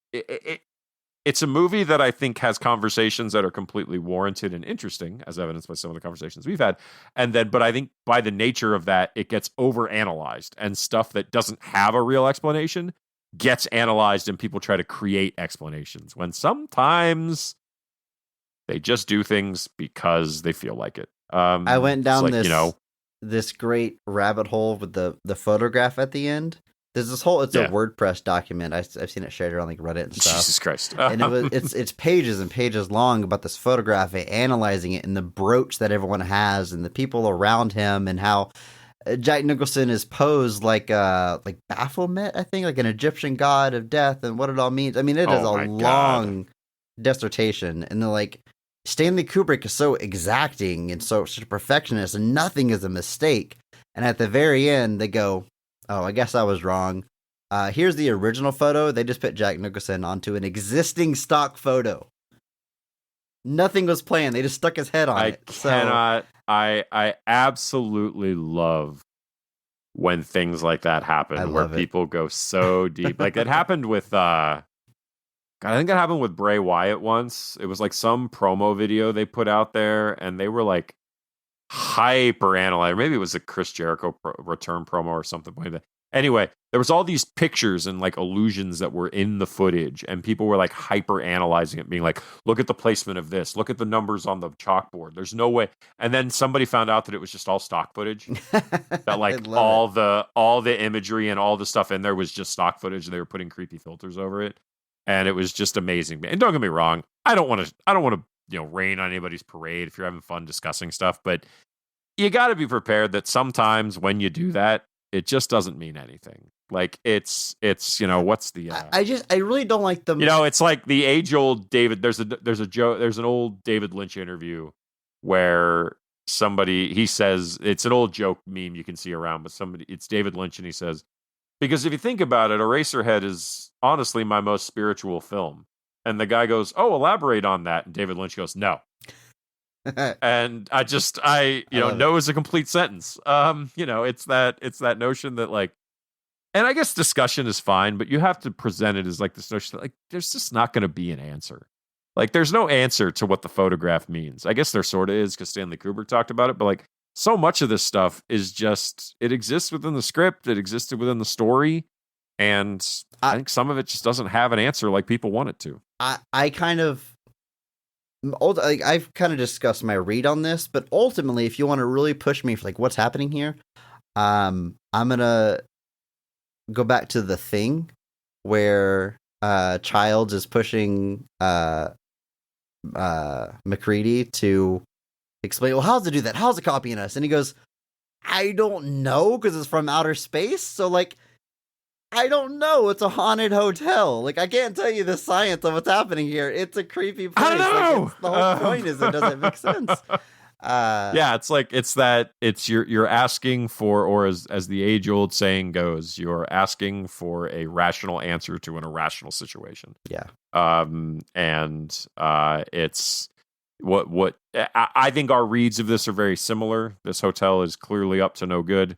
it's a movie that I think has conversations that are completely warranted and interesting, as evidenced by some of the conversations we've had. But I think by the nature of that, it gets overanalyzed, and stuff that doesn't have a real explanation gets analyzed, and people try to create explanations when sometimes they just do things because they feel like it. I went down this great rabbit hole with the photograph at the end. There's this whole, it's a WordPress document. I've seen it shared on like Reddit and stuff. Jesus Christ. And it's pages and pages long about this photograph, analyzing it and the brooch that everyone has and the people around him and how Jack Nicholson is posed like Baphomet, I think, like an Egyptian god of death and what it all means. I mean, it is a long dissertation. And they're like, Stanley Kubrick is so exacting and such a perfectionist and nothing is a mistake. And at the very end, they go, oh, I guess I was wrong. Here's the original photo. They just put Jack Nicholson onto an existing stock photo. Nothing was planned. They just stuck his head on it. I absolutely love when things like that happen, where people go so deep. Like it happened with, I think it happened with Bray Wyatt once. It was like some promo video they put out there, and they were like, hyper analyze. Maybe it was a Chris Jericho return promo or something like that. Anyway, there was all these pictures and like illusions that were in the footage, and people were like hyper analyzing it, being like, look at the placement of this, look at the numbers on the chalkboard, there's no way. And then somebody found out that it was just all stock footage. That like all the imagery and all the stuff in there was just stock footage, and they were putting creepy filters over it, and it was just amazing. And don't get me wrong, I don't want to rain on anybody's parade if you're having fun discussing stuff, but you got to be prepared that sometimes when you do that, it just doesn't mean anything. Like it's what's the I really don't like them. It's like the age-old David. There's an old David Lynch interview where he says, it's an old joke meme you can see around, but it's David Lynch, and he says, because if you think about it, Eraserhead is honestly my most spiritual film. And the guy goes, oh, elaborate on that. And David Lynch goes, no. And no is a complete sentence. It's that notion that like, and I guess discussion is fine, but you have to present it as like this notion that like, there's just not going to be an answer. Like there's no answer to what the photograph means. I guess there sort of is because Stanley Kubrick talked about it, but like so much of this stuff is just, it exists within the script. It existed within the story. And I think some of it just doesn't have an answer like people want it to. I've kind of discussed my read on this, but ultimately, if you want to really push me for like what's happening here, I'm gonna go back to The Thing, where Childs is pushing McCready to explain, well, how's it do that? How's it copying us? And he goes, I don't know, because it's from outer space. So like, I don't know. It's a haunted hotel. Like, I can't tell you the science of what's happening here. It's a creepy place. I don't know. Like, the whole point is it doesn't make sense. You're asking for, or as the age old saying goes, you're asking for a rational answer to an irrational situation. Yeah. It's what I think our reads of this are very similar. This hotel is clearly up to no good.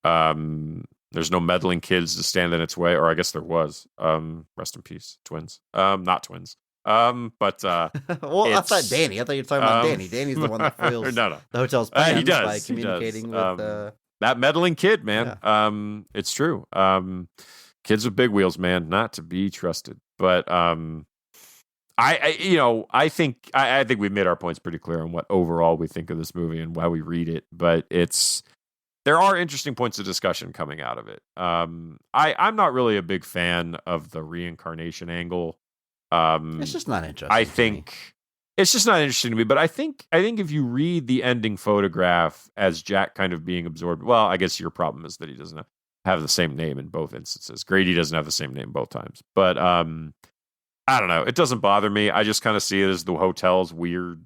There's no meddling kids to stand in its way, or I guess there was. Rest in peace, twins. Not twins. But Well, I thought Danny. I thought you were talking about Danny. Danny's the one that foils no. the hotel's plans He does by communicating with. That meddling kid, man. Yeah. It's true. Kids with big wheels, man, not to be trusted. But I think we made our points pretty clear on what overall we think of this movie and why we read it. But there are interesting points of discussion coming out of it. I'm not really a big fan of the reincarnation angle. It's just not interesting. I think it's just not interesting to me. But I think if you read the ending photograph as Jack kind of being absorbed, well, I guess your problem is that he doesn't have the same name in both instances. Grady doesn't have the same name both times. But I don't know. It doesn't bother me. I just kind of see it as the hotel's weird.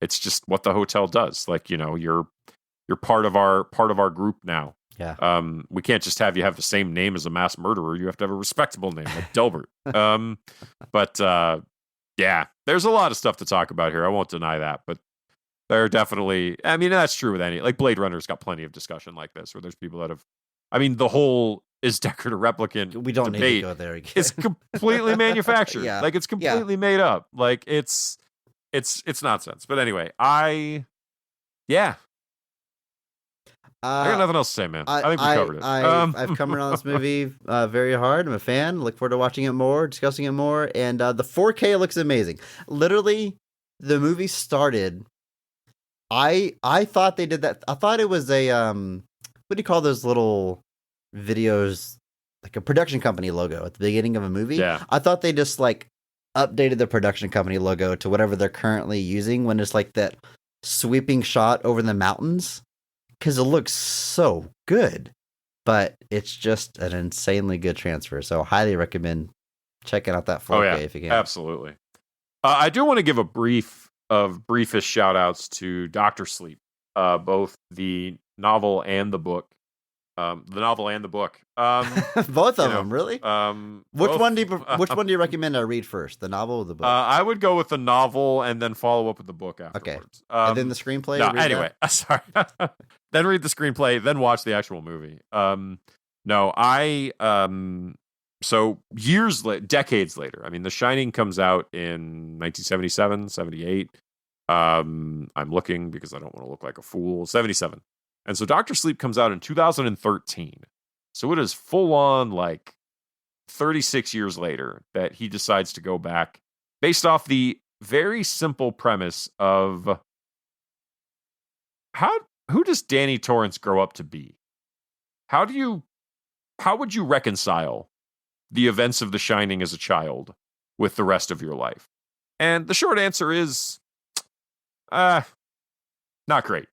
It's just what the hotel does. Like, you're part of our group now. Yeah. We can't just have you have the same name as a mass murderer. You have to have a respectable name like Delbert. But yeah, there's a lot of stuff to talk about here. I won't deny that, but there are definitely, I mean, that's true with any, like Blade Runner's got plenty of discussion like this, where there's people that have, I mean, the whole is Deckard a replicant we don't debate need to go there again. It's completely manufactured. Yeah. Like it's completely made up. Like it's nonsense. But anyway, I got nothing else to say, man. I think we covered it. I've come around this movie very hard. I'm a fan. Look forward to watching it more, discussing it more. And the 4K looks amazing. Literally, the movie started. I thought they did that. I thought it was a what do you call those little videos? Like a production company logo at the beginning of a movie. Yeah. I thought they just like updated the production company logo to whatever they're currently using when it's like that sweeping shot over the mountains. Because it looks so good, but it's just an insanely good transfer. So highly recommend checking out that 4K if you can. Absolutely. I do want to give a briefest shout outs to Dr. Sleep, both the novel and the book. Both of them, really. Which one do you recommend I read first, the novel or the book? I would go with the novel and then follow up with the book afterwards. Okay, and then the screenplay. No, anyway, sorry. Then read the screenplay, then watch the actual movie. So decades later. I mean, The Shining comes out in 1977, 78. I'm looking because I don't want to look like a fool. 77. And so Dr. Sleep comes out in 2013. So it is full on like 36 years later that he decides to go back based off the very simple premise of who does Danny Torrance grow up to be? How would you reconcile the events of The Shining as a child with the rest of your life? And the short answer is not great.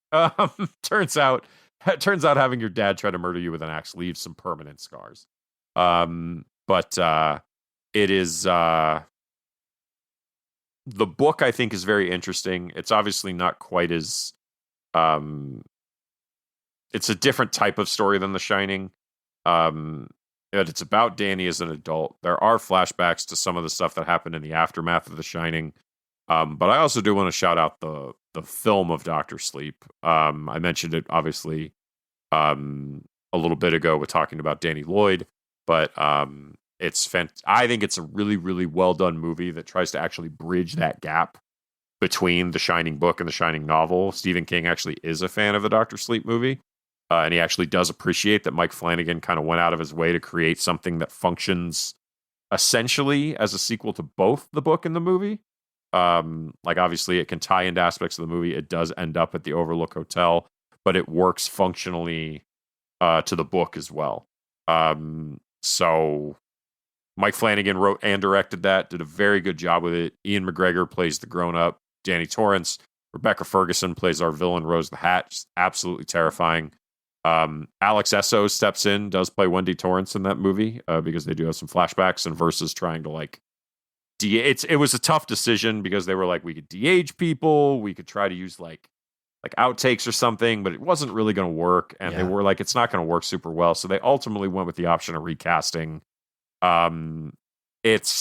Turns out having your dad try to murder you with an axe leaves some permanent scars. But it is the book, I think, is very interesting. It's obviously not quite as it's a different type of story than The Shining. But it's about Danny as an adult. There are flashbacks to some of the stuff that happened in the aftermath of The Shining. But I also do want to shout out the film of Dr. Sleep. I mentioned it obviously a little bit ago with talking about Danny Lloyd, but I think it's a really, really well done movie that tries to actually bridge that gap between the Shining book and the Shining novel. Stephen King actually is a fan of the Dr. Sleep movie, and he actually does appreciate that Mike Flanagan kind of went out of his way to create something that functions essentially as a sequel to both the book and the movie. Like obviously it can tie into aspects of the movie. It does end up at the Overlook Hotel, but it works functionally to the book as well. So Mike Flanagan wrote and directed that, did a very good job with it. Ian McGregor plays the grown-up Danny Torrance. Rebecca Ferguson plays our villain Rose the Hat. Just absolutely terrifying. Alex Esso steps in, does play Wendy Torrance in that movie because they do have some flashbacks and versus trying to like it was a tough decision because they were like, we could de-age people, we could try to use like outtakes or something, but it wasn't really going to work. And they were like, it's not going to work super well. So they ultimately went with the option of recasting. It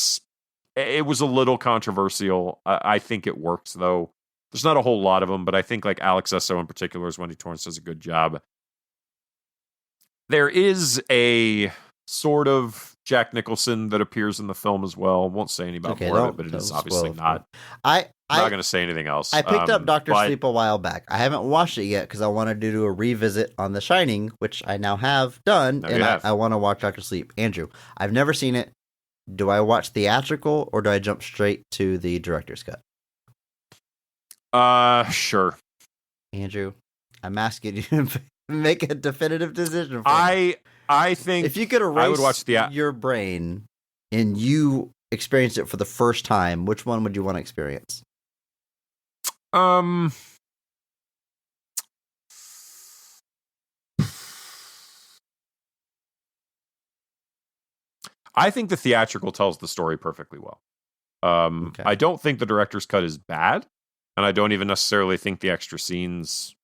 was a little controversial. I think it works though. There's not a whole lot of them, but I think like Alex Esso in particular, as Wendy Torrance does a good job. There is a sort of Jack Nicholson that appears in the film as well. Won't say any about more of it, but it is obviously not. I'm not going to say anything else. I picked up Dr. Sleep a while back. I haven't watched it yet because I wanted to do a revisit on The Shining, which I now have done, and I want to watch Dr. Sleep. Andrew, I've never seen it. Do I watch theatrical or do I jump straight to the director's cut? Sure. Andrew, I'm asking you to make a definitive decision for me. I think if you could erase I would watch your brain and you experienced it for the first time, which one would you want to experience? I think the theatrical tells the story perfectly well. Okay. I don't think the director's cut is bad, and I don't even necessarily think the extra scenes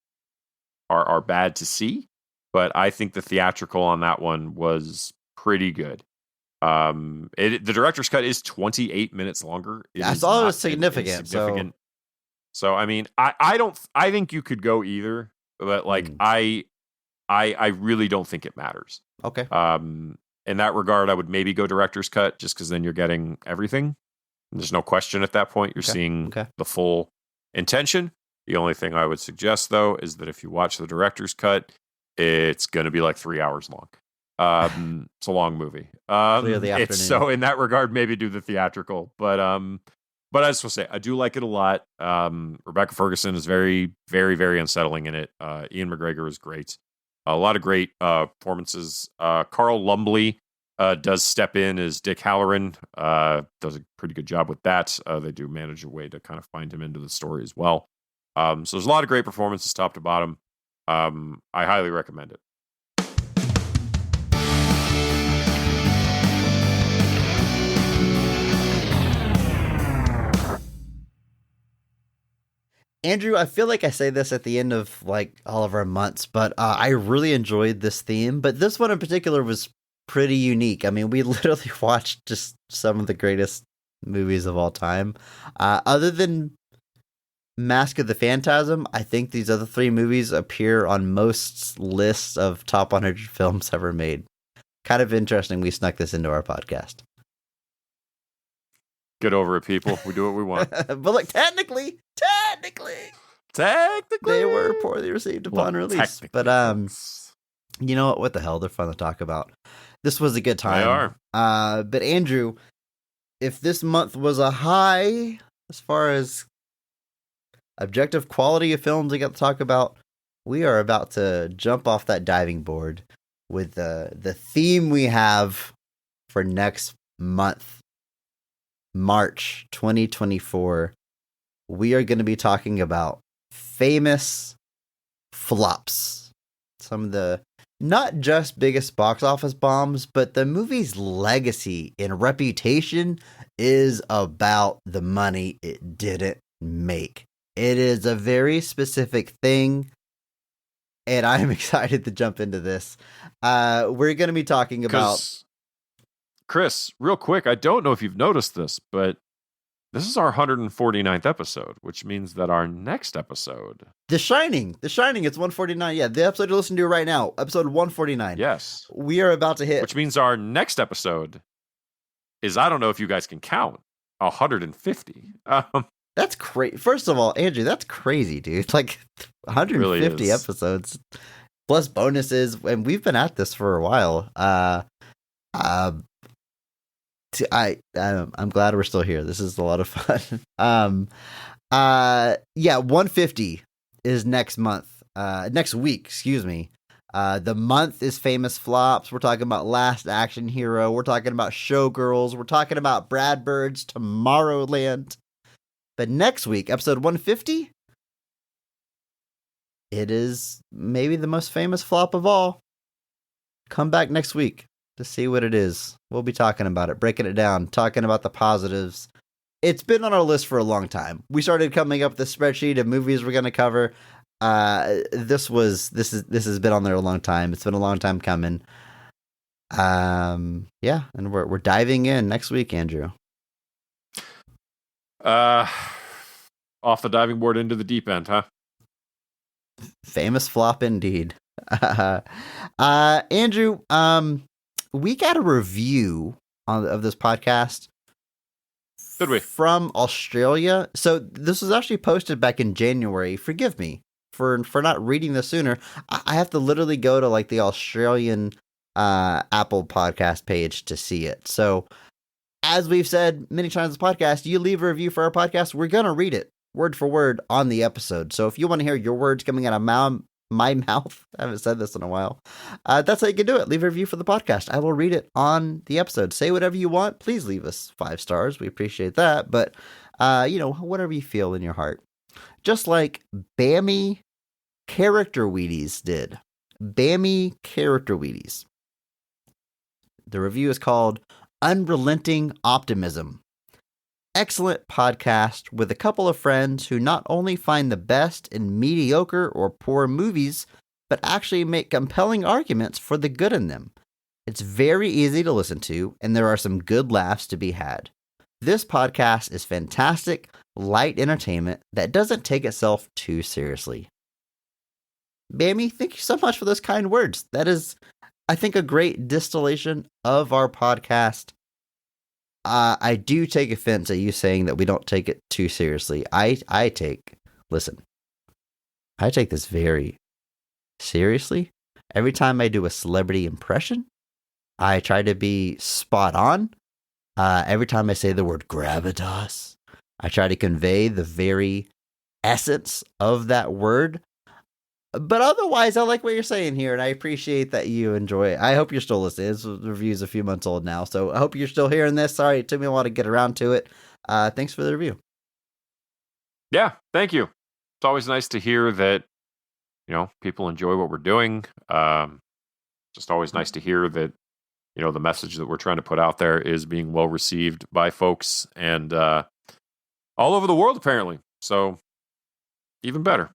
are bad to see, but I think the theatrical on that one was pretty good. The director's cut is 28 minutes longer. I saw it was significant. So I mean, I think you could go either, but like I really don't think it matters. Okay. In that regard, I would maybe go director's cut just because then you're getting everything. There's no question at that point. You're seeing the full intention. The only thing I would suggest, though, is that if you watch the director's cut, it's going to be like 3 hours long. It's a long movie. So in that regard, maybe do the theatrical. But I just will say, I do like it a lot. Rebecca Ferguson is very, very, very unsettling in it. Ian McGregor is great. A lot of great performances. Carl Lumbly does step in as Dick Halloran. Does a pretty good job with that. They do manage a way to kind of find him into the story as well. So there's a lot of great performances top to bottom. I highly recommend it. Andrew, I feel like I say this at the end of like all of our months, but I really enjoyed this theme. But this one in particular was pretty unique. I mean, we literally watched just some of the greatest movies of all time. Other than Mask of the Phantasm, I think these other three movies appear on most lists of top 100 films ever made. Kind of interesting we snuck this into our podcast. Get over it, people. We do what we want. But look, technically, they were poorly received upon release. But you know what the hell? They're fun to talk about. This was a good time. They are. But Andrew, if this month was a high as far as objective quality of films we got to talk about, we are about to jump off that diving board with the theme we have for next month, March 2024. We are going to be talking about famous flops. Some of the not just biggest box office bombs, but the movie's legacy and reputation is about the money it didn't make. It is a very specific thing, and I'm excited to jump into this. We're going to be talking about... Chris, real quick, I don't know if you've noticed this, but this is our 149th episode, which means that our next episode... The Shining, it's 149. Yeah, the episode you're listening to right now, episode 149. Yes. We are about to hit... Which means our next episode is, I don't know if you guys can count, 150. That's crazy. First of all, Andrew, that's crazy, dude. Like 150 really episodes plus bonuses, and we've been at this for a while. I'm glad we're still here. This is a lot of fun. 150 is next week, excuse me. The month is famous flops. We're talking about Last Action Hero. We're talking about Showgirls. We're talking about Brad Bird's Tomorrowland. But next week, episode 150, it is maybe the most famous flop of all. Come back next week to see what it is. We'll be talking about it, breaking it down, talking about the positives. It's been on our list for a long time. We started coming up with a spreadsheet of movies we're going to cover. This has been on there a long time. It's been a long time coming. And we're diving in next week, Andrew. Off the diving board into the deep end, huh? Famous flop indeed. Andrew, we got a review of this podcast. Did we? From Australia. So this was actually posted back in January. Forgive me for not reading this sooner. I have to literally go to like the Australian Apple podcast page to see it. So as we've said many times in this podcast, you leave a review for our podcast, we're going to read it word for word on the episode. So if you want to hear your words coming out of my mouth, I haven't said this in a while, that's how you can do it. Leave a review for the podcast. I will read it on the episode. Say whatever you want. Please leave us 5 stars. We appreciate that. But, whatever you feel in your heart. Just like Bammy Character Wheaties did. Bammy Character Wheaties. The review is called Unrelenting Optimism. Excellent podcast with a couple of friends who not only find the best in mediocre or poor movies, but actually make compelling arguments for the good in them. It's very easy to listen to, and there are some good laughs to be had. This podcast is fantastic, light entertainment that doesn't take itself too seriously. Bammy, thank you so much for those kind words. That is, I think, a great distillation of our podcast. I do take offense at you saying that we don't take it too seriously. I take this very seriously. Every time I do a celebrity impression, I try to be spot on. Every time I say the word gravitas, I try to convey the very essence of that word. But otherwise, I like what you're saying here, and I appreciate that you enjoy it. I hope you're still listening. This review's a few months old now, so I hope you're still hearing this. Sorry, it took me a while to get around to it. Thanks for the review. Yeah, thank you. It's always nice to hear that, people enjoy what we're doing. Just always nice to hear that, the message that we're trying to put out there is being well received by folks and all over the world, apparently. So even better.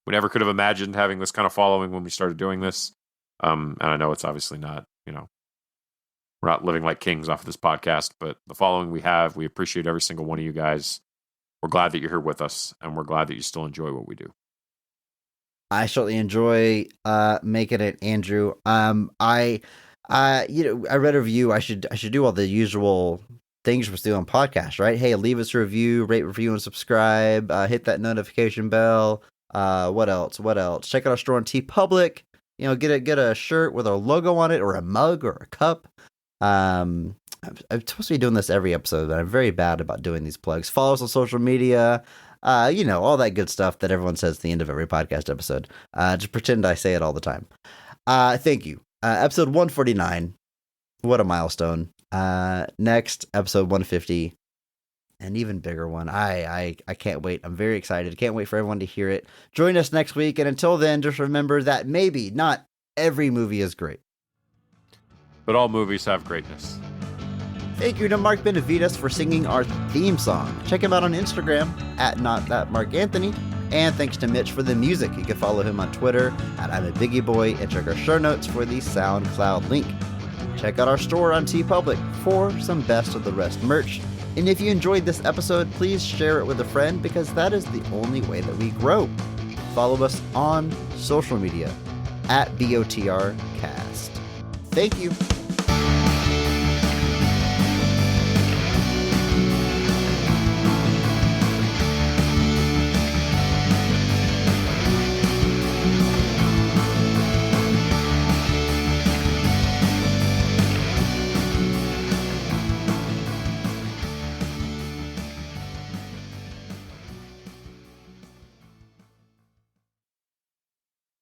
We never could have imagined having this kind of following when we started doing this. And I know it's obviously not, we're not living like kings off of this podcast, but the following we have, we appreciate every single one of you guys. We're glad that you're here with us, and we're glad that you still enjoy what we do. I certainly enjoy making it, Andrew. I read a review. I should do all the usual things we're still on podcast, right? Hey, leave us a review, rate, review, and subscribe. Hit that notification bell. What else? Check out our store on TeePublic. Get a shirt with our logo on it, or a mug, or a cup. I'm supposed to be doing this every episode, but I'm very bad about doing these plugs. Follow us on social media. All that good stuff that everyone says at the end of every podcast episode. Just pretend I say it all the time. Thank you. Episode 149. What a milestone. Next, episode 150. An even bigger one. I can't wait. I'm very excited. Can't wait for everyone to hear it. Join us next week. And until then, just remember that maybe not every movie is great, but all movies have greatness. Thank you to Mark Benavides for singing our theme song. Check him out on Instagram at NotThatMarkAnthony. And thanks to Mitch for the music. You can follow him on Twitter at I'm a Biggie Boy, and check our show notes for the SoundCloud link. Check out our store on TeePublic for some Best of the Rest merch. And if you enjoyed this episode, please share it with a friend, because that is the only way that we grow. Follow us on social media at BOTRcast. Thank you.